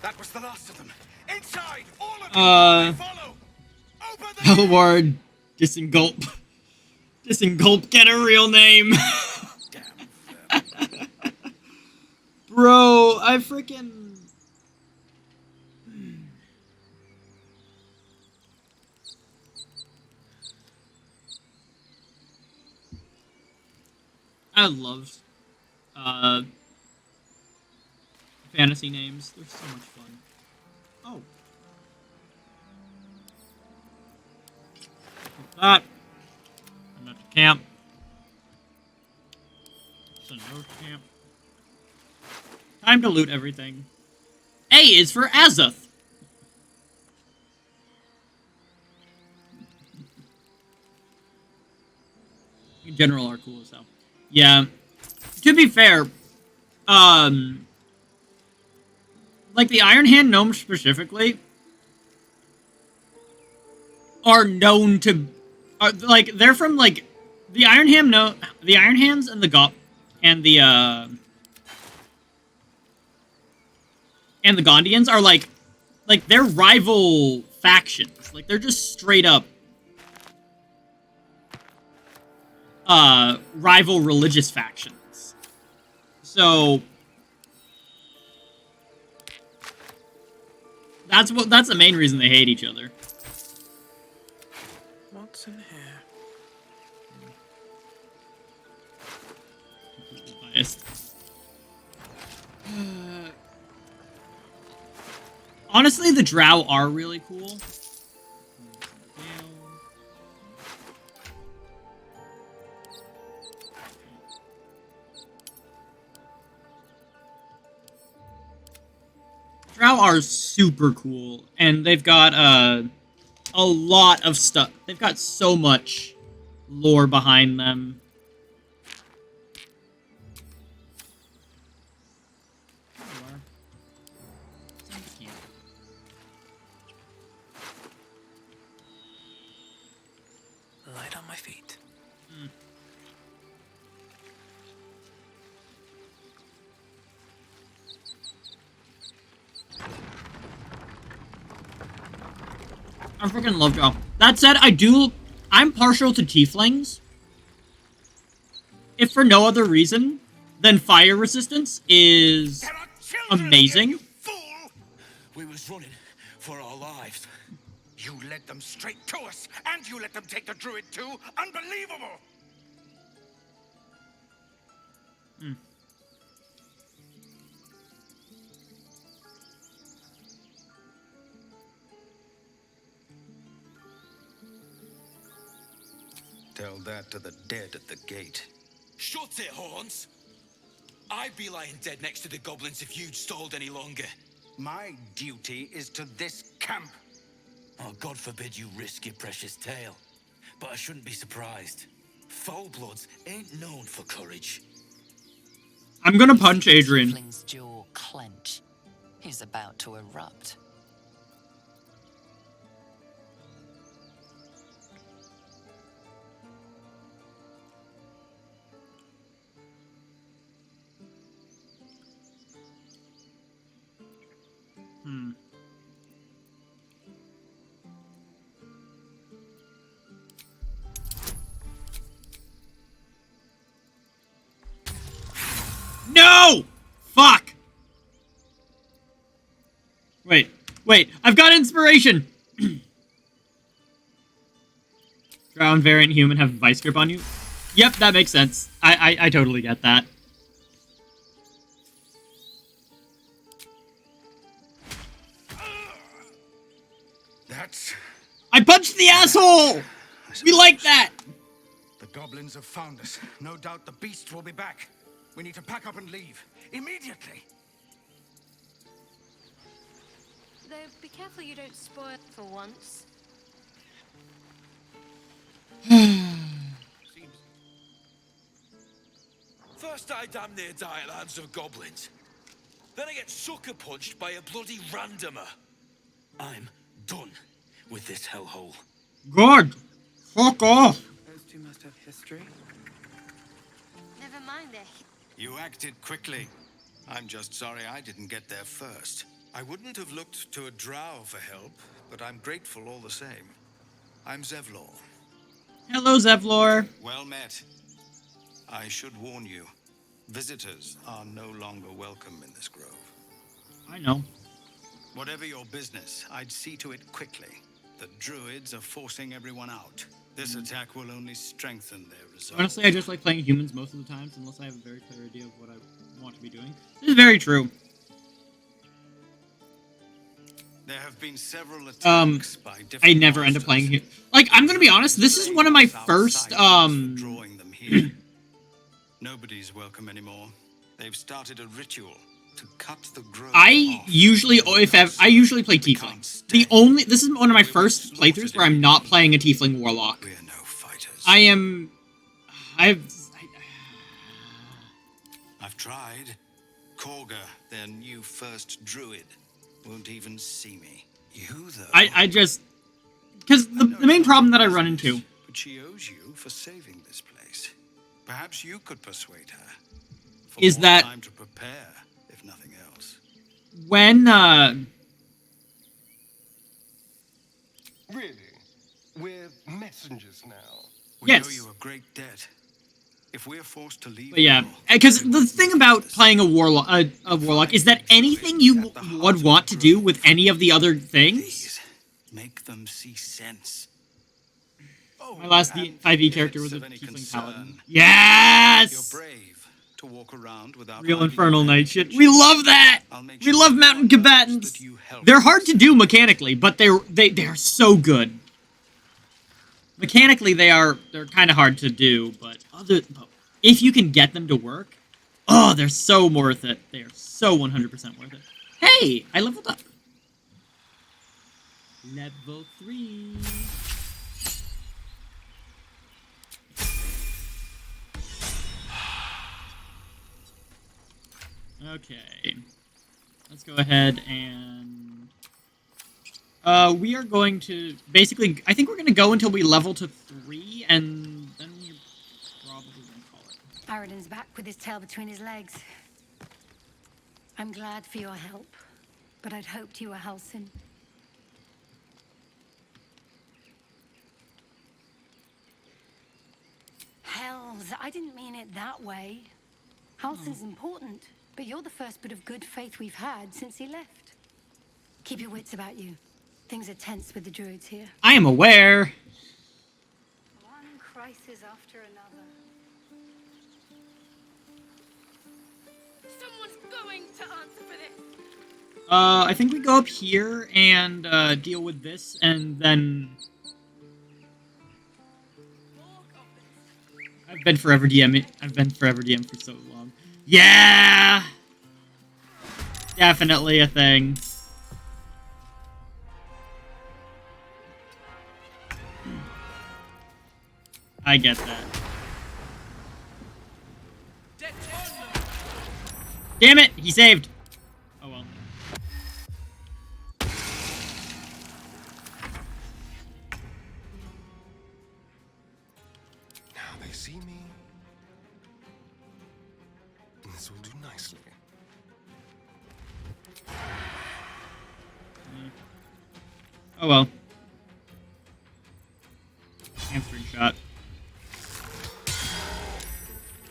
That was the last of them. Inside, all of you. Follow. Hellward, Disengulp. Disengulp, get a real name. Bro, I freaking... I love fantasy names. They're so much fun. Oh. That. I'm at the camp. It's a no camp. Time to loot everything. A is for Azoth. In general are cool as hell. Yeah. To be fair, like the Iron Hand gnomes specifically are known to, like they're from like the Iron Hand the Iron Hands and the Gondians are like they're rival factions. Like they're just straight up rival religious factions. So that's the main reason they hate each other. What's in here? Biased. Honestly, the drow are really cool. Drow are super cool, and they've got a lot of stuff. They've got so much lore behind them. Light on my feet. I freaking love drow. That said, I'm partial to tieflings. If for no other reason than fire resistance is amazing. Here, you fool! We was running for our lives. You led them straight to us, and you let them take the druid too. Unbelievable! Tell that to the dead at the gate. Shut it, Horns! I'd be lying dead next to the goblins if you'd stalled any longer. My duty is to this camp. Oh, God forbid you risk your precious tail. But I shouldn't be surprised. Foulbloods ain't known for courage. I'm gonna punch Adrian. Tiefling's jaw clench. He's about to erupt. No! Fuck! Wait, I've got inspiration! Drow and variant human have vice grip on you? Yep, that makes sense. I totally get that. I punched the asshole! We like that! The goblins have found us. No doubt the beasts will be back. We need to pack up and leave. Immediately! Though, be careful you don't spoil for once. First I damn near die at the hands of goblins. Then I get sucker punched by a bloody randomer. I'm done. with this hellhole. Good. Fuck off. Those two must have history. Never mind their You acted quickly. I'm just sorry I didn't get there first. I wouldn't have looked to a drow for help, but I'm grateful all the same. I'm Zevlor. Hello, Zevlor. Well met. I should warn you, visitors are no longer welcome in this grove. I know. Whatever your business, I'd see to it quickly. The druids are forcing everyone out. This attack will only strengthen their resolve. Honestly, I just like playing humans most of the times, unless I have a very clear idea of what I want to be doing. This is very true. There have been several attacks by different I never end up playing here. Like, I'm gonna be honest, this is one of my first, drawing them here. Nobody's welcome anymore. They've started a ritual to cut the grove I off. usually play Tiefling. This is one of my first playthroughs where I'm not playing a Tiefling Warlock. We're no fighters. I've tried. Korga, their new first druid, won't even see me. You, though. I just... Because the main problem that I run into... But she owes you for saving this place. Perhaps you could persuade her. For is more that... time to prepare, if nothing else. When, Really? We're messengers now. We yes. owe you a great debt. If we're forced to leave, But yeah, because the thing about playing a warlock is that anything you would want to do with any of the other things... Make them see sense. My last 5e character was a Tiefling Paladin. Yes! You're brave to walk around without Real Infernal Knight shit. We love that! We love mountain combatants! They're hard to do mechanically, but they're so good. Mechanically, they're kind of hard to do, but if you can get them to work, oh, they're so worth it. They are so 100% worth it. Hey, I leveled up. Level 3. Okay. Let's go ahead and... we are going to... Basically, I think we're going to go until we level to 3, and then you're probably going to call it. Aradin's back with his tail between his legs. I'm glad for your help, but I'd hoped you were Halsin. Hells, I didn't mean it that way. Halsin's important, but you're the first bit of good faith we've had since he left. Keep your wits about you. Things are tense with the druids here. I am aware. One crisis after another. Someone's going to answer for this. I think we go up here and deal with this, and then... I've been forever DM for so long. Yeah! Definitely a thing. I get that. Damn it! He saved! Oh well. Now they see me. This will do nicely. Oh well. Hamstring shot.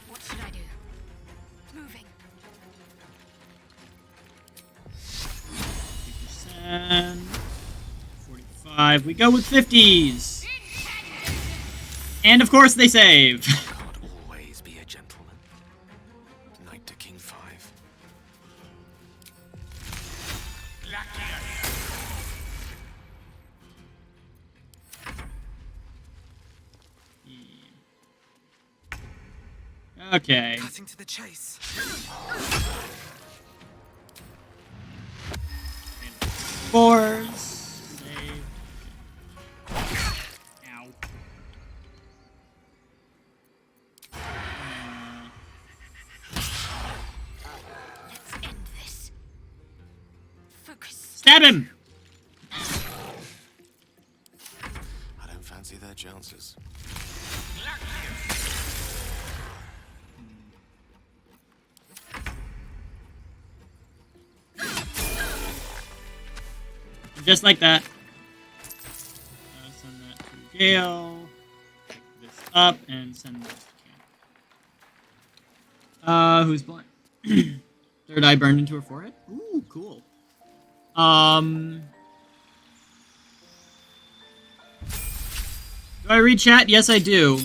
What should I do? Moving. 50%. 45. We go with 50s. And of course they save. God always be a gentleman. Knight to King 5. Okay. Cutting to the chase. Fours. Save. Ow. Let's end this. Focus. Stab him! Fancy their chances. Just like that. Send that to jail. Pick this up and send this to camp. Who's blind? Third eye burned into her forehead? Ooh, cool. Do I read chat? Yes, I do.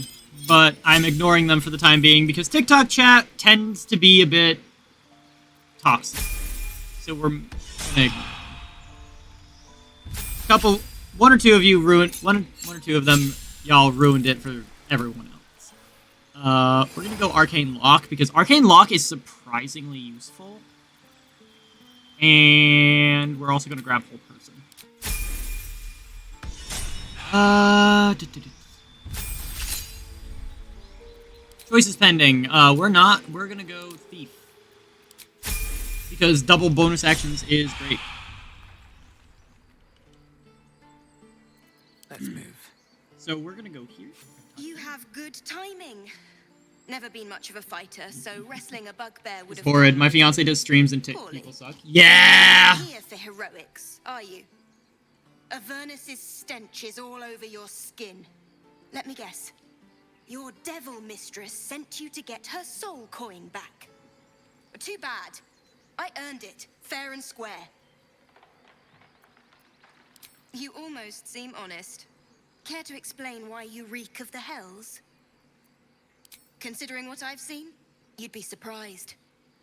But I'm ignoring them for the time being because TikTok chat tends to be a bit toxic. So we're gonna ignore one or two of you ruined, one or two of them, y'all ruined it for everyone else. We're gonna go Arcane Lock, because Arcane Lock is surprisingly useful. And we're also gonna grab Whole Person. Choices pending. We're gonna go Thief. Because double bonus actions is great. Let's move. So we're gonna go here. You have good timing. Never been much of a fighter, so wrestling a bugbear would have... Horrid. My fiance does streams and people suck. Yeah! You're not here for heroics, are you? Avernus's stench is all over your skin. Let me guess. Your devil mistress sent you to get her soul coin back. Too bad. I earned it, fair and square. You almost seem honest. Care to explain why you reek of the hells? Considering what I've seen, you'd be surprised.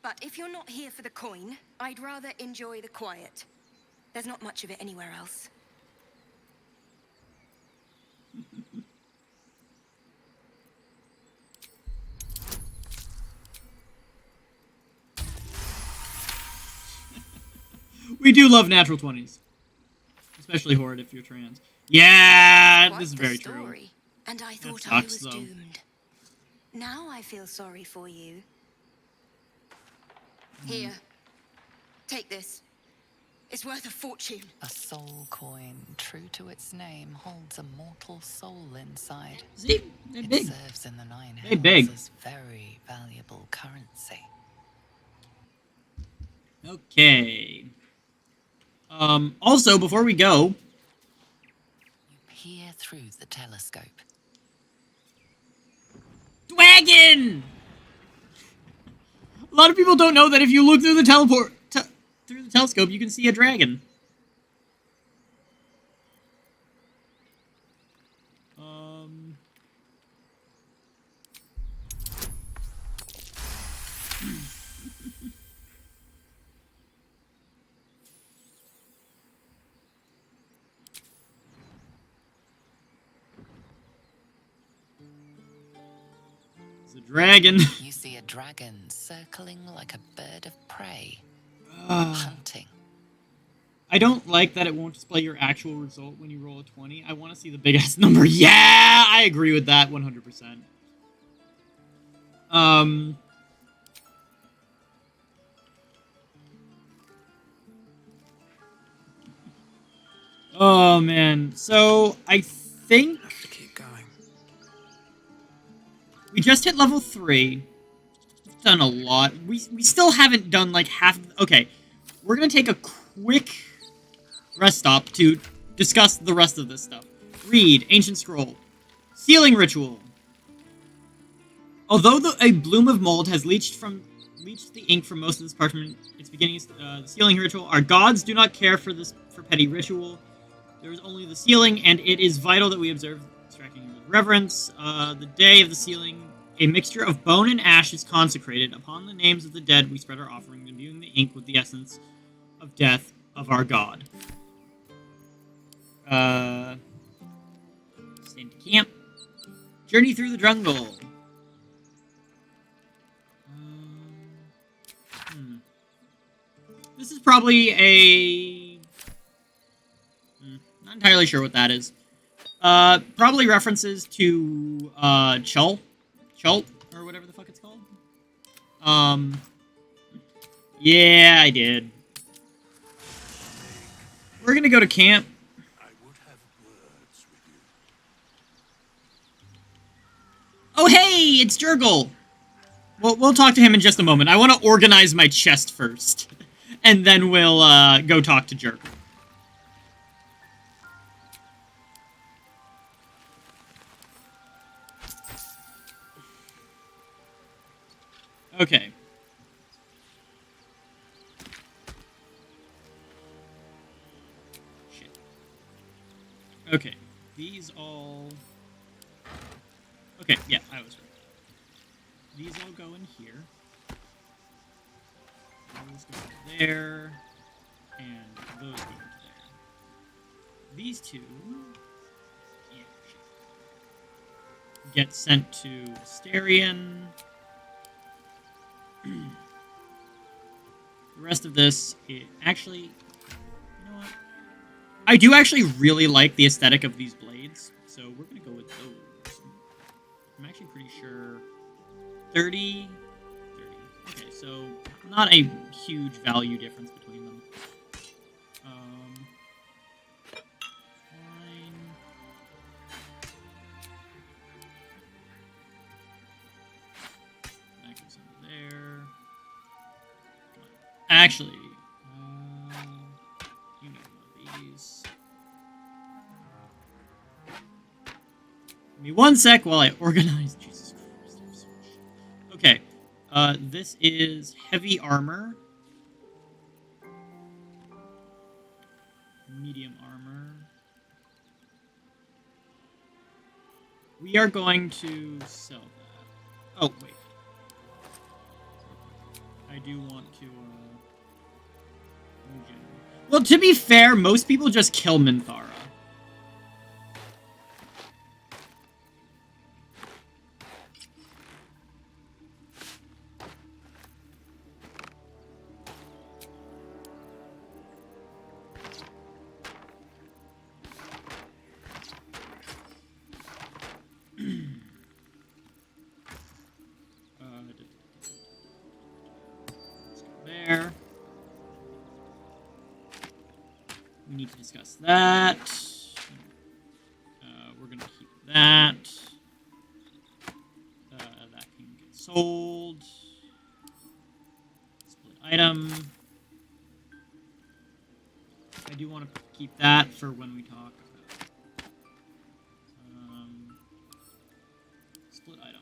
But if you're not here for the coin, I'd rather enjoy the quiet. There's not much of it anywhere else. We do love natural 20s. Especially Horrid if you're trans. Yeah, Quite this is the very story. true. And I That thought I sucks, was though. doomed. Now I feel sorry for you. Here. Take this. It's worth a fortune. A soul coin, true to its name, holds a mortal soul inside. See? They're It big. serves in the Nine They're Hells big. as very valuable currency. Okay. Also, before we go... You peer through the telescope. Dragon! A lot of people don't know that if you look through the through the telescope, you can see a dragon. It's a dragon. You see a dragon circling like a bird of prey, hunting. I don't like that it won't display your actual result when you roll a 20. I want to see the big-ass number. Yeah! I agree with that 100%. Oh, man. So, I think... Have to keep going. We just hit level 3. We've done a lot. We still haven't done, like, half... Okay. We're gonna take a quick rest stop to discuss the rest of this stuff. Read. Ancient Scroll. Sealing Ritual. Although a bloom of mold has leached the ink from most of this parchment, its beginning the sealing ritual. Our gods do not care for petty ritual. There is only the sealing, and it is vital that we observe extracting with reverence. The day of the sealing, a mixture of bone and ash is consecrated. Upon the names of the dead, we spread our offering, imbuing the ink with the essence of death of our god. Stand to camp. Journey through the jungle. This is probably a... not entirely sure what that is. Probably references to, Chult, or whatever the fuck it's called. Yeah, I did. We're gonna go to camp. I would have words with you. Oh, hey, it's Jurgle! We'll talk to him in just a moment. I want to organize my chest first. And then we'll go talk to Jurgle. Okay. Shit. Okay. These all... Okay, yeah, I was right. These all go in here. Those go there. And those go into there. These two... Yeah, shit. Get sent to Asterion. The rest of this, actually, you know what? I do actually really like the aesthetic of these blades, so we're going to go with those. I'm actually pretty sure 30, 30. Okay, so not a huge value difference between them. Fine. That goes into there. Actually, you need one of these. Give me one sec while I organize. Jesus Christ, I have so much shit. Okay, this is heavy armor. Medium armor. We are going to sell that. Oh, wait. I do want to, well, to be fair, most people just kill Minthara. There. We need to discuss that. We're going to keep that. That can get sold. Split item. I do want to keep that for when we talk about split item.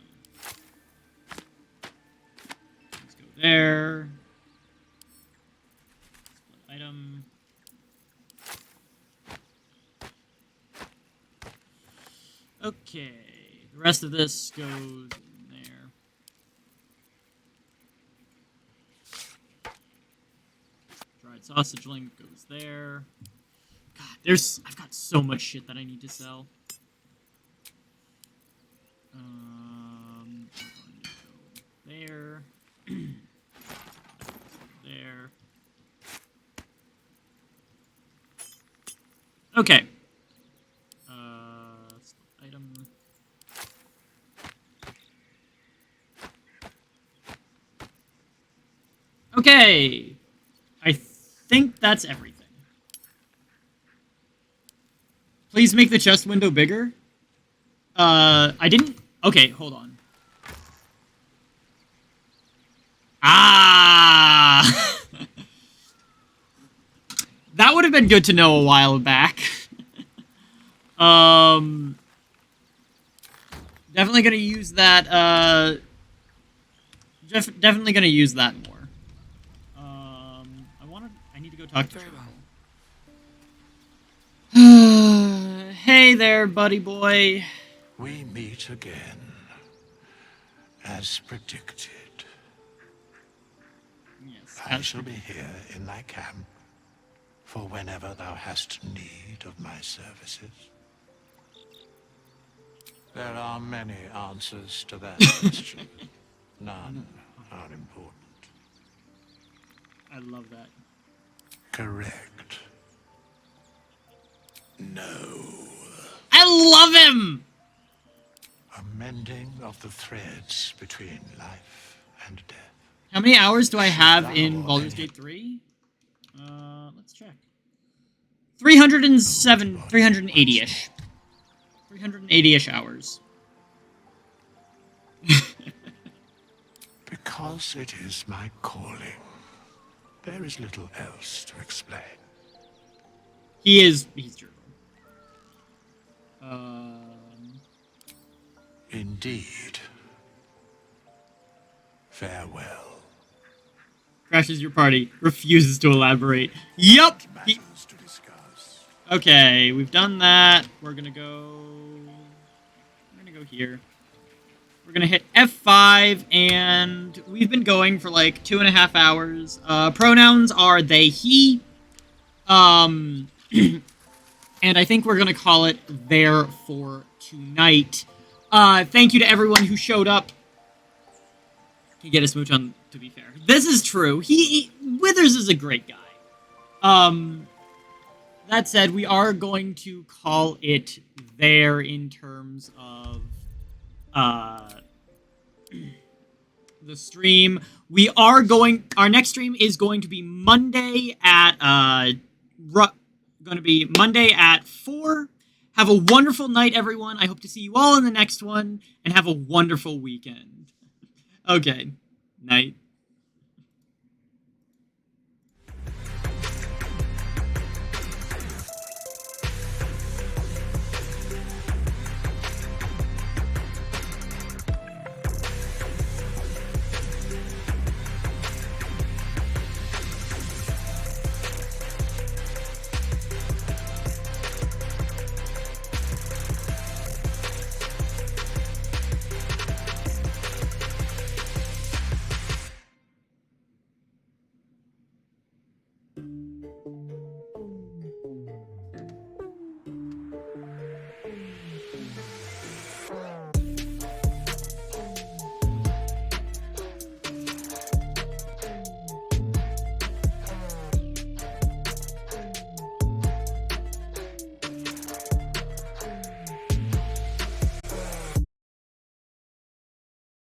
Let's go there. Split item. Okay, the rest of this goes in there. Dried sausage link goes there. God, I've got so much shit that I need to sell. There. There. Okay. Item. Okay. I think that's everything. Please make the chest window bigger. I didn't... Okay, hold on. Ah! That would have been good to know a while back. Definitely gonna use that, definitely gonna use that more. I need to go talk to Joel. Hey there, buddy boy. We meet again, as predicted. Yes, I shall be here in thy camp for whenever thou hast need of my services. There are many answers to that question. None are important. I love that. Correct. No. I love him! A mending of the threads between life and death. How many hours do I have in Baldur's Gate 3? Let's check. 380-ish. 380-ish hours. Because it is my calling. There is little else to explain. He's true. Indeed. Farewell. Crashes your party. Refuses to elaborate. Yup! Okay, we've done that. We're gonna go here. We're gonna hit F5, and we've been going for like 2.5 hours. Pronouns are they, he. And I think we're gonna call it there for tonight. Thank you to everyone who showed up. Can get a smooch on, to be fair. This is true. Withers is a great guy. That said, we are going to call it there in terms of the stream. Our next stream is going to be Monday at 4. Have a wonderful night, everyone. I hope to see you all in the next one, and have a wonderful weekend. Okay. Night.